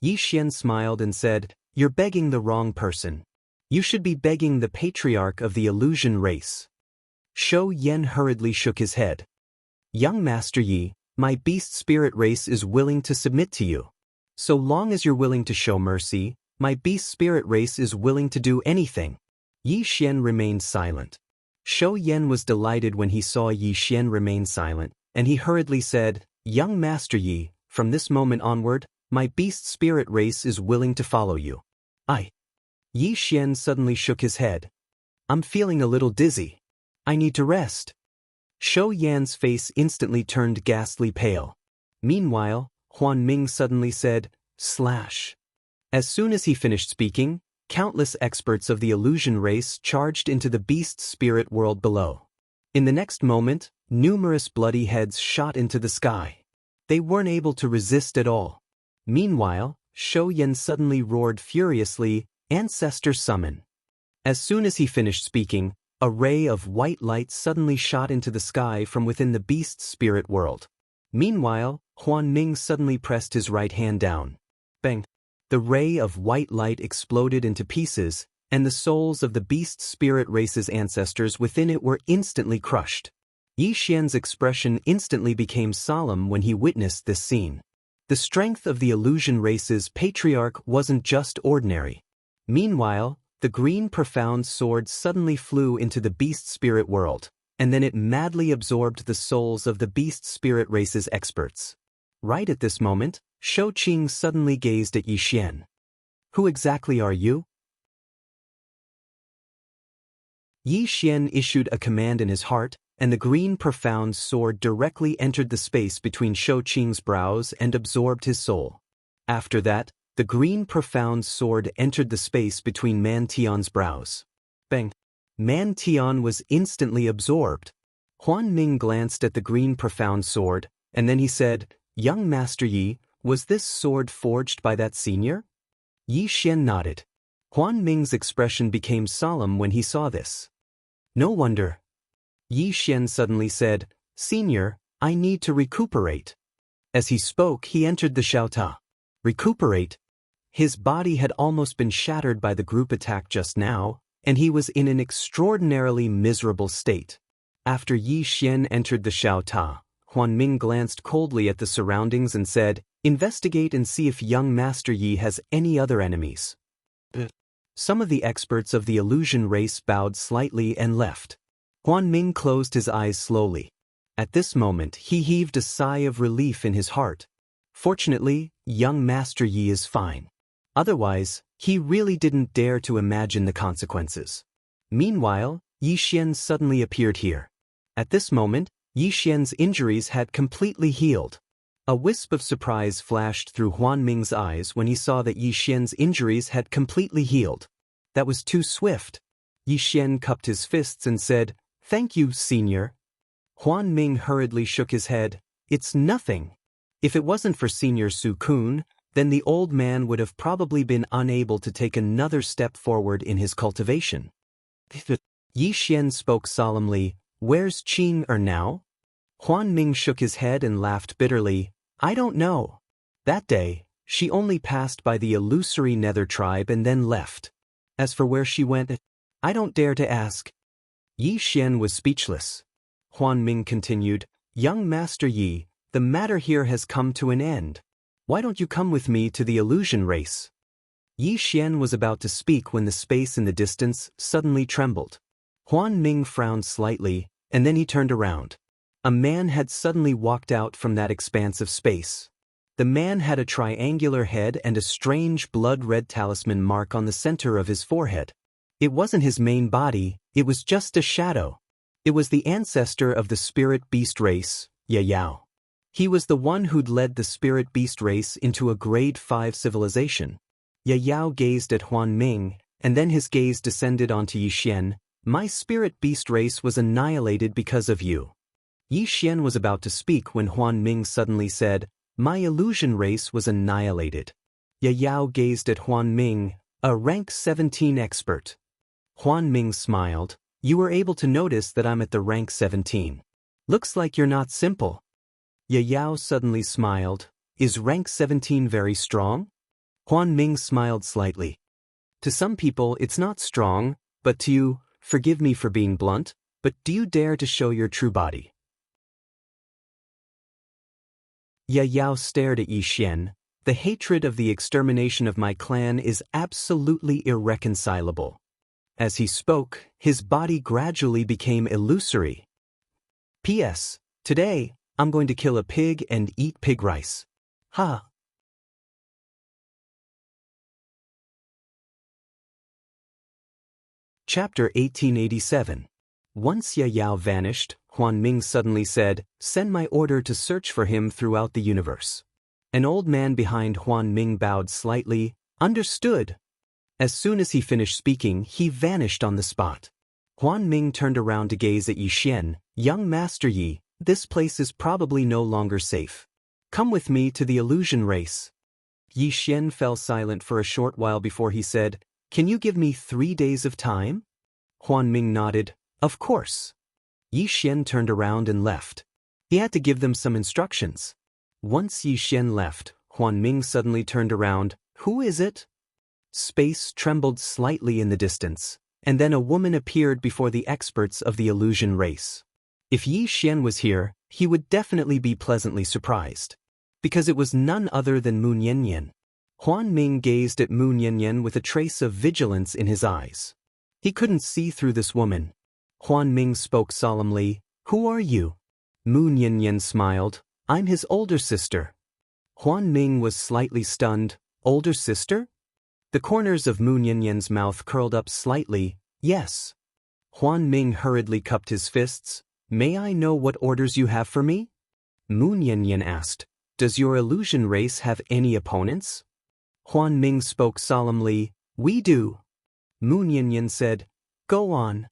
Yi Xian smiled and said, "You're begging the wrong person. You should be begging the patriarch of the illusion race." Shou Yan hurriedly shook his head. "Young Master Yi, my beast spirit race is willing to submit to you. So long as you're willing to show mercy, my beast spirit race is willing to do anything." Yi Xian remained silent. Shou Yan was delighted when he saw Yi Xian remain silent, and he hurriedly said, "Young Master Yi, from this moment onward, my beast spirit race is willing to follow you." Yi Xian suddenly shook his head. "I'm feeling a little dizzy. I need to rest." Shou Yan's face instantly turned ghastly pale. Meanwhile, Huan Ming suddenly said, "Slash." As soon as he finished speaking, countless experts of the illusion race charged into the beast spirit world below. In the next moment, numerous bloody heads shot into the sky. They weren't able to resist at all. Meanwhile, Shou Yan suddenly roared furiously, "Ancestor summon." As soon as he finished speaking, a ray of white light suddenly shot into the sky from within the beast spirit world. Meanwhile, Huan Ming suddenly pressed his right hand down. Bang! The ray of white light exploded into pieces, and the souls of the beast spirit race's ancestors within it were instantly crushed. Yi Xian's expression instantly became solemn when he witnessed this scene. The strength of the illusion race's patriarch wasn't just ordinary. Meanwhile, the green profound sword suddenly flew into the beast spirit world, and then it madly absorbed the souls of the beast spirit race's experts. Right at this moment, Shou Qing suddenly gazed at Yi Xian. "Who exactly are you?" Yi Xian issued a command in his heart, and the green profound sword directly entered the space between Shou Qing's brows and absorbed his soul. After that, the green profound sword entered the space between Man Tian's brows. Bang! Man Tian was instantly absorbed. Huan Ming glanced at the green profound sword, and then he said, "Young Master Yi, was this sword forged by that senior?" Yi Xian nodded. Huan Ming's expression became solemn when he saw this. "No wonder." Yi Xian suddenly said, "Senior, I need to recuperate." As he spoke, he entered the Xiaota. Recuperate? His body had almost been shattered by the group attack just now, and he was in an extraordinarily miserable state. After Yi Xian entered the Xiaota, Huan Ming glanced coldly at the surroundings and said, "Investigate and see if young Master Yi has any other enemies." Some of the experts of the illusion race bowed slightly and left. Huan Ming closed his eyes slowly. At this moment, he heaved a sigh of relief in his heart. Fortunately, young Master Yi is fine. Otherwise, he really didn't dare to imagine the consequences. Meanwhile, Yi Xian suddenly appeared here. At this moment, Yi Xian's injuries had completely healed. A wisp of surprise flashed through Huan Ming's eyes when he saw that Yi Xian's injuries had completely healed. That was too swift. Yi Xian cupped his fists and said, "Thank you, Senior." Huan Ming hurriedly shook his head. "It's nothing. If it wasn't for Senior Su Kun, then the old man would have probably been unable to take another step forward in his cultivation." Yi Xian spoke solemnly, "Where's Qing now?" Huan Ming shook his head and laughed bitterly. "I don't know. That day, she only passed by the illusory Nether tribe and then left. As for where she went, I don't dare to ask." Yi Xian was speechless. Huan Ming continued, "Young Master Yi, the matter here has come to an end. Why don't you come with me to the illusion race?" Yi Xian was about to speak when the space in the distance suddenly trembled. Huan Ming frowned slightly, and then he turned around. A man had suddenly walked out from that expanse of space. The man had a triangular head and a strange blood-red talisman mark on the center of his forehead. It wasn't his main body, it was just a shadow. It was the ancestor of the spirit beast race, Yao. He was the one who'd led the spirit beast race into a grade 5 civilization. Yao gazed at Huan Ming, and then his gaze descended onto Yi Xian. My spirit beast race was annihilated because of you. Yi Xian was about to speak when Huan Ming suddenly said, my illusion race was annihilated. Yao gazed at Huan Ming, a rank 17 expert. Huan Ming smiled. You were able to notice that I'm at the rank 17. Looks like you're not simple. Yao suddenly smiled. Is rank 17 very strong? Huan Ming smiled slightly. To some people it's not strong, but to you, forgive me for being blunt, but do you dare to show your true body? Yao stared at Yi Xian. The hatred of the extermination of my clan is absolutely irreconcilable. As he spoke, his body gradually became illusory. P.S. Today, I'm going to kill a pig and eat pig rice. Ha! Chapter 1887. Once Yao vanished, Huan Ming suddenly said, send my order to search for him throughout the universe. An old man behind Huan Ming bowed slightly. Understood. As soon as he finished speaking, he vanished on the spot. Huan Ming turned around to gaze at Yi Xian. Young Master Yi, this place is probably no longer safe. Come with me to the illusion race. Yi Xian fell silent for a short while before he said, can you give me 3 days of time? Huan Ming nodded. Of course. Yi Xian turned around and left. He had to give them some instructions. Once Yi Xian left, Huan Ming suddenly turned around. Who is it? Space trembled slightly in the distance, and then a woman appeared before the experts of the illusion race. If Yi Xian was here, he would definitely be pleasantly surprised. Because it was none other than Mu Niannian. Huan Ming gazed at Mu Niannian with a trace of vigilance in his eyes. He couldn't see through this woman. Huan Ming spoke solemnly. Who are you? Mu Niannian smiled. I'm his older sister. Huan Ming was slightly stunned. Older sister? The corners of Mu Niannian's mouth curled up slightly. Yes. Huan Ming hurriedly cupped his fists. May I know what orders you have for me? Mu Niannian asked. Does your illusion race have any opponents? Huan Ming spoke solemnly. We do. Mu Niannian said, go on.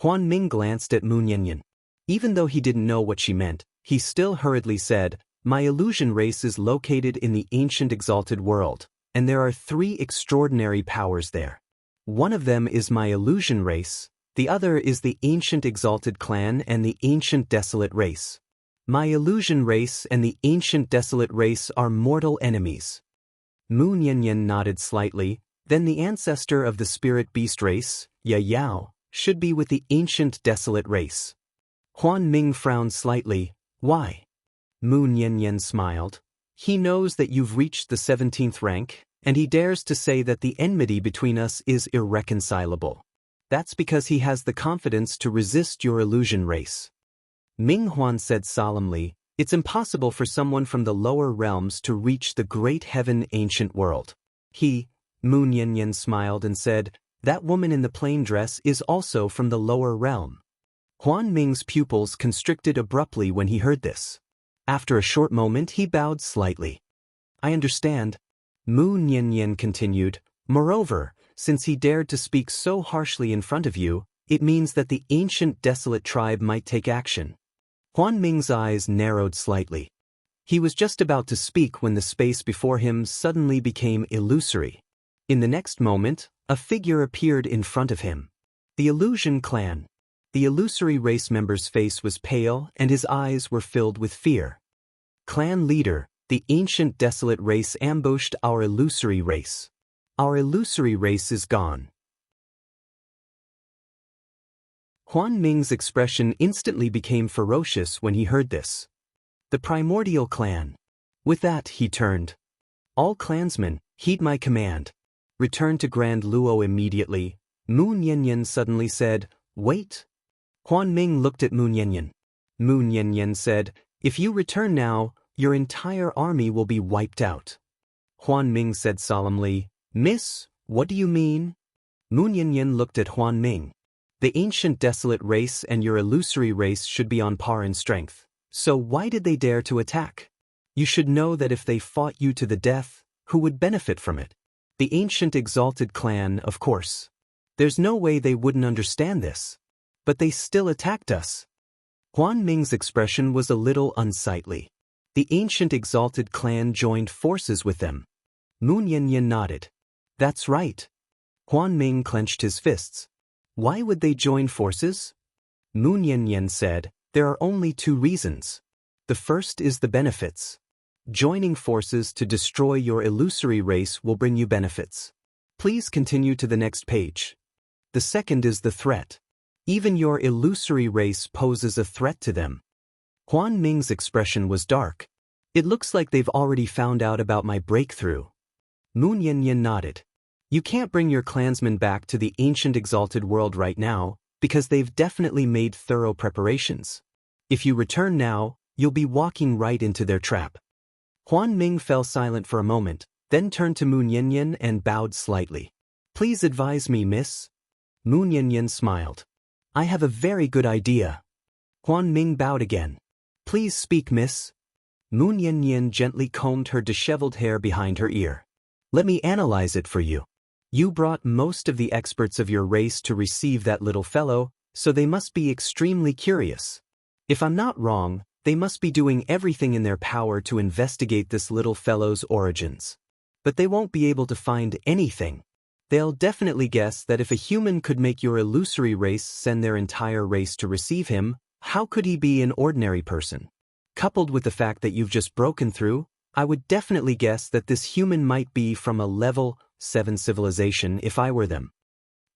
Huan Ming glanced at Mu Niannian. Even though he didn't know what she meant, he still hurriedly said, my illusion race is located in the ancient exalted world, and there are 3 extraordinary powers there. One of them is my illusion race, the other is the ancient exalted clan and the ancient desolate race. My illusion race and the ancient desolate race are mortal enemies. Mu Niannian nodded slightly. Then the ancestor of the spirit beast race, Yao, should be with the ancient desolate race. Huan Ming frowned slightly. Why? Mu Niannian smiled. He knows that you've reached the 17th rank, and he dares to say that the enmity between us is irreconcilable. That's because he has the confidence to resist your illusion race. Ming Huan said solemnly, it's impossible for someone from the lower realms to reach the great heaven ancient world. Mu Niannian smiled and said, that woman in the plain dress is also from the lower realm. Huan Ming's pupils constricted abruptly when he heard this. After a short moment he bowed slightly. I understand. Mu Niannian continued, moreover, since he dared to speak so harshly in front of you, it means that the ancient desolate tribe might take action. Huan Ming's eyes narrowed slightly. He was just about to speak when the space before him suddenly became illusory. In the next moment, a figure appeared in front of him. The illusion clan. The illusory race member's face was pale and his eyes were filled with fear. Clan leader, the ancient desolate race ambushed our illusory race. Our illusory race is gone. Huan Ming's expression instantly became ferocious when he heard this. The primordial clan. With that, he turned. All clansmen, heed my command. Return to Grand Luo immediately. Mu Nianyan suddenly said, "Wait." Huan Ming looked at Mu Nianyan. Mu Nianyan said, "If you return now, your entire army will be wiped out." Huan Ming said solemnly, "Miss, what do you mean?" Mu Nianyan looked at Huan Ming. "The ancient desolate race and your illusory race should be on par in strength. So why did they dare to attack? You should know that if they fought you to the death, who would benefit from it? The ancient exalted clan, of course. There's no way they wouldn't understand this. But they still attacked us." Huan Ming's expression was a little unsightly. The ancient exalted clan joined forces with them. Mu Nianyan nodded. "That's right." Huan Ming clenched his fists. "Why would they join forces?" Mu Nianyan said, "There are only two reasons. The first is the benefits. Joining forces to destroy your illusory race will bring you benefits. Please continue to the next page. The second is the threat. Even your illusory race poses a threat to them." Huan Ming's expression was dark. "It looks like they've already found out about my breakthrough." Mu Nianyan nodded. "You can't bring your clansmen back to the ancient exalted world right now, because they've definitely made thorough preparations. If you return now, you'll be walking right into their trap." Huan Ming fell silent for a moment, then turned to Mu Nianyan and bowed slightly. "Please advise me, miss." Mu Nianyan smiled. "I have a very good idea." Huan Ming bowed again. "Please speak, miss." Mu Nianyan gently combed her disheveled hair behind her ear. "Let me analyze it for you. You brought most of the experts of your race to receive that little fellow, so they must be extremely curious. If I'm not wrong, they must be doing everything in their power to investigate this little fellow's origins. But they won't be able to find anything. They'll definitely guess that if a human could make your illusory race send their entire race to receive him, how could he be an ordinary person? Coupled with the fact that you've just broken through, I would definitely guess that this human might be from a level 7 civilization if I were them."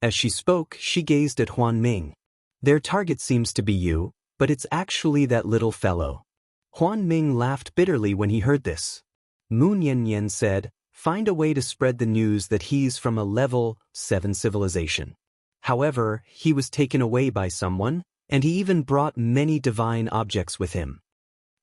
As she spoke, she gazed at Huan Ming. "Their target seems to be you, but it's actually that little fellow." Huan Ming laughed bitterly when he heard this. Mu Nianyan said, "Find a way to spread the news that he's from a level 7 civilization. However, he was taken away by someone, and he even brought many divine objects with him."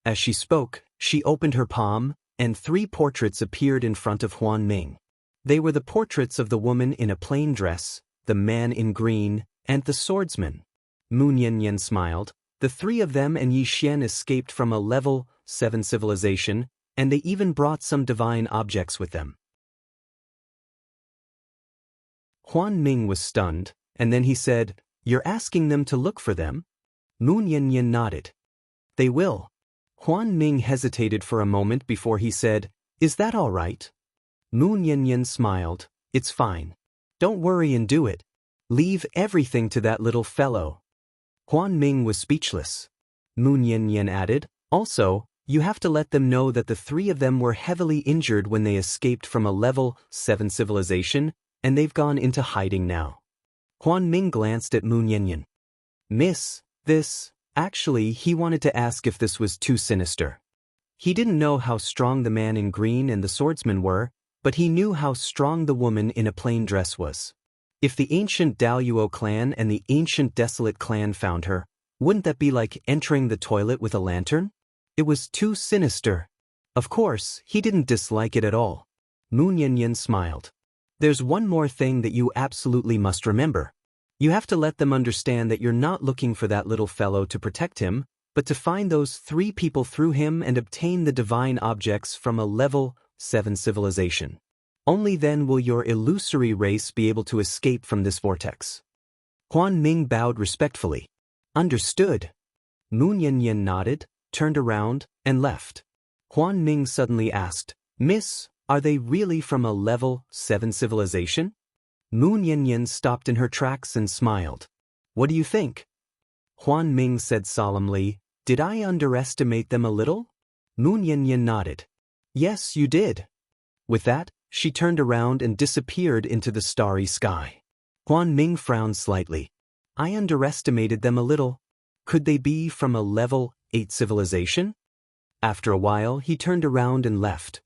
As she spoke, she opened her palm, and 3 portraits appeared in front of Huan Ming. They were the portraits of the woman in a plain dress, the man in green, and the swordsman. Mu Nianyan smiled. "The 3 of them and Yi Xian escaped from a level 7 civilization, and they even brought some divine objects with them." Huan Ming was stunned, and then he said, "You're asking them to look for them?" Mu Nianyan nodded. "They will." Huan Ming hesitated for a moment before he said, "Is that all right?" Mu Nianyan smiled. "It's fine. Don't worry and do it. Leave everything to that little fellow." Huan Ming was speechless. Mu Nianyan added, "Also, you have to let them know that the 3 of them were heavily injured when they escaped from a level 7 civilization, and they've gone into hiding now." Huan Ming glanced at Mu Nianyan. "Miss, actually, he wanted to ask if this was too sinister. He didn't know how strong the man in green and the swordsman were, but he knew how strong the woman in a plain dress was. If the ancient Daoist clan and the ancient desolate clan found her, wouldn't that be like entering the toilet with a lantern? It was too sinister." Of course, he didn't dislike it at all. Mu Nianyan smiled. "There's one more thing that you absolutely must remember. You have to let them understand that you're not looking for that little fellow to protect him, but to find those 3 people through him and obtain the divine objects from a level 7 civilization. Only then will your illusory race be able to escape from this vortex." Huan Ming bowed respectfully. "Understood." Mu Nianyan nodded, turned around, and left. Huan Ming suddenly asked, "Miss, are they really from a level 7 civilization?" Mu Nianyan stopped in her tracks and smiled. "What do you think?" Huan Ming said solemnly, "Did I underestimate them a little?" Mu Nianyan nodded. "Yes, you did." With that, she turned around and disappeared into the starry sky. Huan Ming frowned slightly. "I underestimated them a little. Could they be from a level 8 civilization?" After a while, he turned around and left.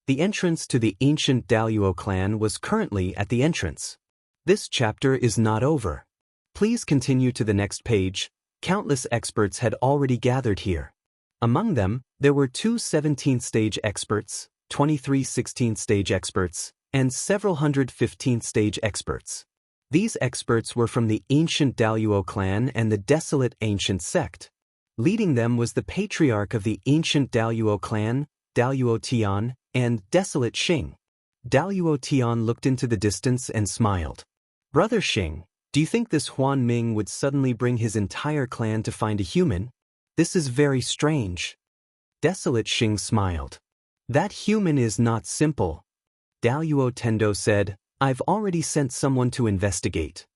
The entrance to the ancient Daoist clan was currently at the entrance. This chapter is not over. Please continue to the next page. Countless experts had already gathered here. Among them, there were 2 17th stage experts, 23 16th stage experts, and several hundred 15th stage experts. These experts were from the ancient Daoist clan and the desolate ancient sect. Leading them was the patriarch of the ancient Daoist clan, Daoist Tian, and desolate Xing. Daoist Tian looked into the distance and smiled. Brother Xing, do you think this Huan Ming would suddenly bring his entire clan to find a human? This is very strange. Desolate Xing smiled. That human is not simple. Daoist Tendo said, I've already sent someone to investigate.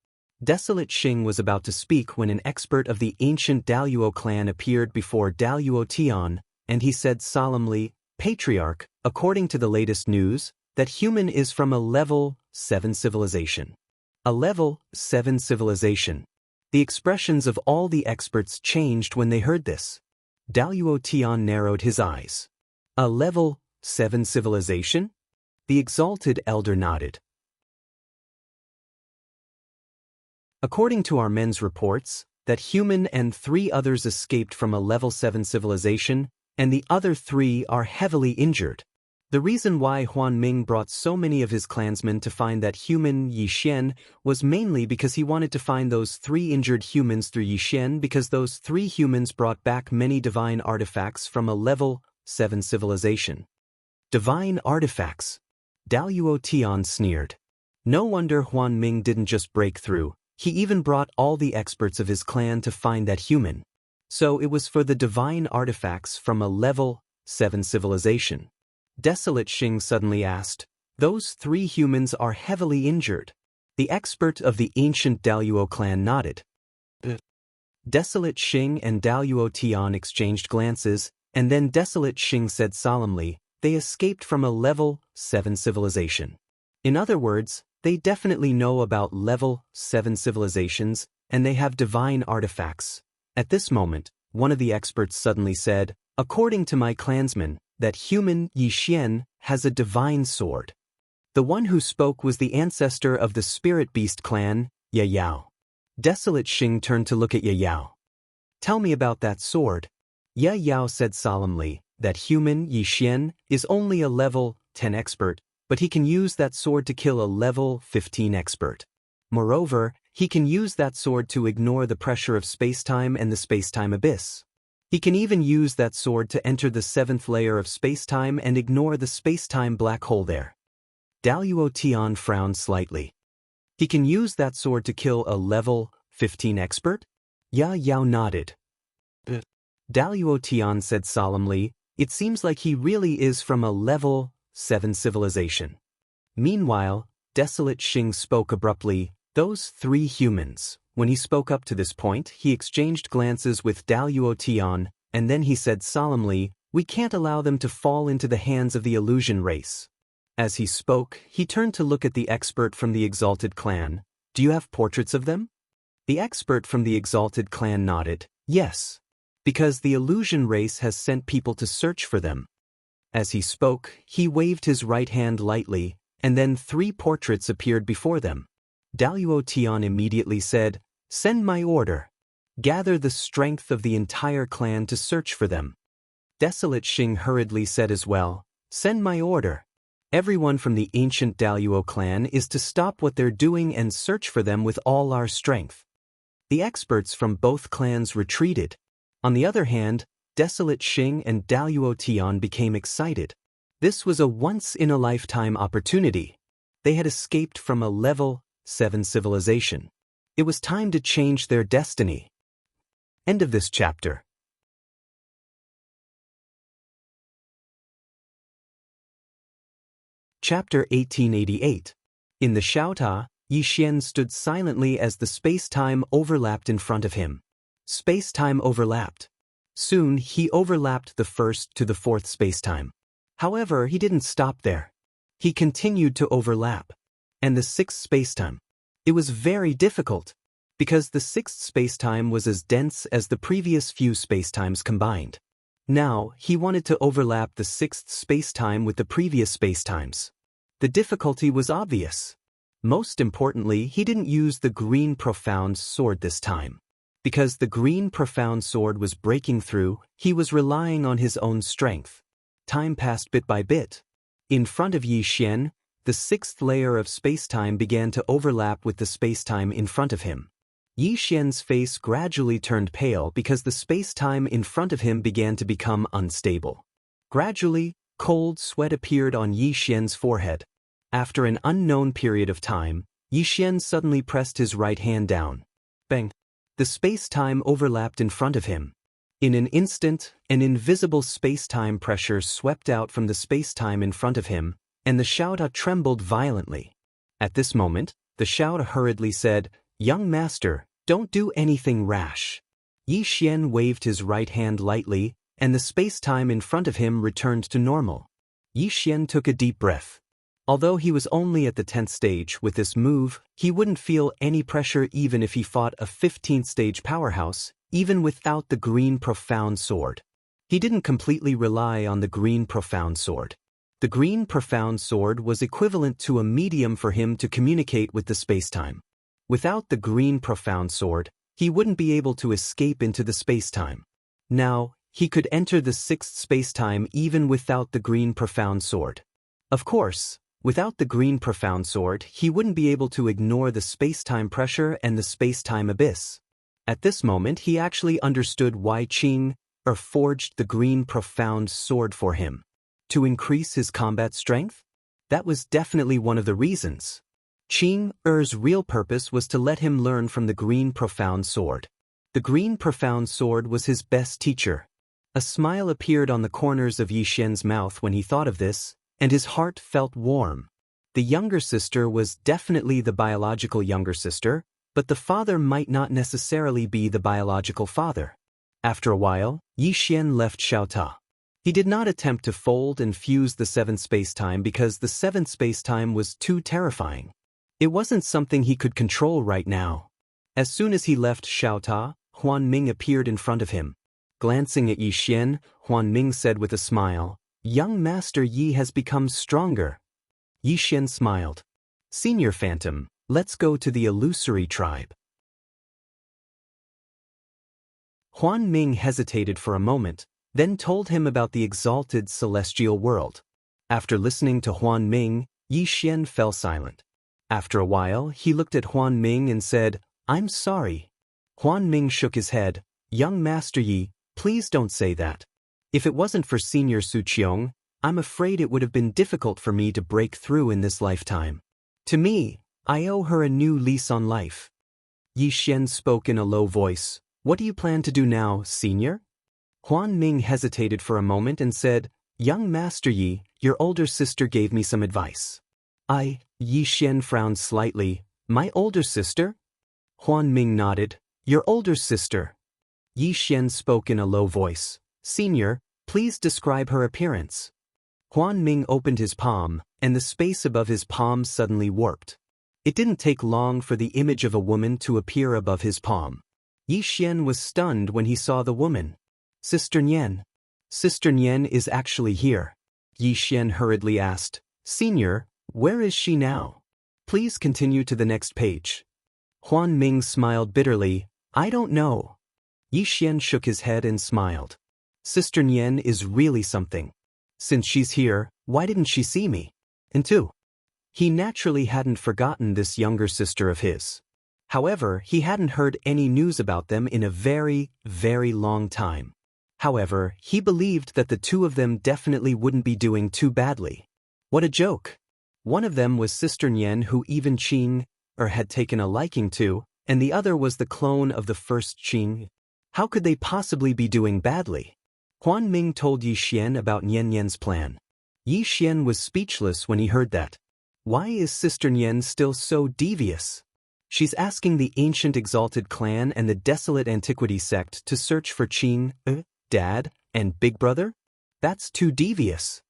Desolate Xing was about to speak when an expert of the ancient Daoist clan appeared before Daoist Tian, and he said solemnly, Patriarch, according to the latest news, that human is from a level 7 civilization. A level 7 civilization. The expressions of all the experts changed when they heard this. Daoist Tian narrowed his eyes. A level 7 civilization? The exalted elder nodded. According to our men's reports, that human and 3 others escaped from a level 7 civilization, and the other 3 are heavily injured. The reason why Huan Ming brought so many of his clansmen to find that human Yixian was mainly because he wanted to find those 3 injured humans through Yixian because those 3 humans brought back many divine artifacts from a level 7 civilization. Divine artifacts. Daoist Tian sneered. No wonder Huan Ming didn't just break through. He even brought all the experts of his clan to find that human. So it was for the divine artifacts from a level 7 civilization. Desolate Xing suddenly asked, those 3 humans are heavily injured. The expert of the ancient Daoist clan nodded. Desolate Xing and Daoist Tian exchanged glances, and then Desolate Xing said solemnly, they escaped from a level 7 civilization. In other words, they definitely know about level 7 civilizations, and they have divine artifacts. At this moment, one of the experts suddenly said, according to my clansmen, that human Yixian has a divine sword. The one who spoke was the ancestor of the spirit beast clan, Yao. Desolate Xing turned to look at Yao. Tell me about that sword. Yao said solemnly, that human Yixian is only a level 10 expert, but he can use that sword to kill a level 15 expert. Moreover, he can use that sword to ignore the pressure of spacetime and the spacetime abyss. He can even use that sword to enter the 7th layer of spacetime and ignore the spacetime black hole there. Daoist Tian frowned slightly. He can use that sword to kill a level 15 expert? Yao nodded. Daoist Tian said solemnly, it seems like he really is from a level 7 civilization. Meanwhile, Desolate Xing spoke abruptly, those 3 humans. When he spoke up to this point, he exchanged glances with Daoist Tian, and then he said solemnly, we can't allow them to fall into the hands of the illusion race. As he spoke, he turned to look at the expert from the exalted clan. Do you have portraits of them? The expert from the exalted clan nodded, yes. Because the illusion race has sent people to search for them. As he spoke, he waved his right hand lightly, and then 3 portraits appeared before them. Daoist Tian immediately said, send my order. Gather the strength of the entire clan to search for them. Desolate Xing hurriedly said as well, send my order. Everyone from the ancient Daoist clan is to stop what they're doing and search for them with all our strength. The experts from both clans retreated. On the other hand, Desolate Xing and Daoist Tian became excited. This was a once-in-a-lifetime opportunity. They had escaped from a level 7 civilization. It was time to change their destiny. End of this chapter. Chapter 1888. In the Xiaota, Yixian stood silently as the space-time overlapped in front of him. Space-time overlapped. Soon, he overlapped the 1st to the 4th space-time. However, he didn't stop there. He continued to overlap. And the 6th spacetime. It was very difficult, because the 6th spacetime was as dense as the previous few spacetimes combined. Now, he wanted to overlap the sixth spacetime with the previous spacetimes. The difficulty was obvious. Most importantly, he didn't use the green profound sword this time. Because the green profound sword was breaking through, he was relying on his own strength. Time passed bit by bit. In front of Yi Xian, the sixth layer of spacetime began to overlap with the spacetime in front of him. Yi Xian's face gradually turned pale because the spacetime in front of him began to become unstable. Gradually, cold sweat appeared on Yi Xian's forehead. After an unknown period of time, Yi Xian suddenly pressed his right hand down. Bang! The space-time overlapped in front of him. In an instant, an invisible space-time pressure swept out from the space-time in front of him, and the Xiaota trembled violently. At this moment, the Xiaota hurriedly said, "Young master, don't do anything rash." Yi Xian waved his right hand lightly, and the space-time in front of him returned to normal. Yi Xian took a deep breath. Although he was only at the 10th stage with this move, he wouldn't feel any pressure even if he fought a 15th stage powerhouse, even without the green profound sword. He didn't completely rely on the green profound sword. The green profound sword was equivalent to a medium for him to communicate with the spacetime. Without the green profound sword, he wouldn't be able to escape into the spacetime. Now, he could enter the 6th spacetime even without the green profound sword. Of course, without the green profound sword, he wouldn't be able to ignore the space-time pressure and the space-time abyss. At this moment, he actually understood why Qing forged the green profound sword for him. To increase his combat strength? That was definitely one of the reasons. Qing Er's real purpose was to let him learn from the green profound sword. The green profound sword was his best teacher. A smile appeared on the corners of Yi Xian's mouth when he thought of this, and his heart felt warm. The younger sister was definitely the biological younger sister, but the father might not necessarily be the biological father. After a while, Yi Xian left Xiaota. He did not attempt to fold and fuse the 7th spacetime because the 7th spacetime was too terrifying. It wasn't something he could control right now. As soon as he left Xiaota, Huan Ming appeared in front of him. Glancing at Yi Xian, Huan Ming said with a smile, "Young Master Yi has become stronger." Yi Xian smiled. "Senior Phantom, let's go to the illusory tribe." Huan Ming hesitated for a moment, then told him about the exalted celestial world. After listening to Huan Ming, Yi Xian fell silent. After a while, he looked at Huan Ming and said, "I'm sorry." Huan Ming shook his head. "Young Master Yi, please don't say that. If it wasn't for Senior Su Qiong, I'm afraid it would have been difficult for me to break through in this lifetime. To me, I owe her a new lease on life." Yi Xian spoke in a low voice. "What do you plan to do now, Senior?" Huan Ming hesitated for a moment and said, "Young Master Yi, your older sister gave me some advice." Yi Xian frowned slightly. "My older sister?" Huan Ming nodded. "Your older sister." Yi Xian spoke in a low voice. "Senior, please describe her appearance." Huan Ming opened his palm, and the space above his palm suddenly warped. It didn't take long for the image of a woman to appear above his palm. Yi Xian was stunned when he saw the woman. "Sister Nian." "Sister Nian is actually here." Yi Xian hurriedly asked, "Senior, where is she now? Please continue to the next page." Huan Ming smiled bitterly. "I don't know." Yi Xian shook his head and smiled. "Sister Nian is really something. Since she's here, why didn't she see me?" And 2. He naturally hadn't forgotten this younger sister of his. However, he hadn't heard any news about them in a very, very long time. However, he believed that the two of them definitely wouldn't be doing too badly. What a joke! One of them was Sister Nian, who even Qing had taken a liking to, and the other was the clone of the first Qing. How could they possibly be doing badly? Huan Ming told Yi Xian about Nian Nian's plan. Yi Xian was speechless when he heard that. Why is Sister Nian still so devious? She's asking the ancient exalted clan and the desolate antiquity sect to search for Qing, Dad, and Big Brother? That's too devious.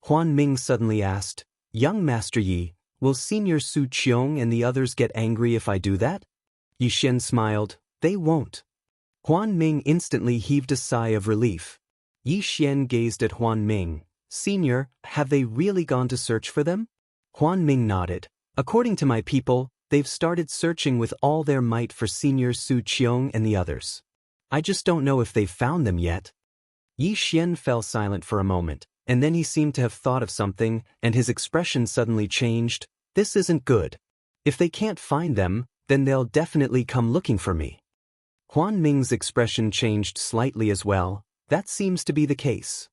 Huan Ming suddenly asked, "Young Master Yi, will Senior Su Qiong and the others get angry if I do that?" Yi Xian smiled. "They won't." Huan Ming instantly heaved a sigh of relief. Yi Xian gazed at Huan Ming. Senior, have they really gone to search for them? Huan Ming nodded. According to my people, they've started searching with all their might for Senior Su Qiong and the others. I just don't know if they've found them yet. Yi Xian fell silent for a moment, and then he seemed to have thought of something, and his expression suddenly changed. This isn't good. If they can't find them, then they'll definitely come looking for me. Huan Ming's expression changed slightly as well. That seems to be the case.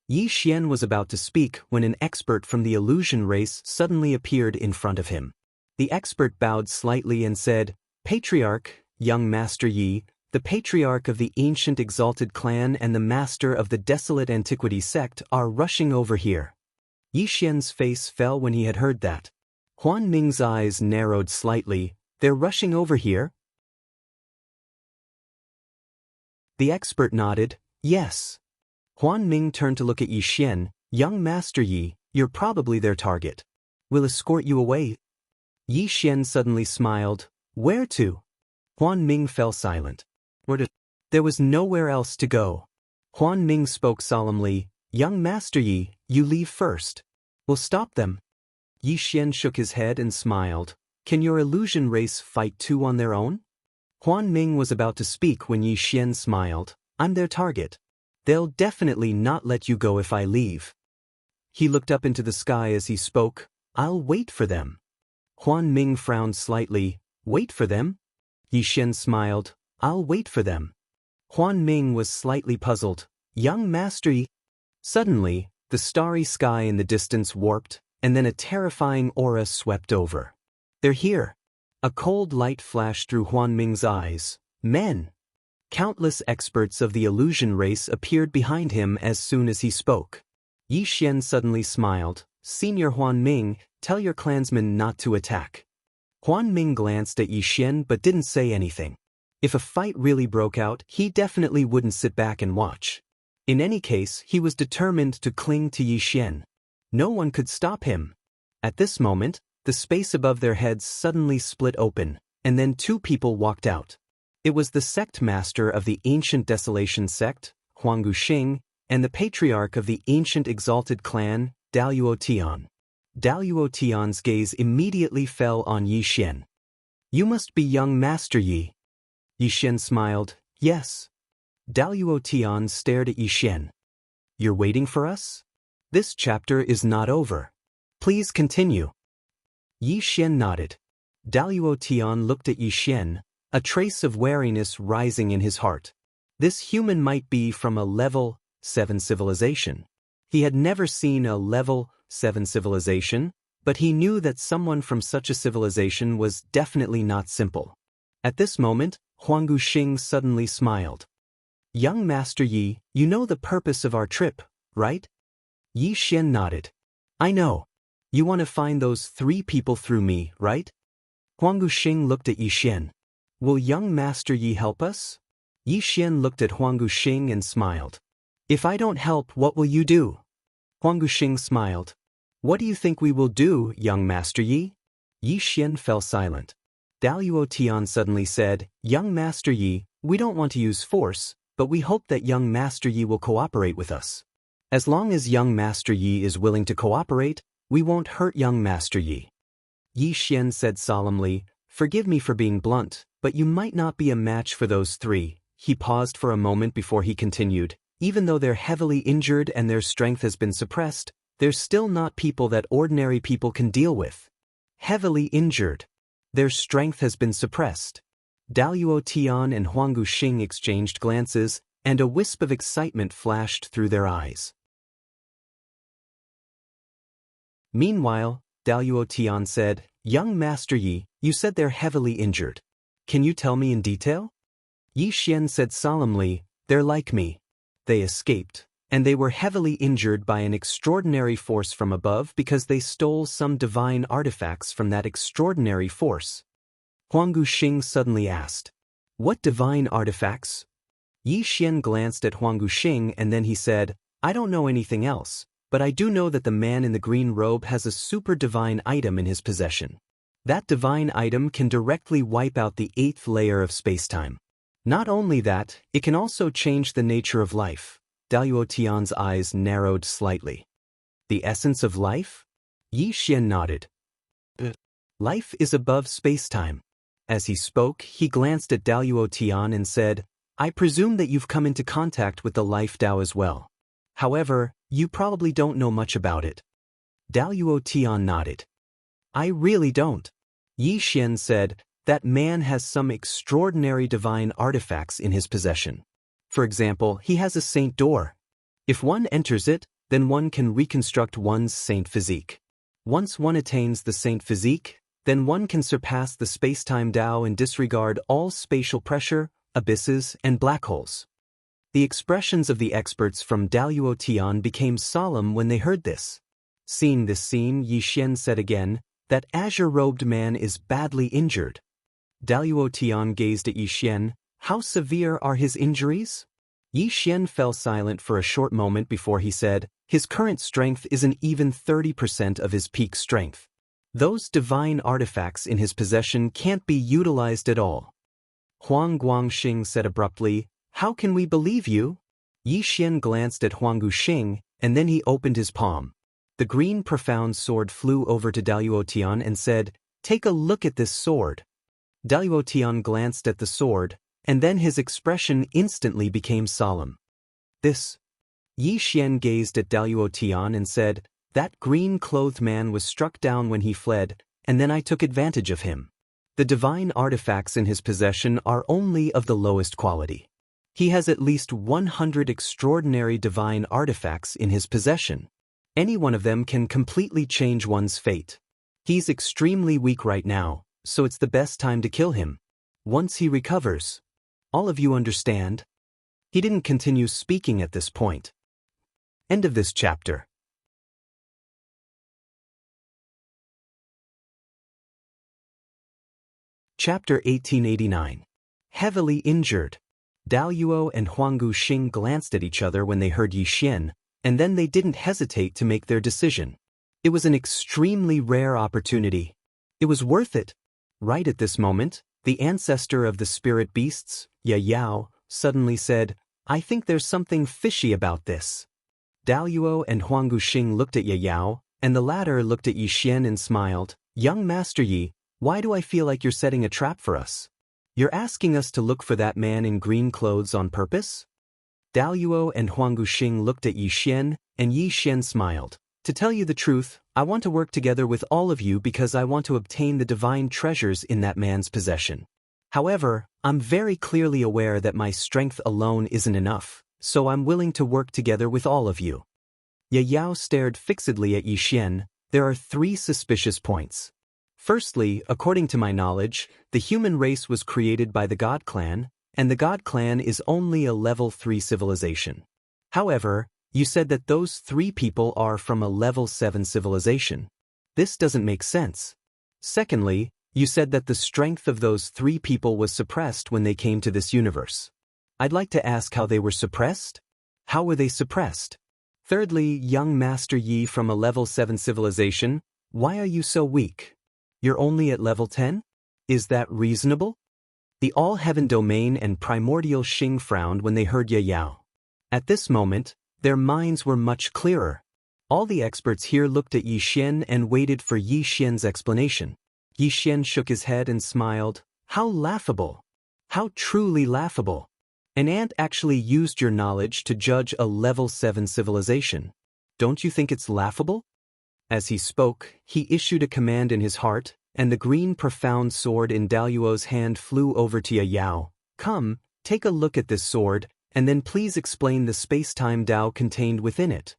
Yi Xian was about to speak when an expert from the illusion race suddenly appeared in front of him. The expert bowed slightly and said, Patriarch, young Master Yi, the patriarch of the ancient exalted clan and the master of the desolate antiquity sect are rushing over here. Yi Xian's face fell when he had heard that. Huan Ming's eyes narrowed slightly. They're rushing over here? The expert nodded. Yes. Huan Ming turned to look at Yi Xian. Young Master Yi, you're probably their target. We'll escort you away. Yi Xian suddenly smiled. Where to? Huan Ming fell silent. There was nowhere else to go. Huan Ming spoke solemnly. Young Master Yi, you leave first. We'll stop them. Yi Xian shook his head and smiled. Can your illusion race fight too on their own? Huan Ming was about to speak when Yi Xian smiled. I'm their target. They'll definitely not let you go if I leave. He looked up into the sky as he spoke. I'll wait for them. Huan Ming frowned slightly. Wait for them? Yi Xian smiled. I'll wait for them. Huan Ming was slightly puzzled. Young Master Yi. Suddenly, the starry sky in the distance warped, and then a terrifying aura swept over. They're here. A cold light flashed through Huan Ming's eyes. Men. Countless experts of the illusion race appeared behind him as soon as he spoke. Yi Xian suddenly smiled. Senior Huan Ming, tell your clansmen not to attack. Huan Ming glanced at Yi Xian but didn't say anything. If a fight really broke out, he definitely wouldn't sit back and watch. In any case, he was determined to cling to Yi Xian. No one could stop him. At this moment, the space above their heads suddenly split open, and then two people walked out. It was the sect master of the ancient desolation sect, Huang Guxing, and the patriarch of the ancient exalted clan, Daoist. Daoist's gaze immediately fell on Yi Xian. You must be young Master Yi. Yi Xian smiled. Yes. Daoist stared at Yi Xian. You're waiting for us? This chapter is not over. Please continue. Yi Xian nodded. Daoist looked at Yi Xian, a trace of wariness rising in his heart. This human might be from a level 7 civilization. He had never seen a level 7 civilization, but he knew that someone from such a civilization was definitely not simple. At this moment, Huang Guxing suddenly smiled. Young Master Yi, you know the purpose of our trip, right? Yi Xian nodded. I know. You want to find those 3 people through me, right? Huang Guxing looked at Yi Xian. Will young Master Yi help us? Yi Xian looked at Huang Guxing and smiled. If I don't help, what will you do? Huang Guxing smiled. What do you think we will do, young Master Yi? Yi Xian fell silent. Daoist suddenly said, Young Master Yi, we don't want to use force, but we hope that young Master Yi will cooperate with us. As long as young Master Yi is willing to cooperate, we won't hurt young Master Yi. Yi Xian said solemnly, Forgive me for being blunt, but you might not be a match for those 3. He paused for a moment before he continued. Even though they're heavily injured and their strength has been suppressed, they're still not people that ordinary people can deal with. Heavily injured. Their strength has been suppressed. Daoist and Huang Guxing exchanged glances, and a wisp of excitement flashed through their eyes. Meanwhile, Daoist said, Young Master Yi, you said they're heavily injured. Can you tell me in detail? Yi Xian said solemnly, They're like me. They escaped, and they were heavily injured by an extraordinary force from above because they stole some divine artifacts from that extraordinary force. Huang Guxing suddenly asked, What divine artifacts? Yi Xian glanced at Huang Guxing and then he said, I don't know anything else, but I do know that the man in the green robe has a super divine item in his possession. That divine item can directly wipe out the 8th layer of spacetime. Not only that, it can also change the nature of life. Daoist Tian's eyes narrowed slightly. The essence of life? Yi Xian nodded. Life is above space-time. As he spoke, he glanced at Daoist Tian and said, I presume that you've come into contact with the life Dao as well. However, you probably don't know much about it. Daoist Tian nodded. I really don't. Yi Xian said, that man has some extraordinary divine artifacts in his possession. For example, he has a saint door. If one enters it, then one can reconstruct one's saint physique. Once one attains the saint physique, then one can surpass the space-time Dao and disregard all spatial pressure, abysses, and black holes. The expressions of the experts from Daoist Tian became solemn when they heard this. Seeing this scene, Yi Xian said again, that azure-robed man is badly injured. Daoist Tian gazed at Yi Xian. How severe are his injuries? Yi Xian fell silent for a short moment before he said, his current strength isn't even 30% of his peak strength. Those divine artifacts in his possession can't be utilized at all. Huang Guangxing said abruptly, how can we believe you? Yi Xian glanced at Huang Guangxing, and then he opened his palm. The green profound sword flew over to Daoist Tian and said, take a look at this sword. Daoist Tian glanced at the sword, and then his expression instantly became solemn. This. Yi Xian gazed at Daoist Tian and said, that green-clothed man was struck down when he fled, and then I took advantage of him. The divine artifacts in his possession are only of the lowest quality. He has at least 100 extraordinary divine artifacts in his possession. Any one of them can completely change one's fate. He's extremely weak right now, so it's the best time to kill him. Once he recovers. All of you understand? He didn't continue speaking at this point. End of this chapter. Chapter 1889. Heavily injured. Daoist and Huang Guangxing glanced at each other when they heard Yi Xian, and then they didn't hesitate to make their decision. It was an extremely rare opportunity. It was worth it. Right at this moment, the ancestor of the spirit beasts, Yao, suddenly said, I think there's something fishy about this. Daoist and Huang Guangxing looked at Yao, and the latter looked at Yi Xian and smiled. Young Master Yi, why do I feel like you're setting a trap for us? You're asking us to look for that man in green clothes on purpose? Daoist and Huang Guangxing looked at Yi Xian, and Yi Xian smiled. To tell you the truth, I want to work together with all of you because I want to obtain the divine treasures in that man's possession. However, I'm very clearly aware that my strength alone isn't enough, so I'm willing to work together with all of you. Yao stared fixedly at Yi Xian. There are 3 suspicious points. Firstly, according to my knowledge, the human race was created by the God Clan, and the God Clan is only a level 3 civilization. However, you said that those 3 people are from a level 7 civilization. This doesn't make sense. Secondly, you said that the strength of those 3 people was suppressed when they came to this universe. I'd like to ask how they were suppressed? How were they suppressed? Thirdly, young Master Yi from a level 7 civilization, why are you so weak? You're only at level 10? Is that reasonable? The All-Heaven Domain and Primordial Xing frowned when they heard Yao. At this moment, their minds were much clearer. All the experts here looked at Yi Xian and waited for Yi Xian's explanation. Yi Xian shook his head and smiled. How laughable! How truly laughable! An ant actually used your knowledge to judge a level 7 civilization. Don't you think it's laughable? As he spoke, he issued a command in his heart, and the green profound sword in Daoist's hand flew over to Yao. Come, take a look at this sword, and then please explain the space-time Dao contained within it.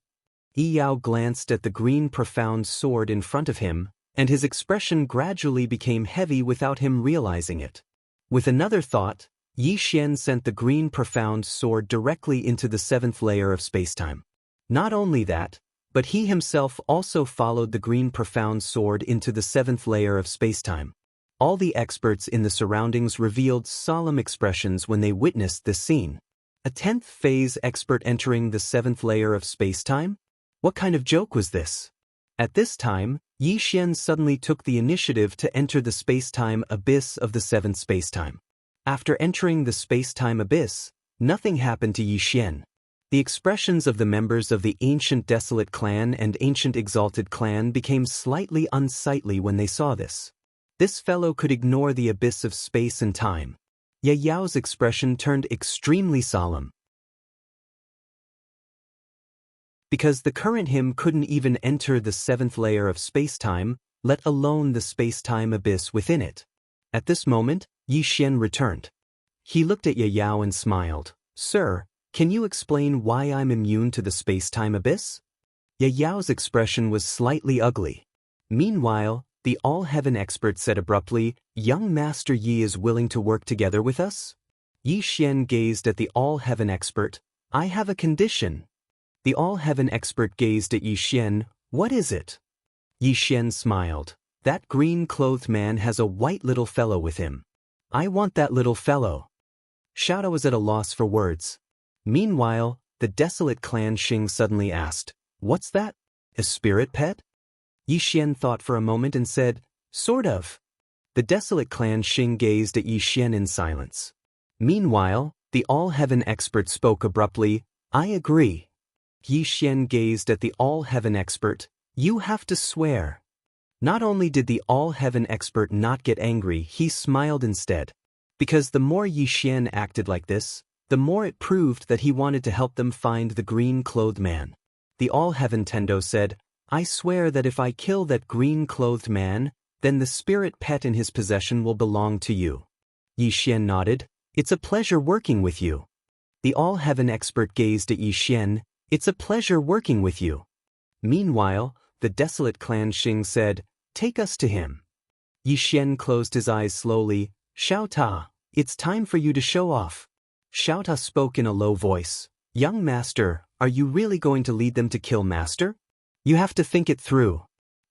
Yao glanced at the green profound sword in front of him, and his expression gradually became heavy without him realizing it. With another thought, Yi Xian sent the green profound sword directly into the 7th layer of spacetime. Not only that, but he himself also followed the green profound sword into the 7th layer of spacetime. All the experts in the surroundings revealed solemn expressions when they witnessed this scene. A 10th phase expert entering the 7th layer of spacetime? What kind of joke was this? At this time, Yi Xian suddenly took the initiative to enter the spacetime abyss of the 7th spacetime. After entering the spacetime abyss, nothing happened to Yi Xian. The expressions of the members of the ancient desolate clan and ancient exalted clan became slightly unsightly when they saw this. This fellow could ignore the abyss of space and time. Ye Yao's expression turned extremely solemn. Because the current him couldn't even enter the seventh layer of space-time, let alone the space-time abyss within it. At this moment, Yi Xian returned. He looked at Ye Yao and smiled. Sir, can you explain why I'm immune to the space-time abyss? Ye Yao's expression was slightly ugly. Meanwhile, the all-heaven expert said abruptly, Young Master Yi is willing to work together with us? Yi Xian gazed at the all-heaven expert. I have a condition. The all-heaven expert gazed at Yi Xian. What is it? Yi Xian smiled. That green-clothed man has a white little fellow with him. I want that little fellow. Xiaota was at a loss for words. Meanwhile, the desolate clan Xing suddenly asked, What's that? A spirit pet? Yi Xian thought for a moment and said, Sort of. The desolate clan Xing gazed at Yi Xian in silence. Meanwhile, the all-heaven expert spoke abruptly, I agree. Yi Xian gazed at the all-heaven expert. You have to swear. Not only did the all-heaven expert not get angry, he smiled instead. Because the more Yi Xian acted like this, the more it proved that he wanted to help them find the green-clothed man. The all-heaven Tendo said, I swear that if I kill that green-clothed man, then the spirit pet in his possession will belong to you. Yi Xian nodded. It's a pleasure working with you. The all-heaven expert gazed at Yi Xian. It's a pleasure working with you. Meanwhile, the desolate clan Xing said, Take us to him. Yi Xian closed his eyes slowly. Xiaota, it's time for you to show off. Xiaota spoke in a low voice. Young Master, are you really going to lead them to kill Master? You have to think it through.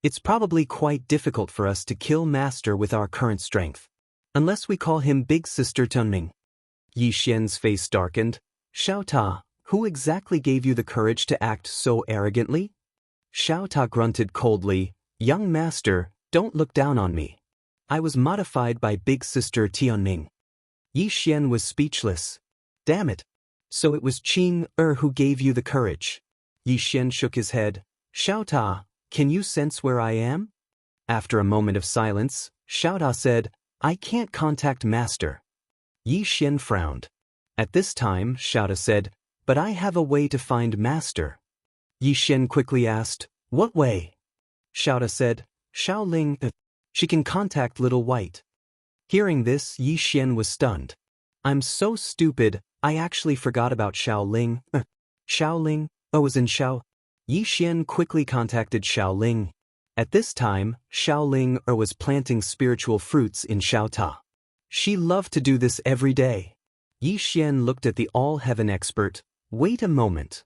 It's probably quite difficult for us to kill Master with our current strength. Unless we call him Big Sister Tunming. Yi Xian's face darkened. Xiaota, who exactly gave you the courage to act so arrogantly? Xiaota grunted coldly. Young Master, don't look down on me. I was modified by Big Sister Tianming. Yi Xian was speechless. Damn it. So it was Qing who gave you the courage. Yi Xian shook his head. Xiaota, can you sense where I am? After a moment of silence, Xiaota said, I can't contact Master. Yi Xian frowned. At this time, Xiaota said, But I have a way to find Master. Yi Xian quickly asked, What way? Xiaota said, Xiaoling, she can contact Little White. Hearing this, Yi Xian was stunned. I'm so stupid, I actually forgot about Xiaoling. Xiaoling, was in Xiao. Yi Xian quickly contacted Xiaoling. At this time, Xiaoling was planting spiritual fruits in Xiaota. She loved to do this every day. Yi Xian looked at the all-heaven expert. Wait a moment.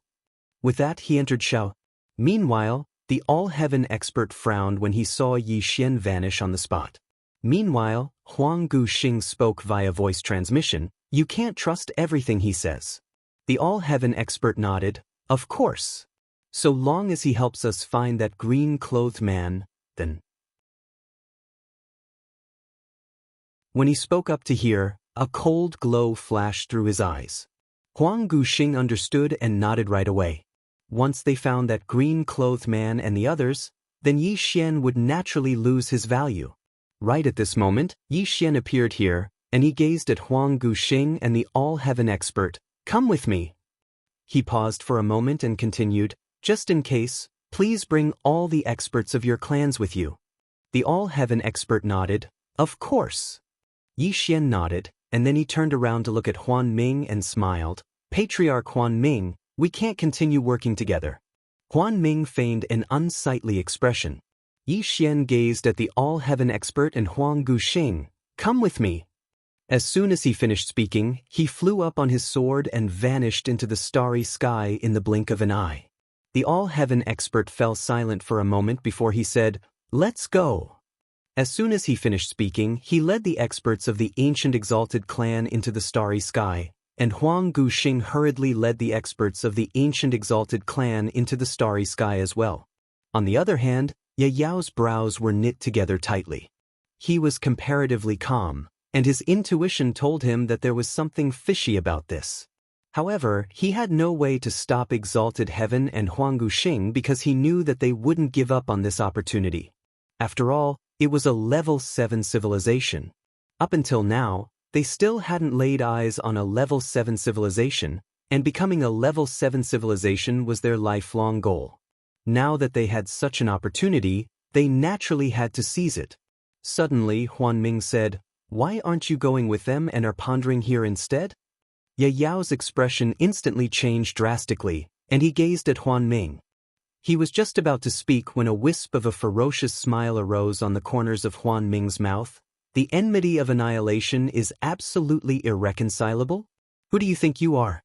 With that, he entered Xiao. Meanwhile, the all-heaven expert frowned when he saw Yi Xian vanish on the spot. Meanwhile, Huang Guxing spoke via voice transmission. You can't trust everything he says. The all-heaven expert nodded. Of course. So long as he helps us find that green-clothed man, then. When he spoke up to hear, a cold glow flashed through his eyes. Huang Guxing understood and nodded right away. Once they found that green-clothed man and the others, then Yi Xian would naturally lose his value. Right at this moment, Yi Xian appeared here, and he gazed at Huang Guxing and the all-heaven expert. Come with me. He paused for a moment and continued, Just in case, please bring all the experts of your clans with you. The all-heaven expert nodded. Of course. Yi Xian nodded, and then he turned around to look at Huan Ming and smiled. Patriarch Huan Ming, we can't continue working together. Huan Ming feigned an unsightly expression. Yi Xian gazed at the all-heaven expert and Huang Guxing. Come with me. As soon as he finished speaking, he flew up on his sword and vanished into the starry sky in the blink of an eye. The all-heaven expert fell silent for a moment before he said, Let's go. As soon as he finished speaking, he led the experts of the ancient exalted clan into the starry sky, and Huang Guxing hurriedly led the experts of the ancient exalted clan into the starry sky as well. On the other hand, Ye Yao's brows were knit together tightly. He was comparatively calm, and his intuition told him that there was something fishy about this. However, he had no way to stop Exalted Heaven and Huang Guxing because he knew that they wouldn't give up on this opportunity. After all, it was a level 7 civilization. Up until now, they still hadn't laid eyes on a level 7 civilization, and becoming a level 7 civilization was their lifelong goal. Now that they had such an opportunity, they naturally had to seize it. Suddenly, Huan Ming said, "Why aren't you going with them and are pondering here instead?" Ye Yao's expression instantly changed drastically, and he gazed at Huan Ming. He was just about to speak when a wisp of a ferocious smile arose on the corners of Huan Ming's mouth. "The enmity of annihilation is absolutely irreconcilable? Who do you think you are?"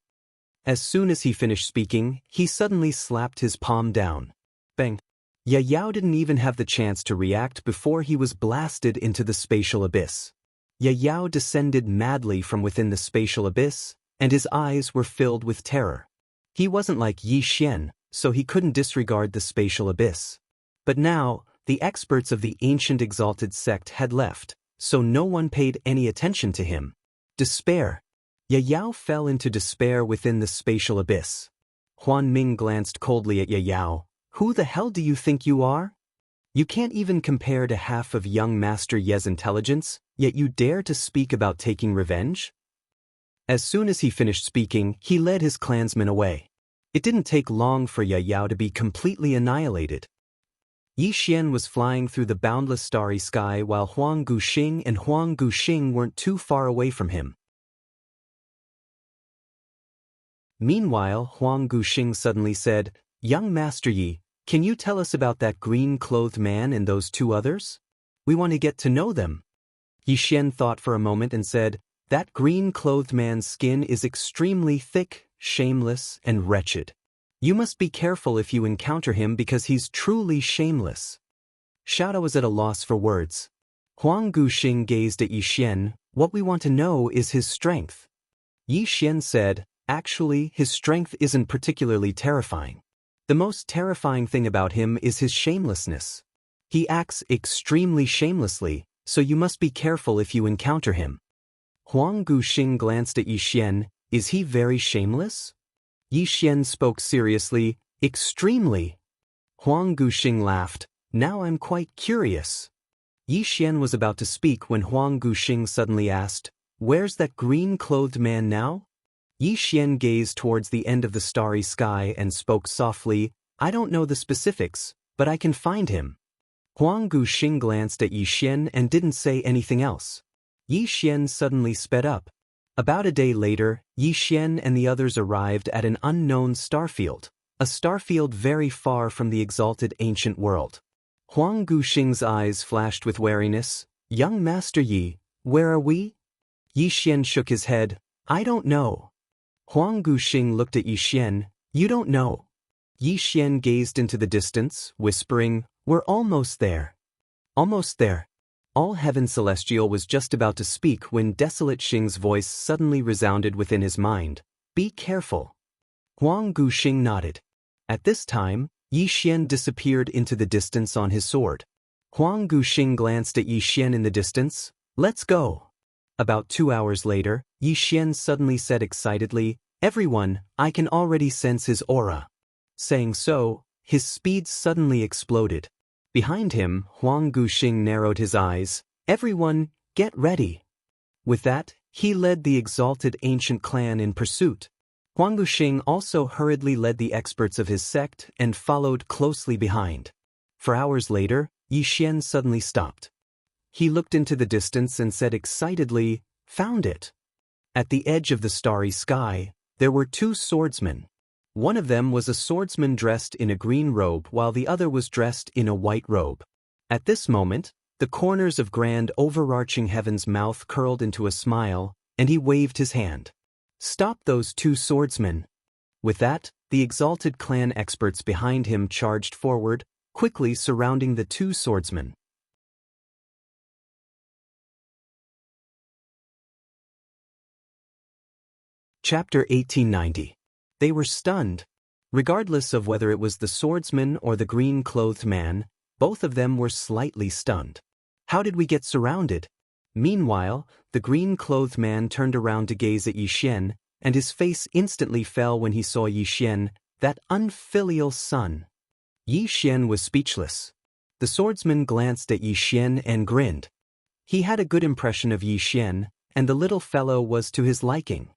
As soon as he finished speaking, he suddenly slapped his palm down. Bang! Ye Yao didn't even have the chance to react before he was blasted into the spatial abyss. Ye Yao descended madly from within the spatial abyss, and his eyes were filled with terror. He wasn't like Yi Xian, so he couldn't disregard the spatial abyss. But now, the experts of the ancient exalted sect had left, so no one paid any attention to him. Despair. Ye Yao fell into despair within the spatial abyss. Huan Ming glanced coldly at Ye Yao. "Who the hell do you think you are? You can't even compare to half of young Master Ye's intelligence, yet you dare to speak about taking revenge?" As soon as he finished speaking, he led his clansmen away. It didn't take long for Ye Yao to be completely annihilated. Yi Xian was flying through the boundless starry sky while Huang Guxing and Huang Guxing weren't too far away from him. Meanwhile, Huang Guxing suddenly said, "Young Master Yi, can you tell us about that green-clothed man and those two others? We want to get to know them." Yi Xian thought for a moment and said, "That green-clothed man's skin is extremely thick, shameless, and wretched. You must be careful if you encounter him because he's truly shameless." Xiao was at a loss for words. Huang Guxing gazed at Yi Xian. "What we want to know is his strength." Yi Xian said, "Actually, his strength isn't particularly terrifying. The most terrifying thing about him is his shamelessness. He acts extremely shamelessly, so you must be careful if you encounter him." Huang Guxing glanced at Yi Xian. "Is he very shameless?" Yi Xian spoke seriously, "Extremely." Huang Guxing laughed. "Now I'm quite curious." Yi Xian was about to speak when Huang Guxing suddenly asked, "Where's that green-clothed man now?" Yi Xian gazed towards the end of the starry sky and spoke softly, "I don't know the specifics, but I can find him." Huang Guxing glanced at Yi Xian and didn't say anything else. Yi Xian suddenly sped up. About a day later, Yi Xian and the others arrived at an unknown starfield, a starfield very far from the exalted ancient world. Huang Guxing's eyes flashed with wariness. "Young Master Yi, where are we?" Yi Xian shook his head. "I don't know." Huang Guxing looked at Yi Xian. "You don't know." Yi Xian gazed into the distance, whispering, "We're almost there." "Almost there." All Heaven Celestial was just about to speak when Desolate Xing's voice suddenly resounded within his mind. "Be careful." Huang Guxing nodded. At this time, Yi Xian disappeared into the distance on his sword. Huang Guxing glanced at Yi Xian in the distance. "Let's go." About 2 hours later, Yi Xian suddenly said excitedly, "Everyone, I can already sense his aura." Saying so, his speed suddenly exploded. Behind him, Huang Guxing narrowed his eyes. "Everyone, get ready." With that, he led the exalted ancient clan in pursuit. Huang Guxing also hurriedly led the experts of his sect and followed closely behind. For hours later, Yi Xian suddenly stopped. He looked into the distance and said excitedly, "Found it." At the edge of the starry sky, there were two swordsmen. One of them was a swordsman dressed in a green robe while the other was dressed in a white robe. At this moment, the corners of grand overarching heaven's mouth curled into a smile, and he waved his hand. "Stop those two swordsmen." With that, the exalted clan experts behind him charged forward, quickly surrounding the two swordsmen. Chapter 1890. They were stunned. Regardless of whether it was the swordsman or the green-clothed man, both of them were slightly stunned. "How did we get surrounded?" Meanwhile, the green-clothed man turned around to gaze at Yi Xian. and his face instantly fell when he saw Yi Xian, that unfilial son. Yi Xian was speechless. The swordsman glanced at Yi Xian and grinned. He had a good impression of Yi Xian, and the little fellow was to his liking.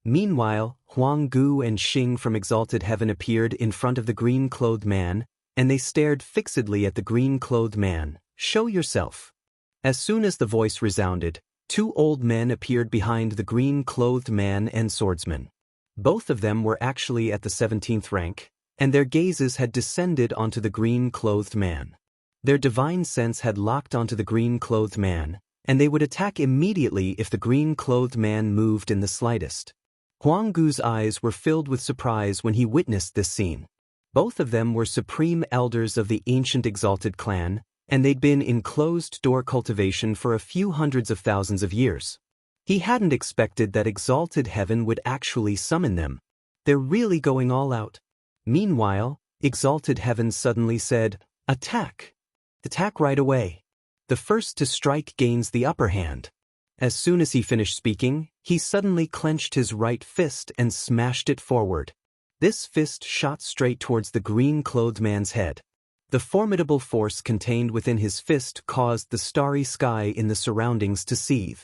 Meanwhile, Huang Gu and Xing from Exalted Heaven appeared in front of the green-clothed man, and they stared fixedly at the green-clothed man. "Show yourself." As soon as the voice resounded, 2 old men appeared behind the green-clothed man and swordsman. Both of them were actually at the 17th rank, and their gazes had descended onto the green-clothed man. Their divine sense had locked onto the green-clothed man, and they would attack immediately if the green-clothed man moved in the slightest. Huang Gu's eyes were filled with surprise when he witnessed this scene. Both of them were supreme elders of the ancient exalted clan, and they'd been in closed-door cultivation for a few hundreds of thousands of years. He hadn't expected that Exalted Heaven would actually summon them. They're really going all out. Meanwhile, Exalted Heaven suddenly said, "Attack! Attack right away. The first to strike gains the upper hand." As soon as he finished speaking, he suddenly clenched his right fist and smashed it forward. This fist shot straight towards the green-clothed man's head. The formidable force contained within his fist caused the starry sky in the surroundings to seethe.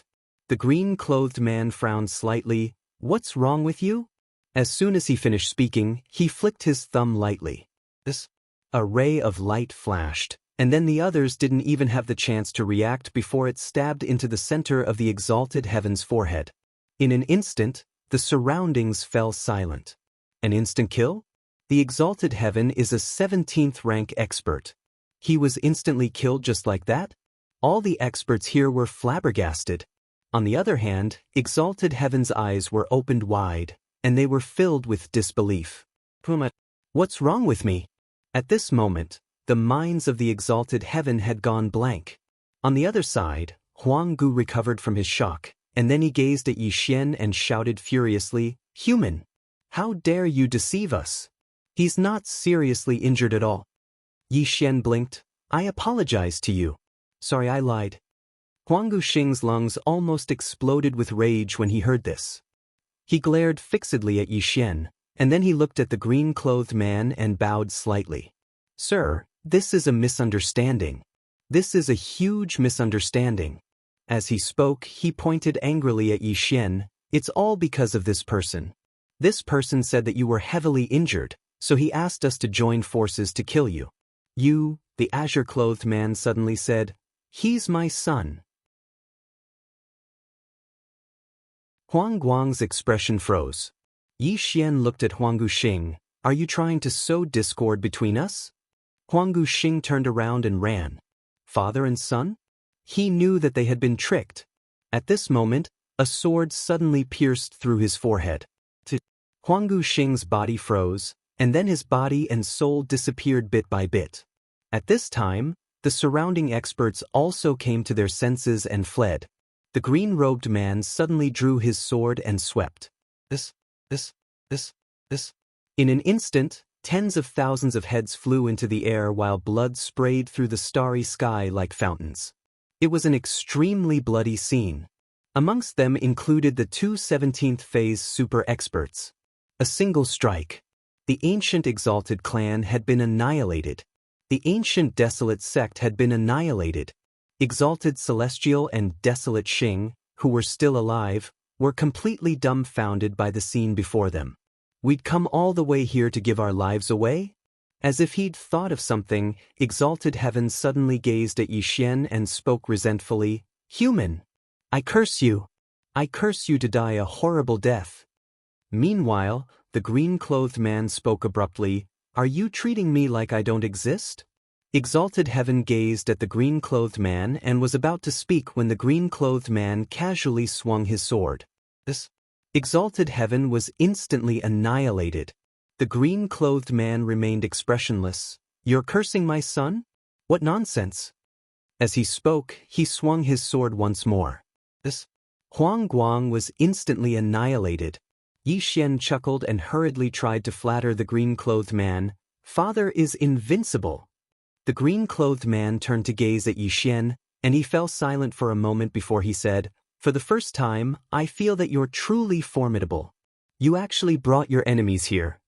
The green-clothed man frowned slightly. "What's wrong with you?" As soon as he finished speaking, he flicked his thumb lightly. A ray of light flashed, and then the others didn't even have the chance to react before it stabbed into the center of the Exalted Heaven's forehead. In an instant, the surroundings fell silent. An instant kill? The Exalted Heaven is a 17th rank expert. He was instantly killed just like that? All the experts here were flabbergasted. On the other hand, Exalted Heaven's eyes were opened wide, and they were filled with disbelief. "Puma, what's wrong with me?" At this moment, the minds of the Exalted Heaven had gone blank. On the other side, Huang Gu recovered from his shock, and then he gazed at Yi Xian and shouted furiously, "Human! How dare you deceive us? He's not seriously injured at all." Yi Xian blinked. "I apologize to you. Sorry, I lied." Huang Gu Xing's lungs almost exploded with rage when he heard this. He glared fixedly at Yi Xian, and then he looked at the green-clothed man and bowed slightly. "Sir, this is a misunderstanding. This is a huge misunderstanding." As he spoke, he pointed angrily at Yi Xian. "It's all because of this person. This person said that you were heavily injured, so he asked us to join forces to kill you." "You," the azure-clothed man suddenly said, "he's my son." Huang Guang's expression froze. Yi Xian looked at Huang Gu Xing. "Are you trying to sow discord between us?" Huang Gu Xing turned around and ran. Father and son? He knew that they had been tricked. At this moment, a sword suddenly pierced through his forehead. Huang Gu Xing's body froze, and then his body and soul disappeared bit by bit. At this time, the surrounding experts also came to their senses and fled. The green-robed man suddenly drew his sword and swept. This. In an instant, tens of thousands of heads flew into the air while blood sprayed through the starry sky like fountains. It was an extremely bloody scene. Amongst them included the 2 17th phase super experts. A single strike. The ancient exalted clan had been annihilated. The ancient desolate sect had been annihilated. Exalted Celestial and Desolate Xing, who were still alive, were completely dumbfounded by the scene before them. "We'd come all the way here to give our lives away?" As if he'd thought of something, Exalted Heaven suddenly gazed at Yi Xian and spoke resentfully, "Human! I curse you! I curse you to die a horrible death." Meanwhile, the green-clothed man spoke abruptly, "Are you treating me like I don't exist?" Exalted Heaven gazed at the green-clothed man and was about to speak when the green-clothed man casually swung his sword. This Exalted Heaven was instantly annihilated. The green-clothed man remained expressionless. "You're cursing my son? What nonsense!" As he spoke, he swung his sword once more. This Huang Guang was instantly annihilated. Yi Xian chuckled and hurriedly tried to flatter the green-clothed man. "Father is invincible." The green-clothed man turned to gaze at Yi Xian, and he fell silent for a moment before he said, "For the first time, I feel that you're truly formidable." You actually brought your enemies here.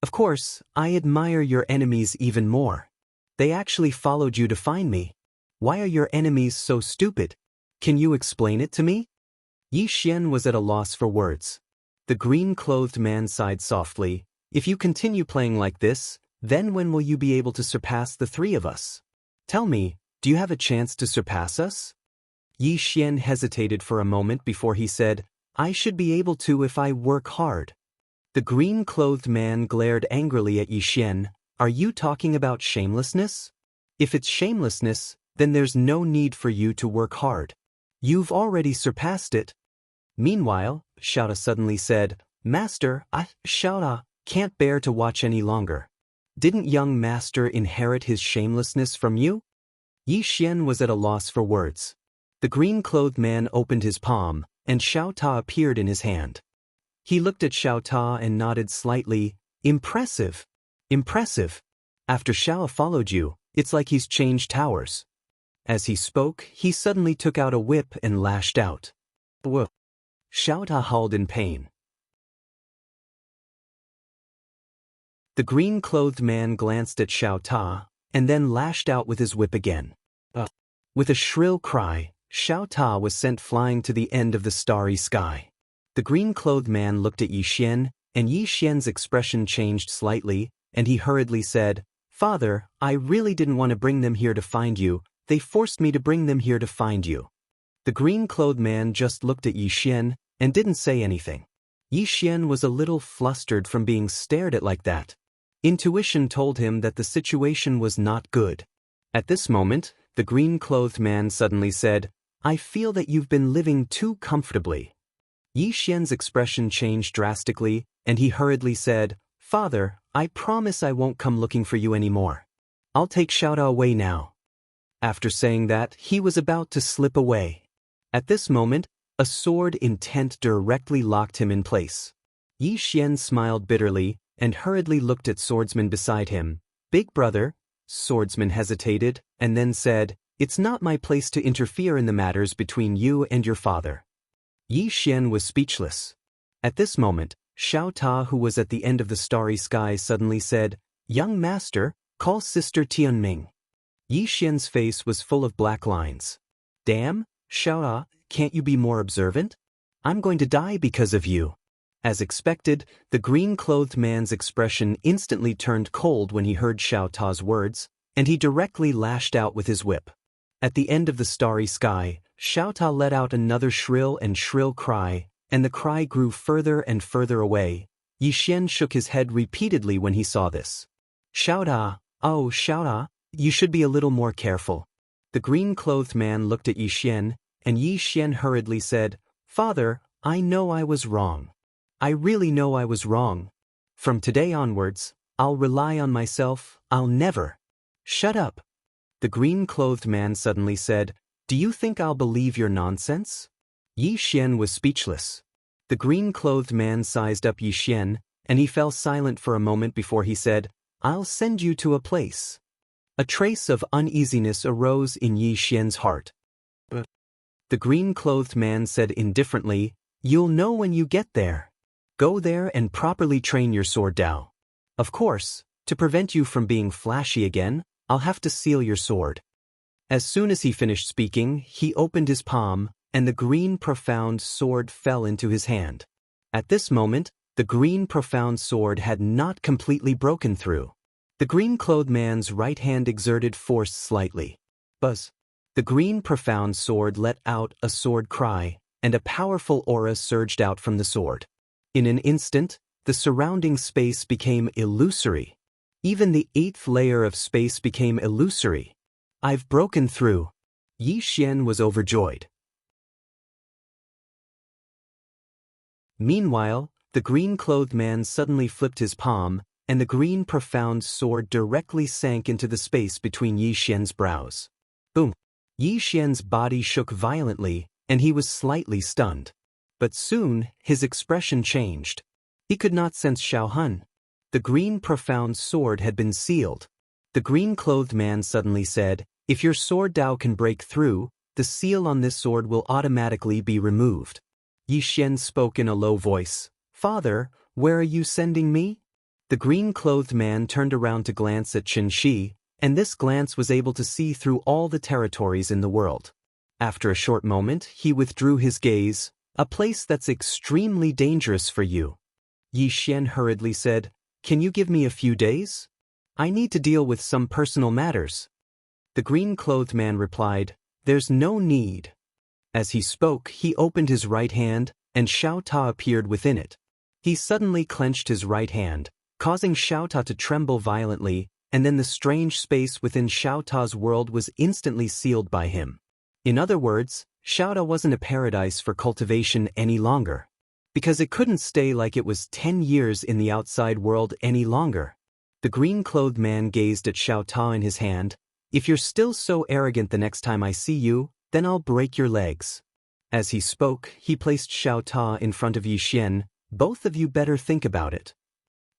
Of course, I admire your enemies even more. They actually followed you to find me. Why are your enemies so stupid? Can you explain it to me? Yi Xian was at a loss for words. The green-clothed man sighed softly. If you continue playing like this, then when will you be able to surpass the three of us? Tell me, do you have a chance to surpass us? Yi Xian hesitated for a moment before he said, I should be able to if I work hard. The green-clothed man glared angrily at Yi Xian. Are you talking about shamelessness? If it's shamelessness, then there's no need for you to work hard. You've already surpassed it. Meanwhile, Xiaota suddenly said, Master, Xiaota, can't bear to watch any longer. Didn't young master inherit his shamelessness from you? Yi Xian was at a loss for words. The green-clothed man opened his palm, and Xiaota appeared in his hand. He looked at Xiaota and nodded slightly. Impressive. Impressive. After Xiao followed you, it's like he's changed towers. As he spoke, he suddenly took out a whip and lashed out. Whoa. Xiaota howled in pain. The green-clothed man glanced at Xiaota, and then lashed out with his whip again. With a shrill cry, Xiaota was sent flying to the end of the starry sky. The green-clothed man looked at Yi Xian, and Yi Xian's expression changed slightly, and he hurriedly said, Father, I really didn't want to bring them here to find you. They forced me to bring them here to find you. The green-clothed man just looked at Yi Xian and didn't say anything. Yi Xian was a little flustered from being stared at like that. Intuition told him that the situation was not good. At this moment, the green-clothed man suddenly said, I feel that you've been living too comfortably. Yi Xian's expression changed drastically, and he hurriedly said, Father, I promise I won't come looking for you anymore. I'll take Xiaota away now. After saying that, he was about to slip away. At this moment, a sword intent directly locked him in place. Yi Xian smiled bitterly and hurriedly looked at swordsman beside him. Big brother, swordsman hesitated and then said, It's not my place to interfere in the matters between you and your father. Yi Xian was speechless. At this moment, Xiaota, who was at the end of the starry sky, suddenly said, Young master, call Sister Tianming. Yi Xian's face was full of black lines. Damn, Xiaota, can't you be more observant? I'm going to die because of you. As expected, the green-clothed man's expression instantly turned cold when he heard Xiaota's words, and he directly lashed out with his whip. At the end of the starry sky, Xiaota let out another shrill cry, and the cry grew further and further away. Yi Xian shook his head repeatedly when he saw this. Xiaota, oh Xiaota, you should be a little more careful. The green-clothed man looked at Yi Xian, and Yi Xian hurriedly said, Father, I know I was wrong. I really know I was wrong. From today onwards, I'll rely on myself, I'll never. Shut up. The green-clothed man suddenly said, Do you think I'll believe your nonsense? Yi Xian was speechless. The green-clothed man sized up Yi Xian, and he fell silent for a moment before he said, I'll send you to a place. A trace of uneasiness arose in Yi Xian's heart. But the green-clothed man said indifferently, You'll know when you get there. Go there and properly train your sword Dao. Of course, to prevent you from being flashy again, I'll have to seal your sword. As soon as he finished speaking, he opened his palm, and the green profound sword fell into his hand. At this moment, the green profound sword had not completely broken through. The green-clothed man's right hand exerted force slightly. Buzz. The green profound sword let out a sword cry, and a powerful aura surged out from the sword. In an instant, the surrounding space became illusory. Even the 8th layer of space became illusory. I've broken through. Yi Xian was overjoyed. Meanwhile, the green-clothed man suddenly flipped his palm, and the green profound sword directly sank into the space between Yi Xian's brows. Boom! Yi Xian's body shook violently, and he was slightly stunned. But soon, his expression changed. He could not sense Xiaohun. The green profound sword had been sealed. The green-clothed man suddenly said, If your sword Dao can break through, the seal on this sword will automatically be removed. Yi Xian spoke in a low voice, "Father, where are you sending me?" The green-clothed man turned around to glance at Xianxia, and this glance was able to see through all the territories in the world. After a short moment, he withdrew his gaze. "A place that's extremely dangerous for you." Yi Xian hurriedly said, "Can you give me a few days? I need to deal with some personal matters." The green-clothed man replied, "There's no need." As he spoke, he opened his right hand, and Xiao Ta appeared within it. He suddenly clenched his right hand, causing Xiao Ta to tremble violently, and then the strange space within Xiao Ta's world was instantly sealed by him. In other words, Xiao Ta wasn't a paradise for cultivation any longer. Because it couldn't stay like it was 10 years in the outside world any longer. The green-clothed man gazed at Xiao Ta in his hand. "If you're still so arrogant the next time I see you, then I'll break your legs." As he spoke, he placed Xiao Ta in front of Yi Xian. "Both of you better think about it."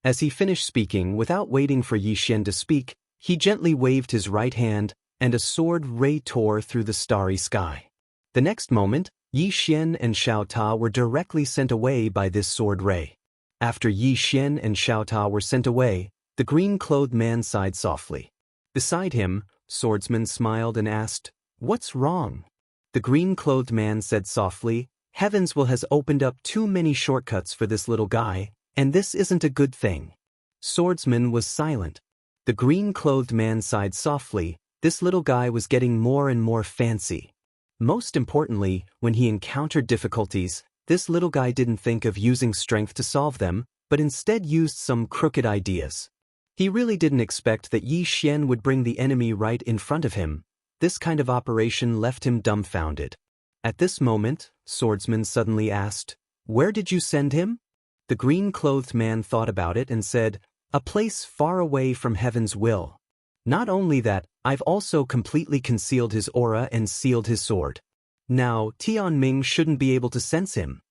As he finished speaking, without waiting for Yi Xian to speak, he gently waved his right hand, and a sword ray tore through the starry sky. The next moment, Yi Xian and Xiao Ta were directly sent away by this sword ray. After Yi Xian and Xiao Ta were sent away, the green-clothed man sighed softly. Beside him, Swordsman smiled and asked, "What's wrong?" The green-clothed man said softly, "Heavens has opened up too many shortcuts for this little guy, and this isn't a good thing." Swordsman was silent. The green-clothed man sighed softly. This little guy was getting more and more fancy. Most importantly, when he encountered difficulties, this little guy didn't think of using strength to solve them, but instead used some crooked ideas. He really didn't expect that Yi Xian would bring the enemy right in front of him. This kind of operation left him dumbfounded. At this moment, Swordsman suddenly asked, "Where did you send him?" The green-clothed man thought about it and said, "A place far away from heaven's will. Not only that, I've also completely concealed his aura and sealed his sword. Now, Tianming shouldn't be able to sense him."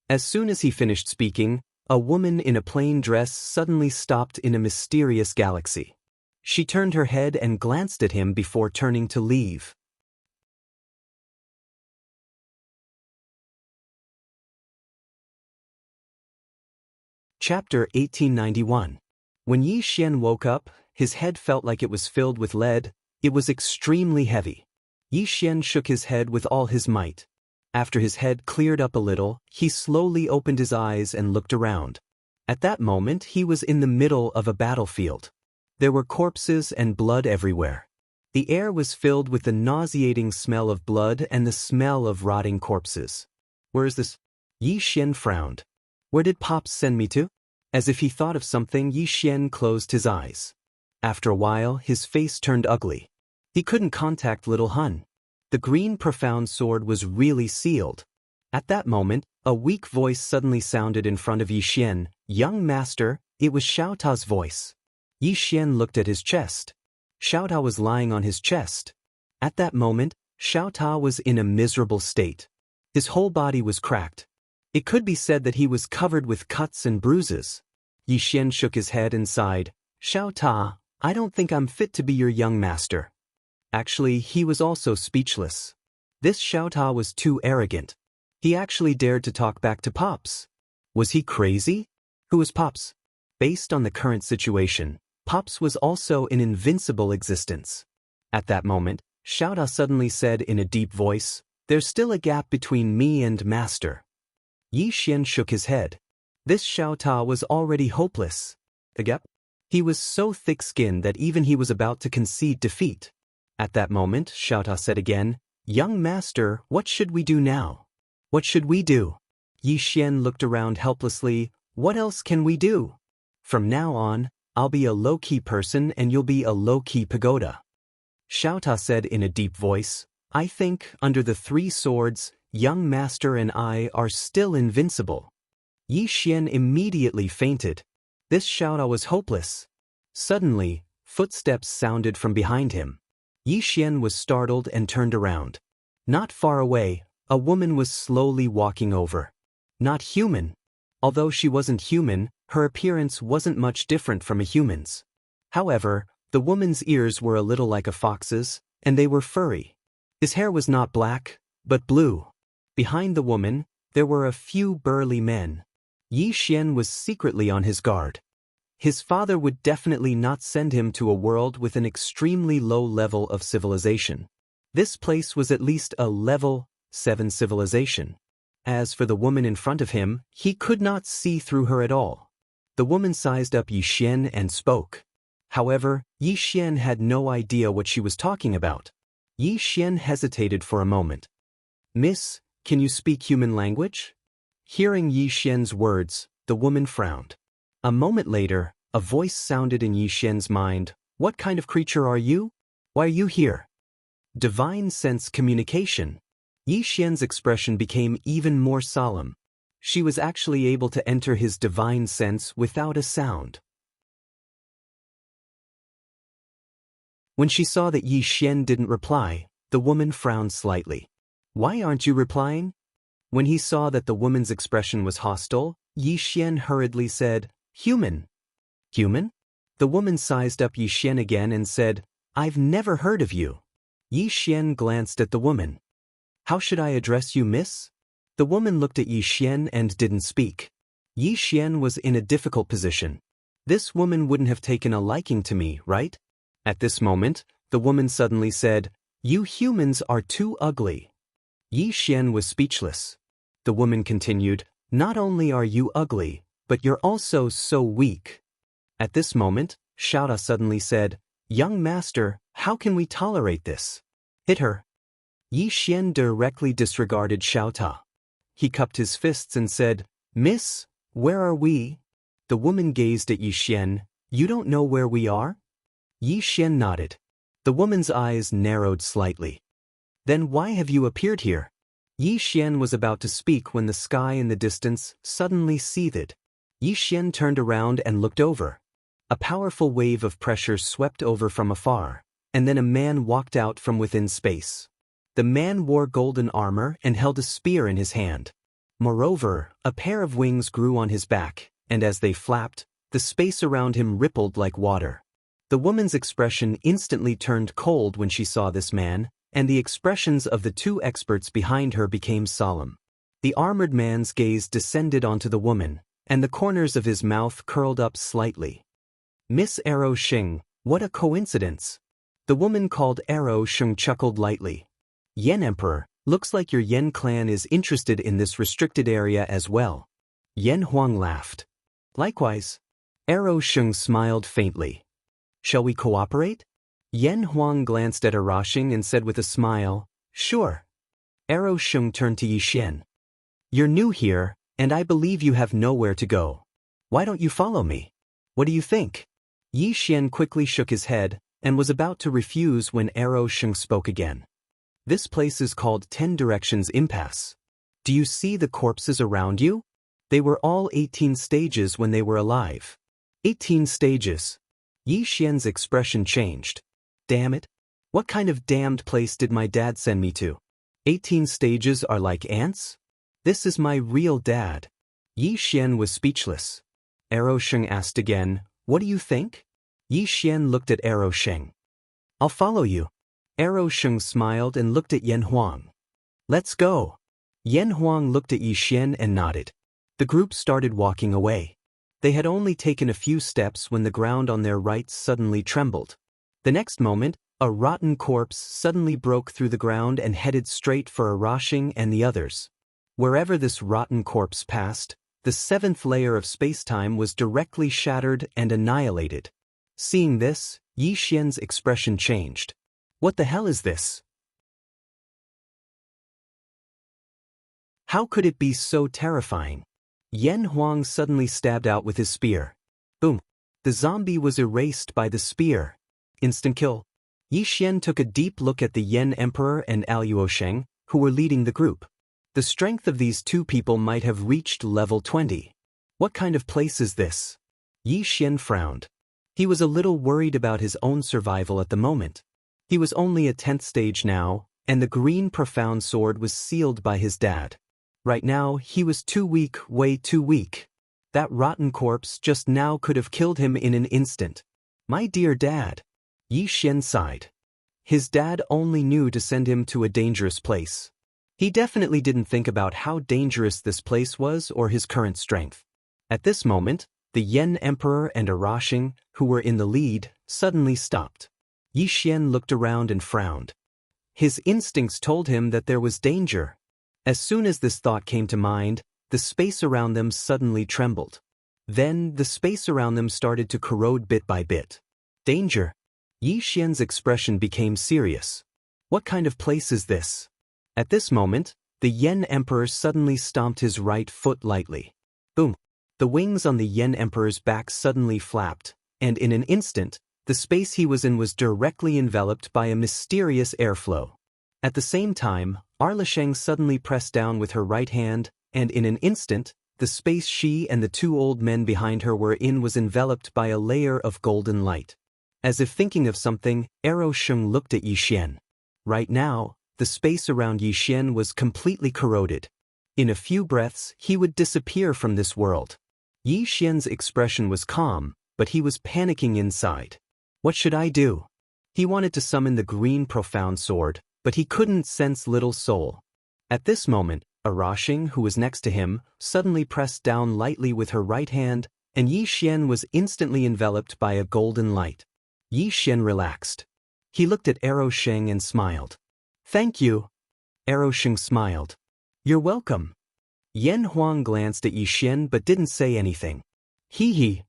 As soon as he finished speaking, a woman in a plain dress suddenly stopped in a mysterious galaxy. She turned her head and glanced at him before turning to leave. Chapter 1891. When Yi Xian woke up, his head felt like it was filled with lead. It was extremely heavy. Yi Xian shook his head with all his might. After his head cleared up a little, he slowly opened his eyes and looked around. At that moment, he was in the middle of a battlefield. There were corpses and blood everywhere. The air was filled with the nauseating smell of blood and the smell of rotting corpses. "Where is this?" Yi Xian frowned. "Where did Pops send me to?" As if he thought of something, Yi Xian closed his eyes. After a while, his face turned ugly. He couldn't contact little Hun. The green profound sword was really sealed. At that moment, a weak voice suddenly sounded in front of Yi Xian. "Young master," it was Xiao Ta's voice. Yi Xian looked at his chest. Xiao Ta was lying on his chest. At that moment, Xiao Ta was in a miserable state. His whole body was cracked. It could be said that he was covered with cuts and bruises. Yi Xian shook his head and sighed. "Xiao Ta, I don't think I'm fit to be your young master." Actually, he was also speechless. This Xiao Ta was too arrogant. He actually dared to talk back to Pops. Was he crazy? Who was Pops? Based on the current situation, Pops was also an invincible existence. At that moment, Xiao Ta suddenly said in a deep voice, "There's still a gap between me and Master." Yi Xian shook his head. This Xiao Ta was already hopeless. A gap? He was so thick-skinned that even he was about to concede defeat. At that moment, Xiao Ta said again, "Young Master, what should we do now?" "What should we do?" Yi Xian looked around helplessly. "What else can we do? From now on, I'll be a low-key person and you'll be a low-key pagoda." Xiao Ta said in a deep voice, "I think, under the 3 swords, young master and I are still invincible." Yi Xian immediately fainted. This Xiao Ta was hopeless. Suddenly, footsteps sounded from behind him. Yi Xian was startled and turned around. Not far away, a woman was slowly walking over. Not human. Although she wasn't human, her appearance wasn't much different from a human's. However, the woman's ears were a little like a fox's, and they were furry. His hair was not black, but blue. Behind the woman, there were a few burly men. Yi Xian was secretly on his guard. His father would definitely not send him to a world with an extremely low level of civilization. This place was at least a level 7 civilization. As for the woman in front of him, he could not see through her at all. The woman sized up Yi Xian and spoke. However, Yi Xian had no idea what she was talking about. Yi Xian hesitated for a moment. "Miss, can you speak human language?" Hearing Yi Xian's words, the woman frowned. A moment later, a voice sounded in Yi Xian's mind. "What kind of creature are you? Why are you here?" Divine sense communication. Yi Xian's expression became even more solemn. She was actually able to enter his divine sense without a sound. When she saw that Yi Xian didn't reply, the woman frowned slightly. "Why aren't you replying?" When he saw that the woman's expression was hostile, Yi Xian hurriedly said, "Human." "Human?" The woman sized up Yi Xian again and said, "I've never heard of you." Yi Xian glanced at the woman. "How should I address you, miss?" The woman looked at Yi Xian and didn't speak. Yi Xian was in a difficult position. This woman wouldn't have taken a liking to me, right? At this moment, the woman suddenly said, "You humans are too ugly." Yi Xian was speechless. The woman continued, "Not only are you ugly, but you're also so weak." At this moment, Xiaota suddenly said, "Young master, how can we tolerate this? Hit her." Yi Xian directly disregarded Xiaota. He cupped his fists and said, "Miss, where are we?" The woman gazed at Yi Xian. "You don't know where we are?" Yi Xian nodded. The woman's eyes narrowed slightly. "Then why have you appeared here?" Yi Xian was about to speak when the sky in the distance suddenly seethed. Yi Xian turned around and looked over. A powerful wave of pressure swept over from afar, and then a man walked out from within space. The man wore golden armor and held a spear in his hand. Moreover, a pair of wings grew on his back, and as they flapped, the space around him rippled like water. The woman's expression instantly turned cold when she saw this man, and the expressions of the two experts behind her became solemn. The armored man's gaze descended onto the woman, and the corners of his mouth curled up slightly. "Miss Arrow Sheng, what a coincidence." The woman called Arrow Sheng chuckled lightly. "Yen Emperor, looks like your Yen clan is interested in this restricted area as well." Yen Huang laughed. "Likewise." Arrow Sheng smiled faintly. "Shall we cooperate?" Yen Huang glanced at Arashing and said with a smile, "Sure." Arrow Sheng turned to Yi Xian. "You're new here, and I believe you have nowhere to go. Why don't you follow me? What do you think?" Yi Xian quickly shook his head, and was about to refuse when Arrow Sheng spoke again. "This place is called 10 Directions Impasse. Do you see the corpses around you? They were all 18 stages when they were alive." 18 stages. Yi Xian's expression changed. "Damn it. What kind of damned place did my dad send me to? 18 stages are like ants? This is my real dad." Yi Xian was speechless. Arrow Sheng asked again, "What do you think?" Yi Xian looked at Arrow Sheng. "I'll follow you." Arrow Sheng smiled and looked at Yen Huang. "Let's go." Yen Huang looked at Yi Xian and nodded. The group started walking away. They had only taken a few steps when the ground on their right suddenly trembled. The next moment, a rotten corpse suddenly broke through the ground and headed straight for Arashing and the others. Wherever this rotten corpse passed, the 7th layer of spacetime was directly shattered and annihilated. Seeing this, Yi Xian's expression changed. "What the hell is this? How could it be so terrifying?" Yen Huang suddenly stabbed out with his spear. Boom! The zombie was erased by the spear. Instant kill. Yi Xian took a deep look at the Yen Emperor and Aluo Sheng, who were leading the group. The strength of these two people might have reached level 20. What kind of place is this? Yi Xian frowned. He was a little worried about his own survival at the moment. He was only at 10th stage now, and the green profound sword was sealed by his dad. Right now, he was too weak, way too weak. That rotten corpse just now could have killed him in an instant. My dear dad. Yi Xian sighed. His dad only knew to send him to a dangerous place. He definitely didn't think about how dangerous this place was or his current strength. At this moment, the Yen Emperor and Araxing, who were in the lead, suddenly stopped. Yi Xian looked around and frowned. His instincts told him that there was danger. As soon as this thought came to mind, the space around them suddenly trembled. Then, the space around them started to corrode bit by bit. Danger. Yi Xian's expression became serious. What kind of place is this? At this moment, the Yen Emperor suddenly stomped his right foot lightly. Boom! The wings on the Yen Emperor's back suddenly flapped, and in an instant, the space he was in was directly enveloped by a mysterious airflow. At the same time, Erlasheng suddenly pressed down with her right hand, and in an instant, the space she and the two old men behind her were in was enveloped by a layer of golden light. As if thinking of something, Erlasheng looked at Yi Xian. Right now, the space around Yi Xian was completely corroded. In a few breaths, he would disappear from this world. Yi Xian's expression was calm, but he was panicking inside. What should I do? He wanted to summon the green profound sword, but he couldn't sense little soul. At this moment, Araxing, who was next to him, suddenly pressed down lightly with her right hand, and Yi Xian was instantly enveloped by a golden light. Yi Xian relaxed. He looked at Erlasheng and smiled. Thank you. Erlasheng smiled. You're welcome. Yan Huang glanced at Yi Xian but didn't say anything. Hee.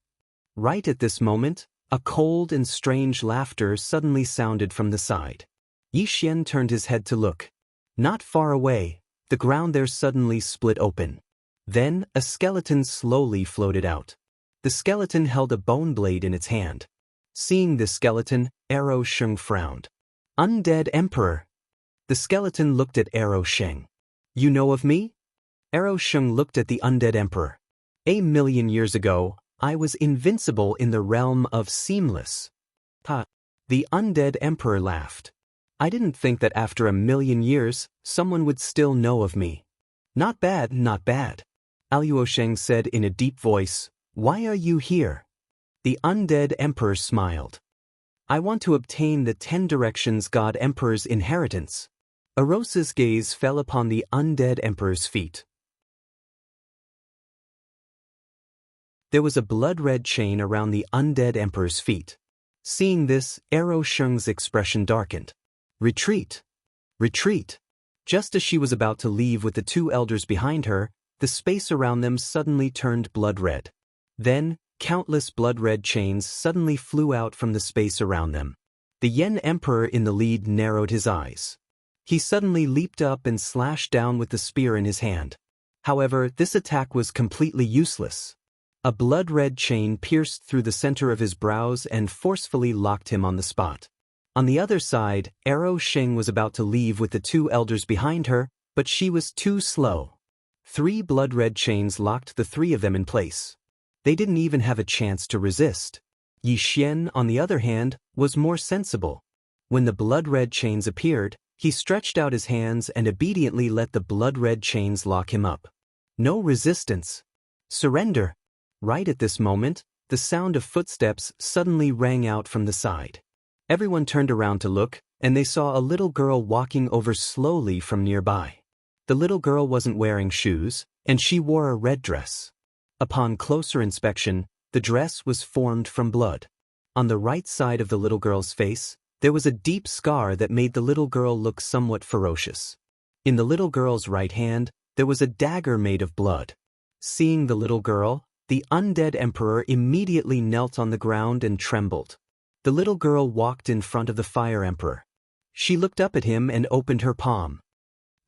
Right at this moment, a cold and strange laughter suddenly sounded from the side. Yi Xian turned his head to look. Not far away, the ground there suddenly split open. Then, a skeleton slowly floated out. The skeleton held a bone blade in its hand. Seeing the skeleton, Erlasheng frowned. Undead Emperor. The skeleton looked at Erlasheng. You know of me? Erlasheng looked at the undead emperor. 1,000,000 years ago, I was invincible in the realm of seamless. Ha! The undead emperor laughed. I didn't think that after 1,000,000 years, someone would still know of me. Not bad, not bad. Erlasheng said in a deep voice, Why are you here? The undead emperor smiled. I want to obtain the 10 directions God Emperor's inheritance. Erosa's gaze fell upon the undead emperor's feet. There was a blood-red chain around the undead emperor's feet. Seeing this, Erlasheng's expression darkened. Retreat! Retreat! Just as she was about to leave with the two elders behind her, the space around them suddenly turned blood-red. Then, countless blood-red chains suddenly flew out from the space around them. The Yen Emperor in the lead narrowed his eyes. He suddenly leaped up and slashed down with the spear in his hand. However, this attack was completely useless. A blood-red chain pierced through the center of his brows and forcefully locked him on the spot. On the other side, Erlasheng was about to leave with the two elders behind her, but she was too slow. 3 blood-red chains locked the 3 of them in place. They didn't even have a chance to resist. Yi Xian, on the other hand, was more sensible. When the blood-red chains appeared, he stretched out his hands and obediently let the blood-red chains lock him up. No resistance. Surrender. Right at this moment, the sound of footsteps suddenly rang out from the side. Everyone turned around to look, and they saw a little girl walking over slowly from nearby. The little girl wasn't wearing shoes, and she wore a red dress. Upon closer inspection, the dress was formed from blood. On the right side of the little girl's face, there was a deep scar that made the little girl look somewhat ferocious. In the little girl's right hand, there was a dagger made of blood. Seeing the little girl, the undead emperor immediately knelt on the ground and trembled. The little girl walked in front of the fire emperor. She looked up at him and opened her palm.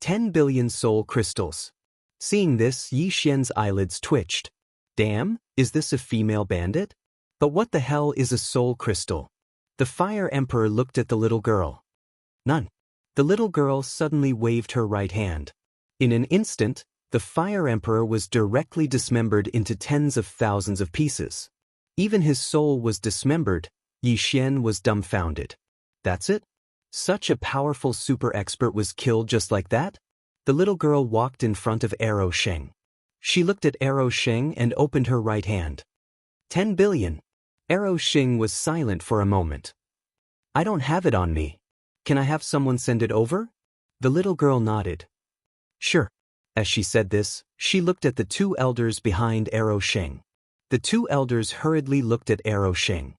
10 billion soul crystals. Seeing this, Yi Xian's eyelids twitched. Damn, is this a female bandit? But what the hell is a soul crystal? The fire emperor looked at the little girl. None. The little girl suddenly waved her right hand. In an instant, the fire emperor was directly dismembered into tens of thousands of pieces. Even his soul was dismembered. Yi Xian was dumbfounded. That's it? Such a powerful super expert was killed just like that? The little girl walked in front of Erlasheng. She looked at Erlasheng and opened her right hand. 10 billion. Erlasheng was silent for a moment. I don't have it on me. Can I have someone send it over? The little girl nodded. Sure. As she said this, she looked at the two elders behind Erlasheng. The two elders hurriedly looked at Arrow Xing.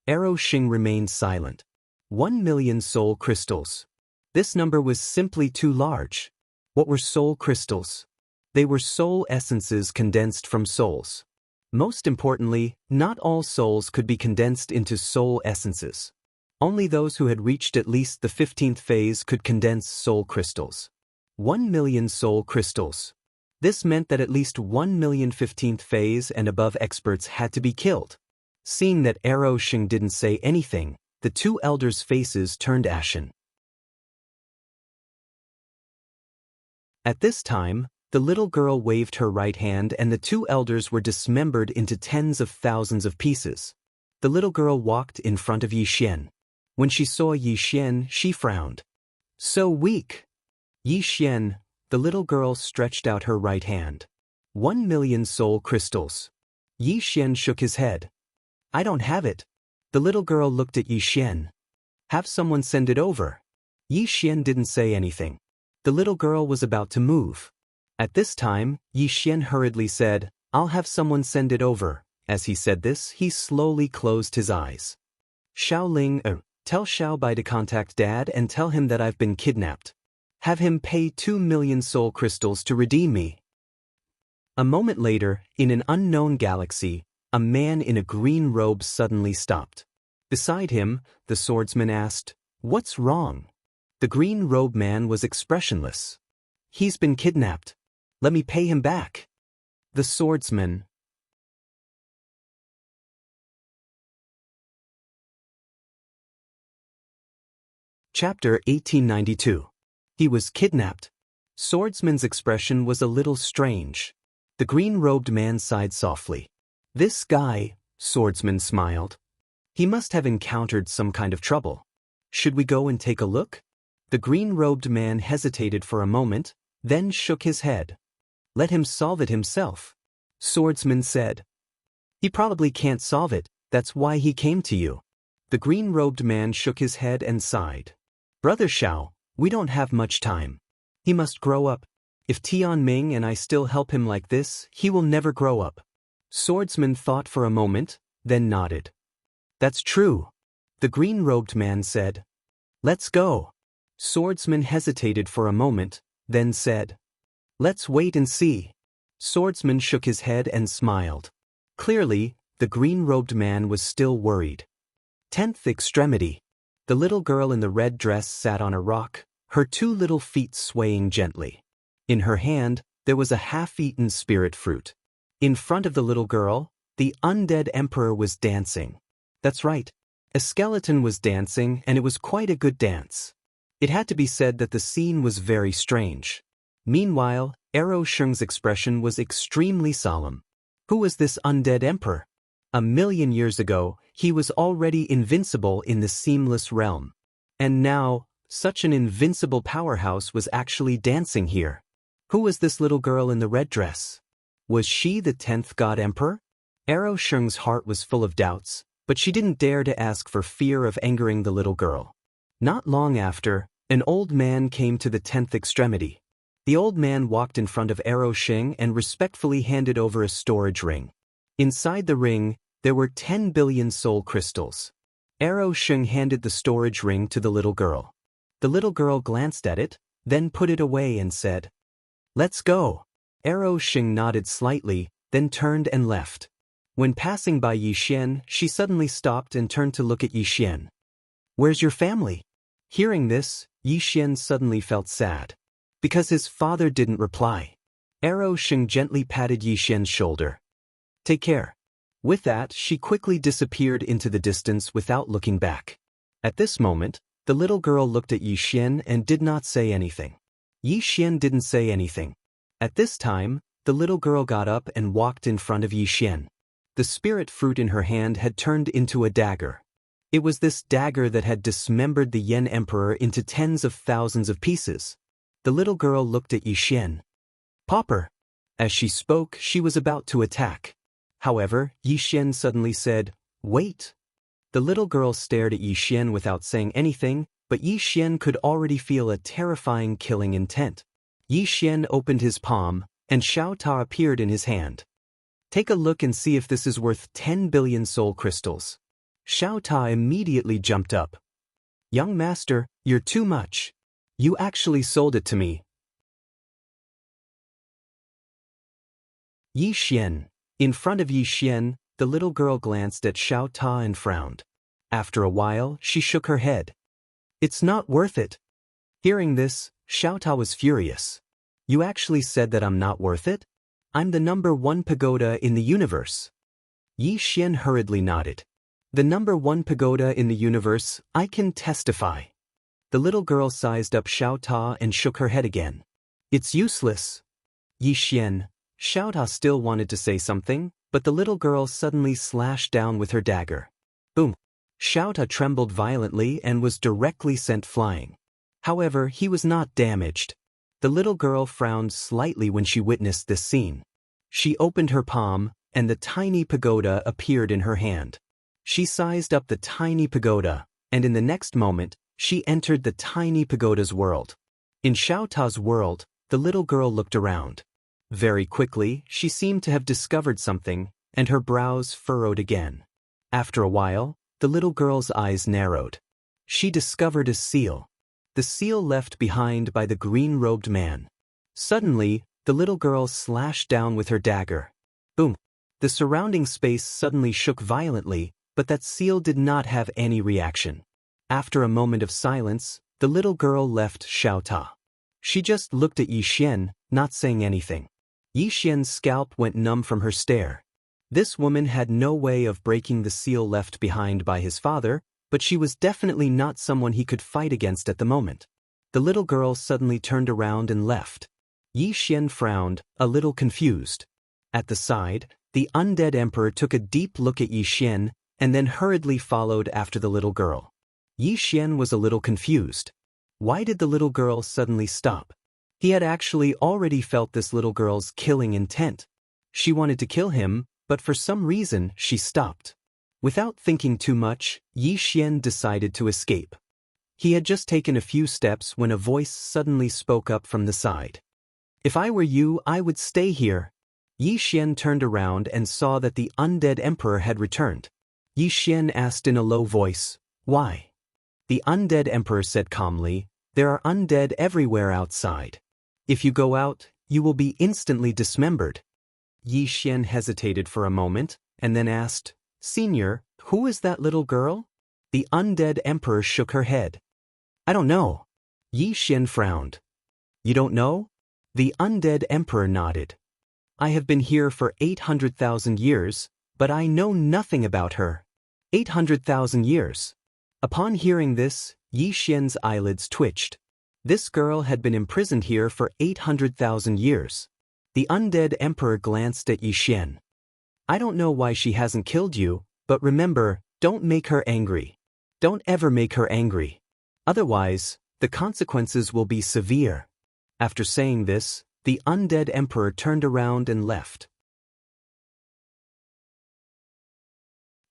Arrow Xing remained silent. 1,000,000 soul crystals. This number was simply too large. What were soul crystals? They were soul essences condensed from souls. Most importantly, not all souls could be condensed into soul essences. Only those who had reached at least the 15th phase could condense soul crystals. 1,000,000 soul crystals. This meant that at least 1,000,000 15th phase and above experts had to be killed. Seeing that Arrow Xing didn't say anything, the two elders' faces turned ashen. At this time, the little girl waved her right hand and the two elders were dismembered into tens of thousands of pieces. The little girl walked in front of Yixian. When she saw Yixian, she frowned. So weak. Yixian, the little girl stretched out her right hand. 1,000,000 soul crystals. Yixian shook his head. I don't have it. The little girl looked at Yixian. Have someone send it over. Yixian didn't say anything. The little girl was about to move. At this time, Yixian hurriedly said, I'll have someone send it over. As he said this, he slowly closed his eyes. Xiaoling, tell Xiaobai to contact Dad and tell him that I've been kidnapped. Have him pay 2,000,000 soul crystals to redeem me. A moment later, in an unknown galaxy, a man in a green robe suddenly stopped. Beside him, the swordsman asked, What's wrong? The green robe man was expressionless. He's been kidnapped. Let me pay him back. The swordsman. Chapter 1892. He was kidnapped. Swordsman's expression was a little strange. The green-robed man sighed softly. This guy, Swordsman smiled. He must have encountered some kind of trouble. Should we go and take a look? The green-robed man hesitated for a moment, then shook his head. Let him solve it himself. Swordsman said. He probably can't solve it, that's why he came to you. The green-robed man shook his head and sighed. Brother Xiao, we don't have much time. He must grow up. If Tianming and I still help him like this, he will never grow up. Swordsman thought for a moment, then nodded. That's true. The green-robed man said. Let's go. Swordsman hesitated for a moment, then said. Let's wait and see. Swordsman shook his head and smiled. Clearly, the green-robed man was still worried. 10th extremity. The little girl in the red dress sat on a rock, her two little feet swaying gently. In her hand, there was a half-eaten spirit fruit. In front of the little girl, the undead emperor was dancing. That's right. A skeleton was dancing, and it was quite a good dance. It had to be said that the scene was very strange. Meanwhile, Arrow Xing's expression was extremely solemn. Who was this undead emperor? 1,000,000 years ago, he was already invincible in the seamless realm. And now, such an invincible powerhouse was actually dancing here. Who was this little girl in the red dress? Was she the 10th God Emperor? Arrow Xing's heart was full of doubts, but she didn't dare to ask for fear of angering the little girl. Not long after, an old man came to the 10th extremity. The old man walked in front of Arrow Xing and respectfully handed over a storage ring. Inside the ring, there were 10 billion soul crystals. Arrow Xing handed the storage ring to the little girl. The little girl glanced at it, then put it away and said, Let's go. Arrow Xing nodded slightly, then turned and left. When passing by Yixian, she suddenly stopped and turned to look at Yixian. Where's your family? Hearing this, Yixian suddenly felt sad. Because his father didn't reply. Arrow Xing gently patted Yixian's shoulder. Take care. With that, she quickly disappeared into the distance without looking back. At this moment, the little girl looked at Yixian and did not say anything. Yixian didn't say anything. At this time, the little girl got up and walked in front of Yixian. The spirit fruit in her hand had turned into a dagger. It was this dagger that had dismembered the Yan Emperor into tens of thousands of pieces. The little girl looked at Yixian. Pauper. As she spoke, she was about to attack. However, Yixian suddenly said, Wait. The little girl stared at Yixian without saying anything, but Yixian could already feel a terrifying killing intent. Yixian opened his palm, and Xiao Ta appeared in his hand. Take a look and see if this is worth 10 billion soul crystals. Xiao Ta immediately jumped up. Young master, you're too much. You actually sold it to me. Yi Xian. In front of Yi Xian, the little girl glanced at Xiao Ta and frowned. After a while, she shook her head. It's not worth it. Hearing this, Xiao Ta was furious. You actually said that I'm not worth it? I'm the #1 pagoda in the universe. Yi Xian hurriedly nodded. The #1 pagoda in the universe, I can testify. The little girl sized up Xiao Ta and shook her head again. It's useless. Yi Xian. Xiao Ta still wanted to say something, but the little girl suddenly slashed down with her dagger. Boom! Xiao Ta trembled violently and was directly sent flying. However, he was not damaged. The little girl frowned slightly when she witnessed this scene. She opened her palm, and the tiny pagoda appeared in her hand. She sized up the tiny pagoda, and in the next moment, she entered the tiny pagoda's world. In Xiao Ta's world, the little girl looked around. Very quickly, she seemed to have discovered something, and her brows furrowed again. After a while, the little girl's eyes narrowed. She discovered a seal. The seal left behind by the green-robed man. Suddenly, the little girl slashed down with her dagger. Boom! The surrounding space suddenly shook violently, but that seal did not have any reaction. After a moment of silence, the little girl left Xiao Ta. She just looked at Yi Xian, not saying anything. Yi Xian's scalp went numb from her stare. This woman had no way of breaking the seal left behind by his father, but she was definitely not someone he could fight against at the moment. The little girl suddenly turned around and left. Yi Xian frowned, a little confused. At the side, the undead emperor took a deep look at Yi Xian, and then hurriedly followed after the little girl. Yi Xian was a little confused. Why did the little girl suddenly stop? He had actually already felt this little girl's killing intent. She wanted to kill him, but for some reason she stopped. Without thinking too much, Yi Xian decided to escape. He had just taken a few steps when a voice suddenly spoke up from the side. If I were you, I would stay here. Yi Xian turned around and saw that the undead emperor had returned. Yi Xian asked in a low voice, Why? The undead emperor said calmly, There are undead everywhere outside. If you go out, you will be instantly dismembered. Yi Xian hesitated for a moment, and then asked, Senior, who is that little girl? The undead emperor shook her head. I don't know. Yi Xian frowned. You don't know? The undead emperor nodded. I have been here for 800,000 years, but I know nothing about her. 800,000 years. Upon hearing this, Yi Xian's eyelids twitched. This girl had been imprisoned here for 800,000 years. The undead emperor glanced at Yi Xian. I don't know why she hasn't killed you, but remember, don't make her angry. Don't ever make her angry. Otherwise, the consequences will be severe. After saying this, the undead emperor turned around and left.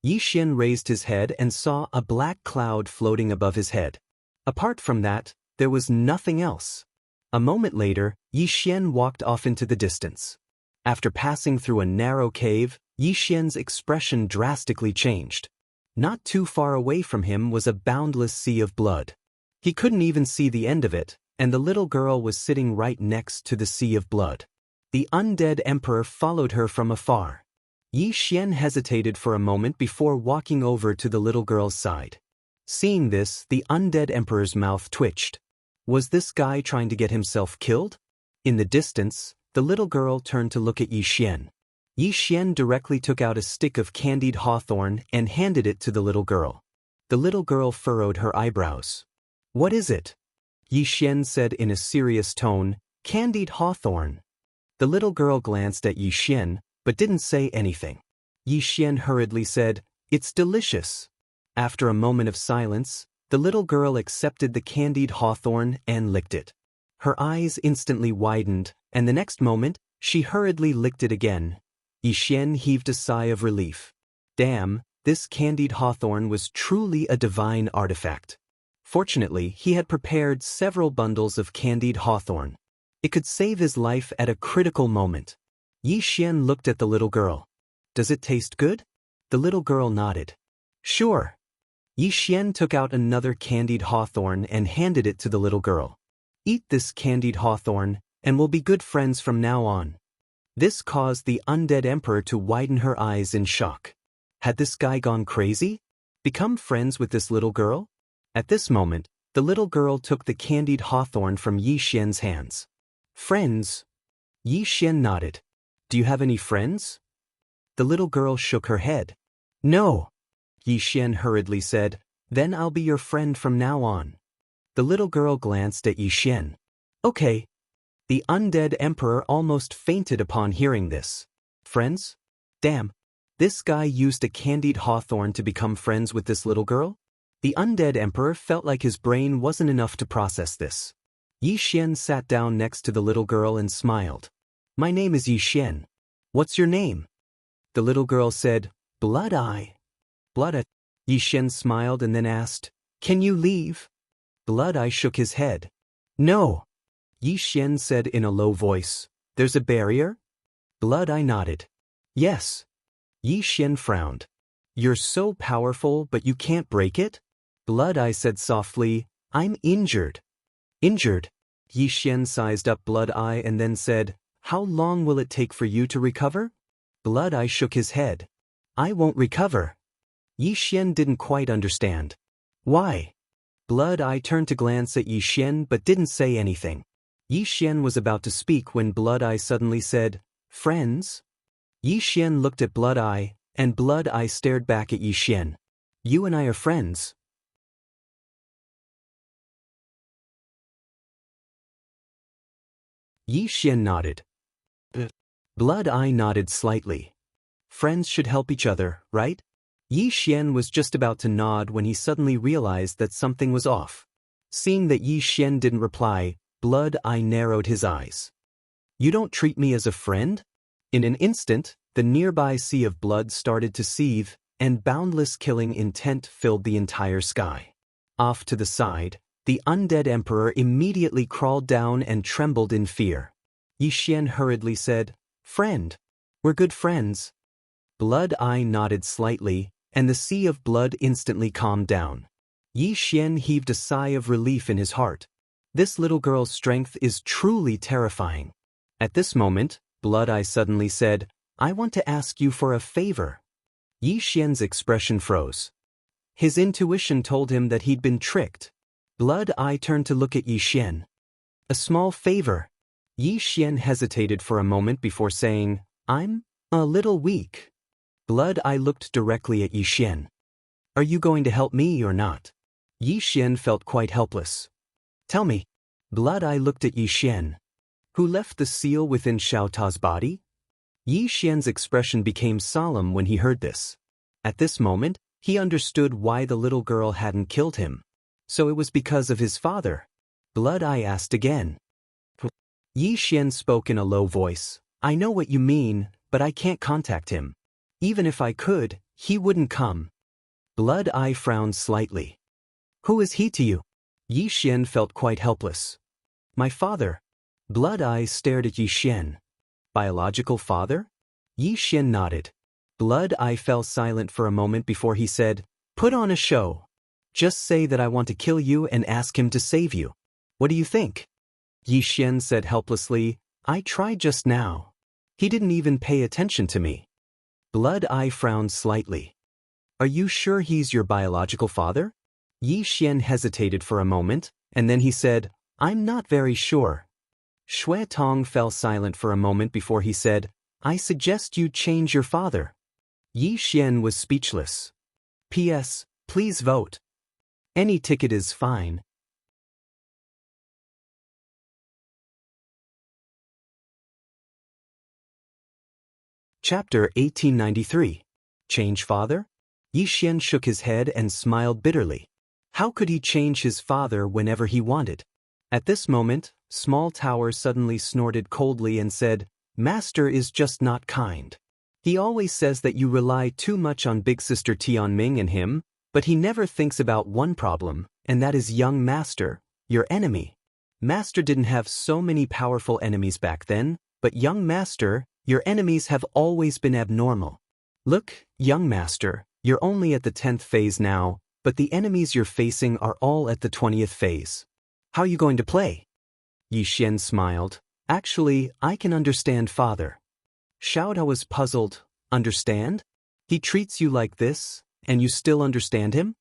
Yi Xian raised his head and saw a black cloud floating above his head. Apart from that, there was nothing else. A moment later, Yi Xian walked off into the distance. After passing through a narrow cave, Yi Xian's expression drastically changed. Not too far away from him was a boundless sea of blood. He couldn't even see the end of it, and the little girl was sitting right next to the sea of blood. The undead emperor followed her from afar. Yi Xian hesitated for a moment before walking over to the little girl's side. Seeing this, the undead emperor's mouth twitched. Was this guy trying to get himself killed? In the distance, the little girl turned to look at Yi Xian. Yi Xian directly took out a stick of candied hawthorn and handed it to the little girl. The little girl furrowed her eyebrows. What is it? Yi Xian said in a serious tone, Candied hawthorn. The little girl glanced at Yi Xian, but didn't say anything. Yi Xian hurriedly said, It's delicious. After a moment of silence, the little girl accepted the candied hawthorn and licked it. Her eyes instantly widened, and the next moment, she hurriedly licked it again. Yi Xian heaved a sigh of relief. Damn, this candied hawthorn was truly a divine artifact. Fortunately, he had prepared several bundles of candied hawthorn. It could save his life at a critical moment. Yi Xian looked at the little girl. Does it taste good? The little girl nodded. Sure. Xian took out another candied hawthorn and handed it to the little girl. Eat this candied hawthorn, and we'll be good friends from now on. This caused the undead emperor to widen her eyes in shock. Had this guy gone crazy? Become friends with this little girl? At this moment, the little girl took the candied hawthorn from Xian's hands. Friends? Xian nodded. Do you have any friends? The little girl shook her head. No. Xian hurriedly said, then I'll be your friend from now on. The little girl glanced at Xian. Okay. The undead emperor almost fainted upon hearing this. Friends? Damn. This guy used a candied hawthorn to become friends with this little girl? The undead emperor felt like his brain wasn't enough to process this. Xian sat down next to the little girl and smiled. My name is Xian. What's your name? The little girl said, Blood Eye. Blood Eye. Xian smiled and then asked, Can you leave? Blood Eye shook his head. No. Xian said in a low voice, There's a barrier? Blood Eye nodded. Yes. Xian frowned. You're so powerful, but you can't break it? Blood Eye said softly, I'm injured. Injured? Xian sized up Blood Eye and then said, How long will it take for you to recover? Blood Eye shook his head. I won't recover. Xian didn't quite understand. Why? Blood Eye turned to glance at Xian but didn't say anything. Xian was about to speak when Blood Eye suddenly said, Friends? Xian looked at Blood Eye, and Blood Eye stared back at Xian. You and I are friends. Xian nodded. Blood Eye nodded slightly. Friends should help each other, right? Xian was just about to nod when he suddenly realized that something was off. Seeing that Xian didn't reply, Blood Eye narrowed his eyes. You don't treat me as a friend? In an instant, the nearby sea of blood started to seethe, and boundless killing intent filled the entire sky. Off to the side, the undead emperor immediately crawled down and trembled in fear. Xian hurriedly said, Friend, we're good friends. Blood Eye nodded slightly, and the sea of blood instantly calmed down. Xian heaved a sigh of relief in his heart. This little girl's strength is truly terrifying. At this moment, Blood Eye suddenly said, I want to ask you for a favor. Xian's expression froze. His intuition told him that he'd been tricked. Blood Eye turned to look at Xian. A small favor. Xian hesitated for a moment before saying, I'm a little weak. Blood Eye looked directly at Xian. Are you going to help me or not? Xian felt quite helpless. Tell me. Blood Eye looked at Xian. Who left the seal within Xiao Ta's body? Xian's expression became solemn when he heard this. At this moment, he understood why the little girl hadn't killed him. So it was because of his father. Blood Eye asked again. Xian spoke in a low voice. I know what you mean, but I can't contact him. Even if I could, he wouldn't come. Blood Eye frowned slightly. Who is he to you? Xian felt quite helpless. My father. Blood Eye stared at Xian. Biological father? Xian nodded. Blood Eye fell silent for a moment before he said, Put on a show. Just say that I want to kill you and ask him to save you. What do you think? Xian said helplessly, I tried just now. He didn't even pay attention to me. Blood Eye frowned slightly. Are you sure he's your biological father? Xian hesitated for a moment, and then he said, I'm not very sure. Shui Tong fell silent for a moment before he said, I suggest you change your father. Xian was speechless. P.S. Please vote. Any ticket is fine. Chapter 1893. Change father? Xian shook his head and smiled bitterly. How could he change his father whenever he wanted? At this moment, Small Tower suddenly snorted coldly and said, Master is just not kind. He always says that you rely too much on Big Sister Tianming and him, but he never thinks about one problem, and that is young Master, your enemy. Master didn't have so many powerful enemies back then, but young Master, your enemies have always been abnormal. Look, young master, you're only at the 10th phase now, but the enemies you're facing are all at the 20th phase. How are you going to play? Yixian smiled. Actually, I can understand father. Xiaotao was puzzled. Understand? He treats you like this, and you still understand him?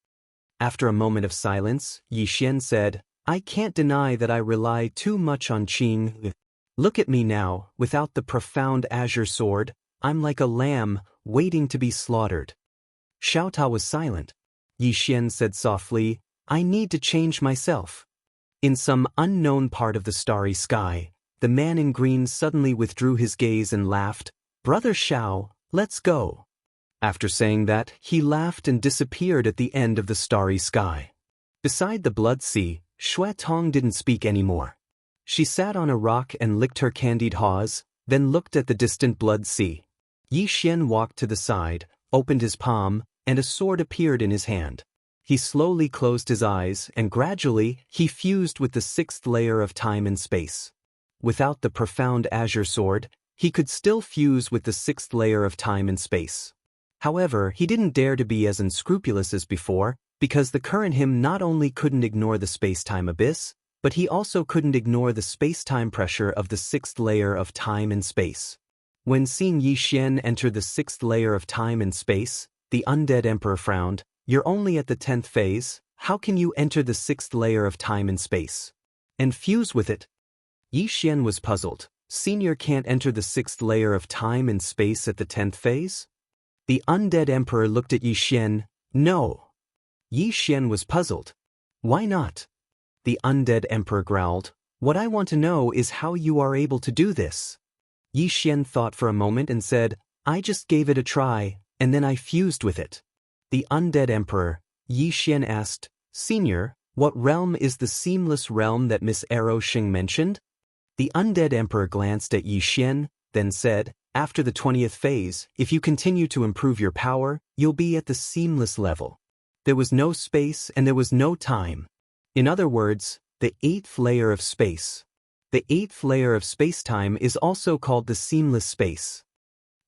After a moment of silence, Yixian said, I can't deny that I rely too much on Qing. Look at me now, without the profound azure sword, I'm like a lamb, waiting to be slaughtered. Xiaotao was silent. Yixian said softly, I need to change myself. In some unknown part of the starry sky, the man in green suddenly withdrew his gaze and laughed, Brother Xiao, let's go. After saying that, he laughed and disappeared at the end of the starry sky. Beside the blood sea, Xue Tong didn't speak anymore. She sat on a rock and licked her candied haws, then looked at the distant blood sea. Yixian walked to the side, opened his palm, and a sword appeared in his hand. He slowly closed his eyes, and gradually, he fused with the 6th layer of time and space. Without the profound azure sword, he could still fuse with the 6th layer of time and space. However, he didn't dare to be as unscrupulous as before, because the current him not only couldn't ignore the space-time abyss, but he also couldn't ignore the space-time pressure of the 6th layer of time and space. When seeing Yixian enter the 6th layer of time and space, the undead emperor frowned. You're only at the 10th phase, how can you enter the 6th layer of time and space? And fuse with it? Yixian was puzzled. Senior can't enter the 6th layer of time and space at the 10th phase? The undead emperor looked at Yixian. No. Yixian was puzzled. Why not? The undead emperor growled. What I want to know is how you are able to do this. Yixian thought for a moment and said, I just gave it a try, and then I fused with it. The undead emperor, Yixian asked, Senior, what realm is the seamless realm that Miss Arrow Xing mentioned? The undead emperor glanced at Yixian, then said, after the 20th phase, if you continue to improve your power, you'll be at the seamless level. There was no space and there was no time. In other words, the 8th layer of space. The 8th layer of space-time is also called the seamless space.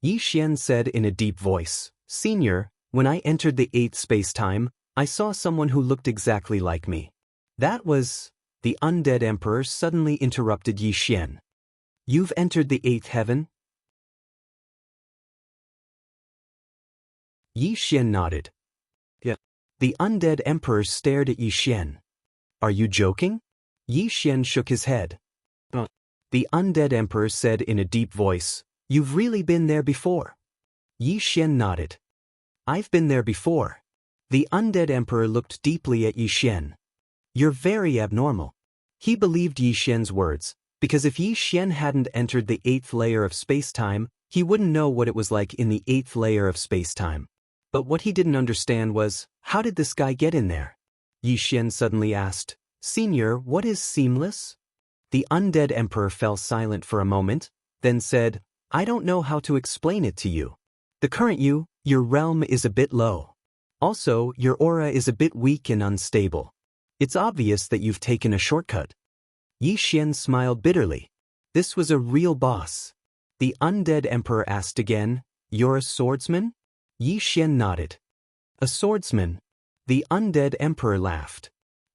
Yixian said in a deep voice, Senior, when I entered the 8th space-time, I saw someone who looked exactly like me. That was... The undead emperor suddenly interrupted Yixian. You've entered the 8th heaven? Yixian nodded. Yeah. The undead emperor stared at Yixian. Are you joking? Yixian shook his head. The undead emperor said in a deep voice, You've really been there before? Yixian nodded. I've been there before. The undead emperor looked deeply at Yixian. You're very abnormal. He believed Yixian's words, because if Yixian hadn't entered the 8th layer of space-time, he wouldn't know what it was like in the 8th layer of space-time. But what he didn't understand was, how did this guy get in there? Yixian suddenly asked, Senior, what is seamless? The undead emperor fell silent for a moment, then said, I don't know how to explain it to you. The current you, your realm is a bit low. Also, your aura is a bit weak and unstable. It's obvious that you've taken a shortcut. Yixian smiled bitterly. This was a real boss. The undead emperor asked again, You're a swordsman? Yixian nodded. A swordsman? The undead emperor laughed.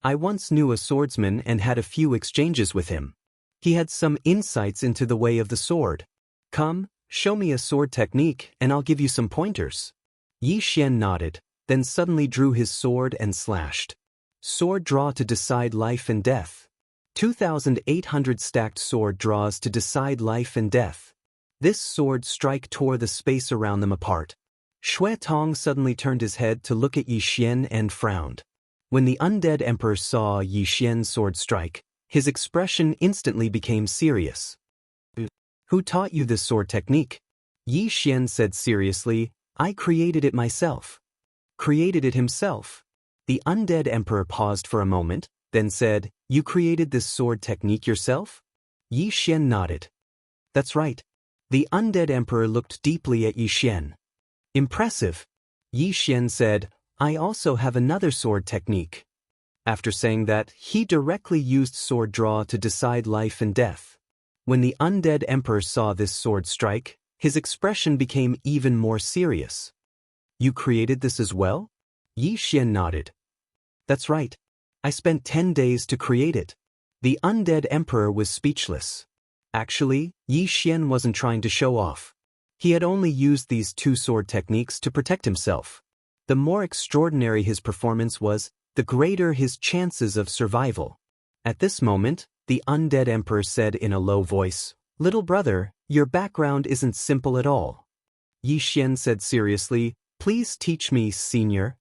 I once knew a swordsman and had a few exchanges with him. He had some insights into the way of the sword. Come, show me a sword technique and I'll give you some pointers. Yixian nodded, then suddenly drew his sword and slashed. Sword draw to decide life and death. 2,800 stacked sword draws to decide life and death. This sword strike tore the space around them apart. Xue Tong suddenly turned his head to look at Yixian and frowned. When the undead emperor saw Yixian's sword strike, his expression instantly became serious. Who taught you this sword technique? Yixian said seriously, I created it myself. Created it himself? The undead emperor paused for a moment, then said, You created this sword technique yourself? Yixian nodded. That's right. The undead emperor looked deeply at Yixian. Impressive. Yixian said, I also have another sword technique. After saying that, he directly used sword draw to decide life and death. When the undead emperor saw this sword strike, his expression became even more serious. You created this as well? Yi Xian nodded. That's right. I spent 10 days to create it. The undead emperor was speechless. Actually, Yi Xian wasn't trying to show off. He had only used these two-sword techniques to protect himself. The more extraordinary his performance was, the greater his chances of survival. At this moment, the undead emperor said in a low voice, "Little brother, your background isn't simple at all." Yi Xian said seriously, "Please teach me, senior."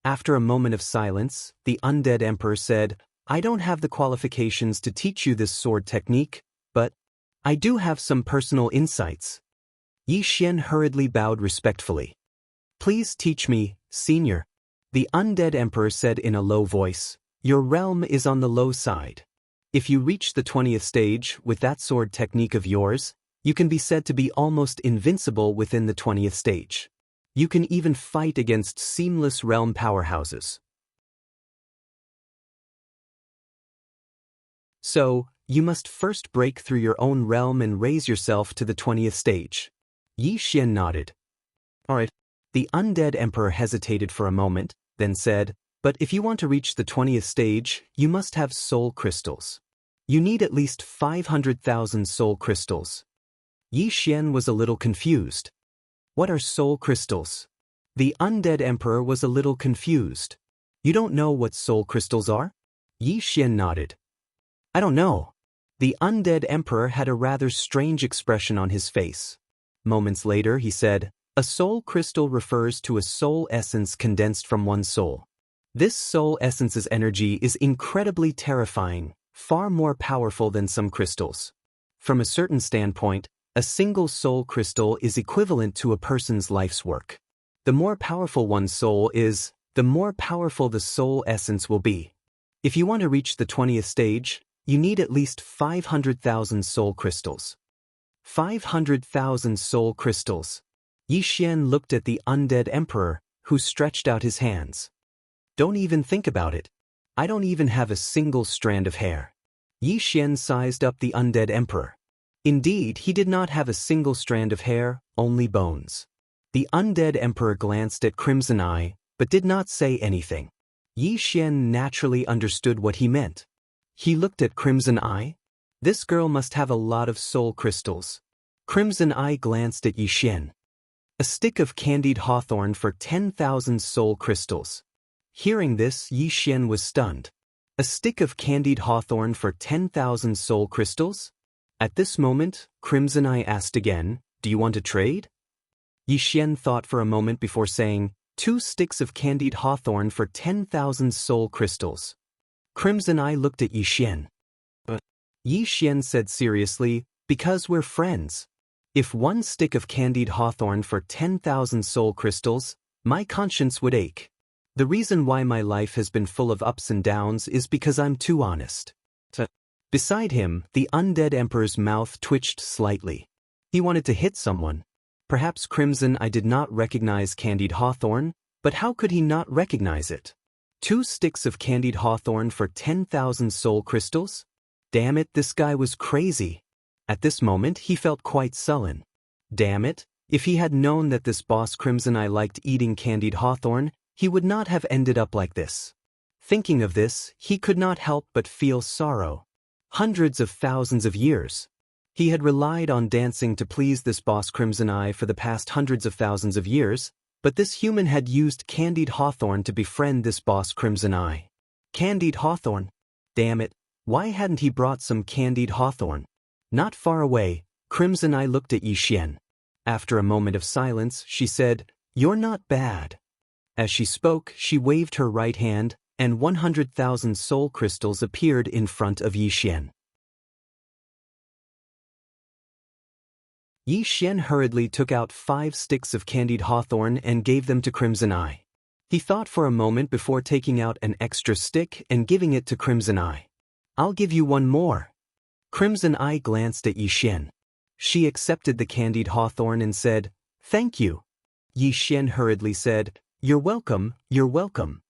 After a moment of silence, the undead emperor said, "I don't have the qualifications to teach you this sword technique, but I do have some personal insights." Yi Xian hurriedly bowed respectfully. "Please teach me, senior." The undead emperor said in a low voice, "Your realm is on the low side. If you reach the 20th stage with that sword technique of yours, you can be said to be almost invincible within the 20th stage. You can even fight against seamless realm powerhouses. So, you must first break through your own realm and raise yourself to the 20th stage." Yi Xian nodded. "Alright." The undead emperor hesitated for a moment, then said, "But if you want to reach the 20th stage, you must have soul crystals. You need at least 500,000 soul crystals." Yi Xian was a little confused. "What are soul crystals?" The undead emperor was a little confused. "You don't know what soul crystals are?" Yi Xian nodded. "I don't know." The undead emperor had a rather strange expression on his face. Moments later he said, "A soul crystal refers to a soul essence condensed from one soul. This soul essence's energy is incredibly terrifying, far more powerful than some crystals. From a certain standpoint, a single soul crystal is equivalent to a person's life's work. The more powerful one's soul is, the more powerful the soul essence will be. If you want to reach the 20th stage, you need at least 500,000 soul crystals." 500,000 soul crystals. Yi Xian looked at the undead emperor, who stretched out his hands. "Don't even think about it. I don't even have a single strand of hair." Yi Xian sized up the undead emperor. Indeed, he did not have a single strand of hair, only bones. The undead emperor glanced at Crimson Eye, but did not say anything. Yi Xian naturally understood what he meant. He looked at Crimson Eye. This girl must have a lot of soul crystals. Crimson Eye glanced at Yi Xian. "A stick of candied hawthorn for 10,000 soul crystals." Hearing this, Yi Xian was stunned. A stick of candied hawthorn for 10,000 soul crystals? At this moment, Crimson Eye asked again, "Do you want to trade?" Yi Xian thought for a moment before saying, 2 sticks of candied hawthorn for 10,000 soul crystals." Crimson Eye looked at Yi Xian. But Yi Xian said seriously, "Because we're friends. If 1 stick of candied hawthorn for 10,000 soul crystals, my conscience would ache. The reason why my life has been full of ups and downs is because I'm too honest." Beside him, the undead emperor's mouth twitched slightly. He wanted to hit someone. Perhaps Crimson Eye did not recognize candied hawthorn, but how could he not recognize it? 2 sticks of candied hawthorn for 10,000 soul crystals? Damn it, this guy was crazy. At this moment, he felt quite sullen. Damn it, if he had known that this boss Crimson Eye liked eating candied hawthorn, he would not have ended up like this. Thinking of this, he could not help but feel sorrow. Hundreds of thousands of years. He had relied on dancing to please this boss Crimson Eye for the past hundreds of thousands of years, but this human had used candied hawthorn to befriend this boss Crimson Eye. Candied hawthorn? Damn it, why hadn't he brought some candied hawthorn? Not far away, Crimson Eye looked at Yi Xian. After a moment of silence, she said, "You're not bad." As she spoke, she waved her right hand, and 100,000 soul crystals appeared in front of Yi Xian. Yi Xian hurriedly took out 5 sticks of candied hawthorn and gave them to Crimson Eye. He thought for a moment before taking out an extra stick and giving it to Crimson Eye. "I'll give you 1 more." Crimson Eye glanced at Yi Xian. She accepted the candied hawthorn and said, "Thank you." Yi Xian hurriedly said, "You're welcome, you're welcome."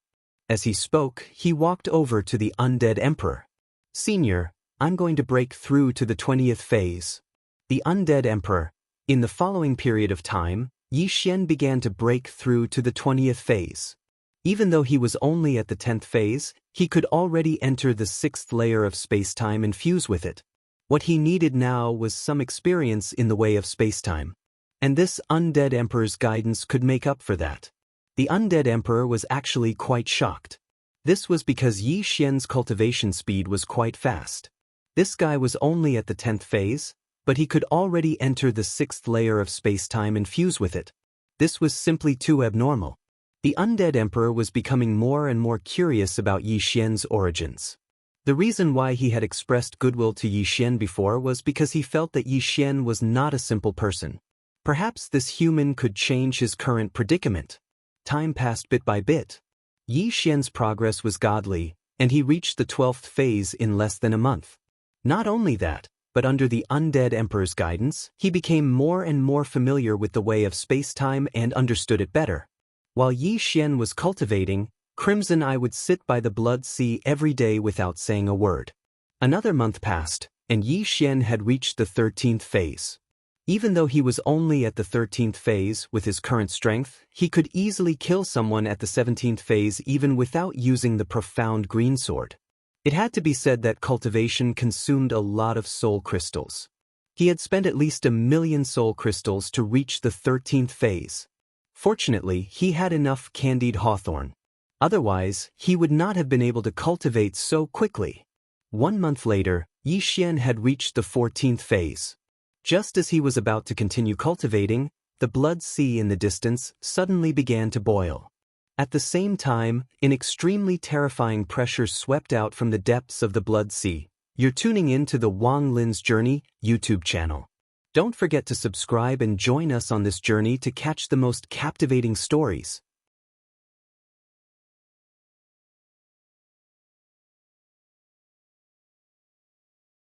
As he spoke, he walked over to the undead emperor. "Senior, I'm going to break through to the 20th phase." The undead emperor, "In the following period of time, Yi Xian began to break through to the 20th phase. Even though he was only at the 10th phase, he could already enter the 6th layer of spacetime and fuse with it. What he needed now was some experience in the way of spacetime. And this undead emperor's guidance could make up for that. The undead emperor was actually quite shocked. This was because Yi Xian's cultivation speed was quite fast. This guy was only at the 10th phase, but he could already enter the 6th layer of spacetime and fuse with it. This was simply too abnormal. The undead emperor was becoming more and more curious about Yi Xian's origins. The reason why he had expressed goodwill to Yi Xian before was because he felt that Yi Xian was not a simple person. Perhaps this human could change his current predicament. Time passed bit by bit. Yi Xian's progress was godly, and he reached the 12th phase in less than a month. Not only that, but under the undead emperor's guidance, he became more and more familiar with the way of spacetime and understood it better. While Yi Xian was cultivating, Crimson Eye would sit by the blood sea every day without saying a word. Another month passed, and Yi Xian had reached the 13th phase. Even though he was only at the 13th phase with his current strength, he could easily kill someone at the 17th phase even without using the profound green sword. It had to be said that cultivation consumed a lot of soul crystals. He had spent at least 1,000,000 soul crystals to reach the 13th phase. Fortunately, he had enough candied hawthorn. Otherwise, he would not have been able to cultivate so quickly. 1 month later, Yi Xian had reached the 14th phase. Just as he was about to continue cultivating, the blood sea in the distance suddenly began to boil. At the same time, an extremely terrifying pressure swept out from the depths of the blood sea. You're tuning in to the Wang Lin's Journey YouTube channel. Don't forget to subscribe and join us on this journey to catch the most captivating stories.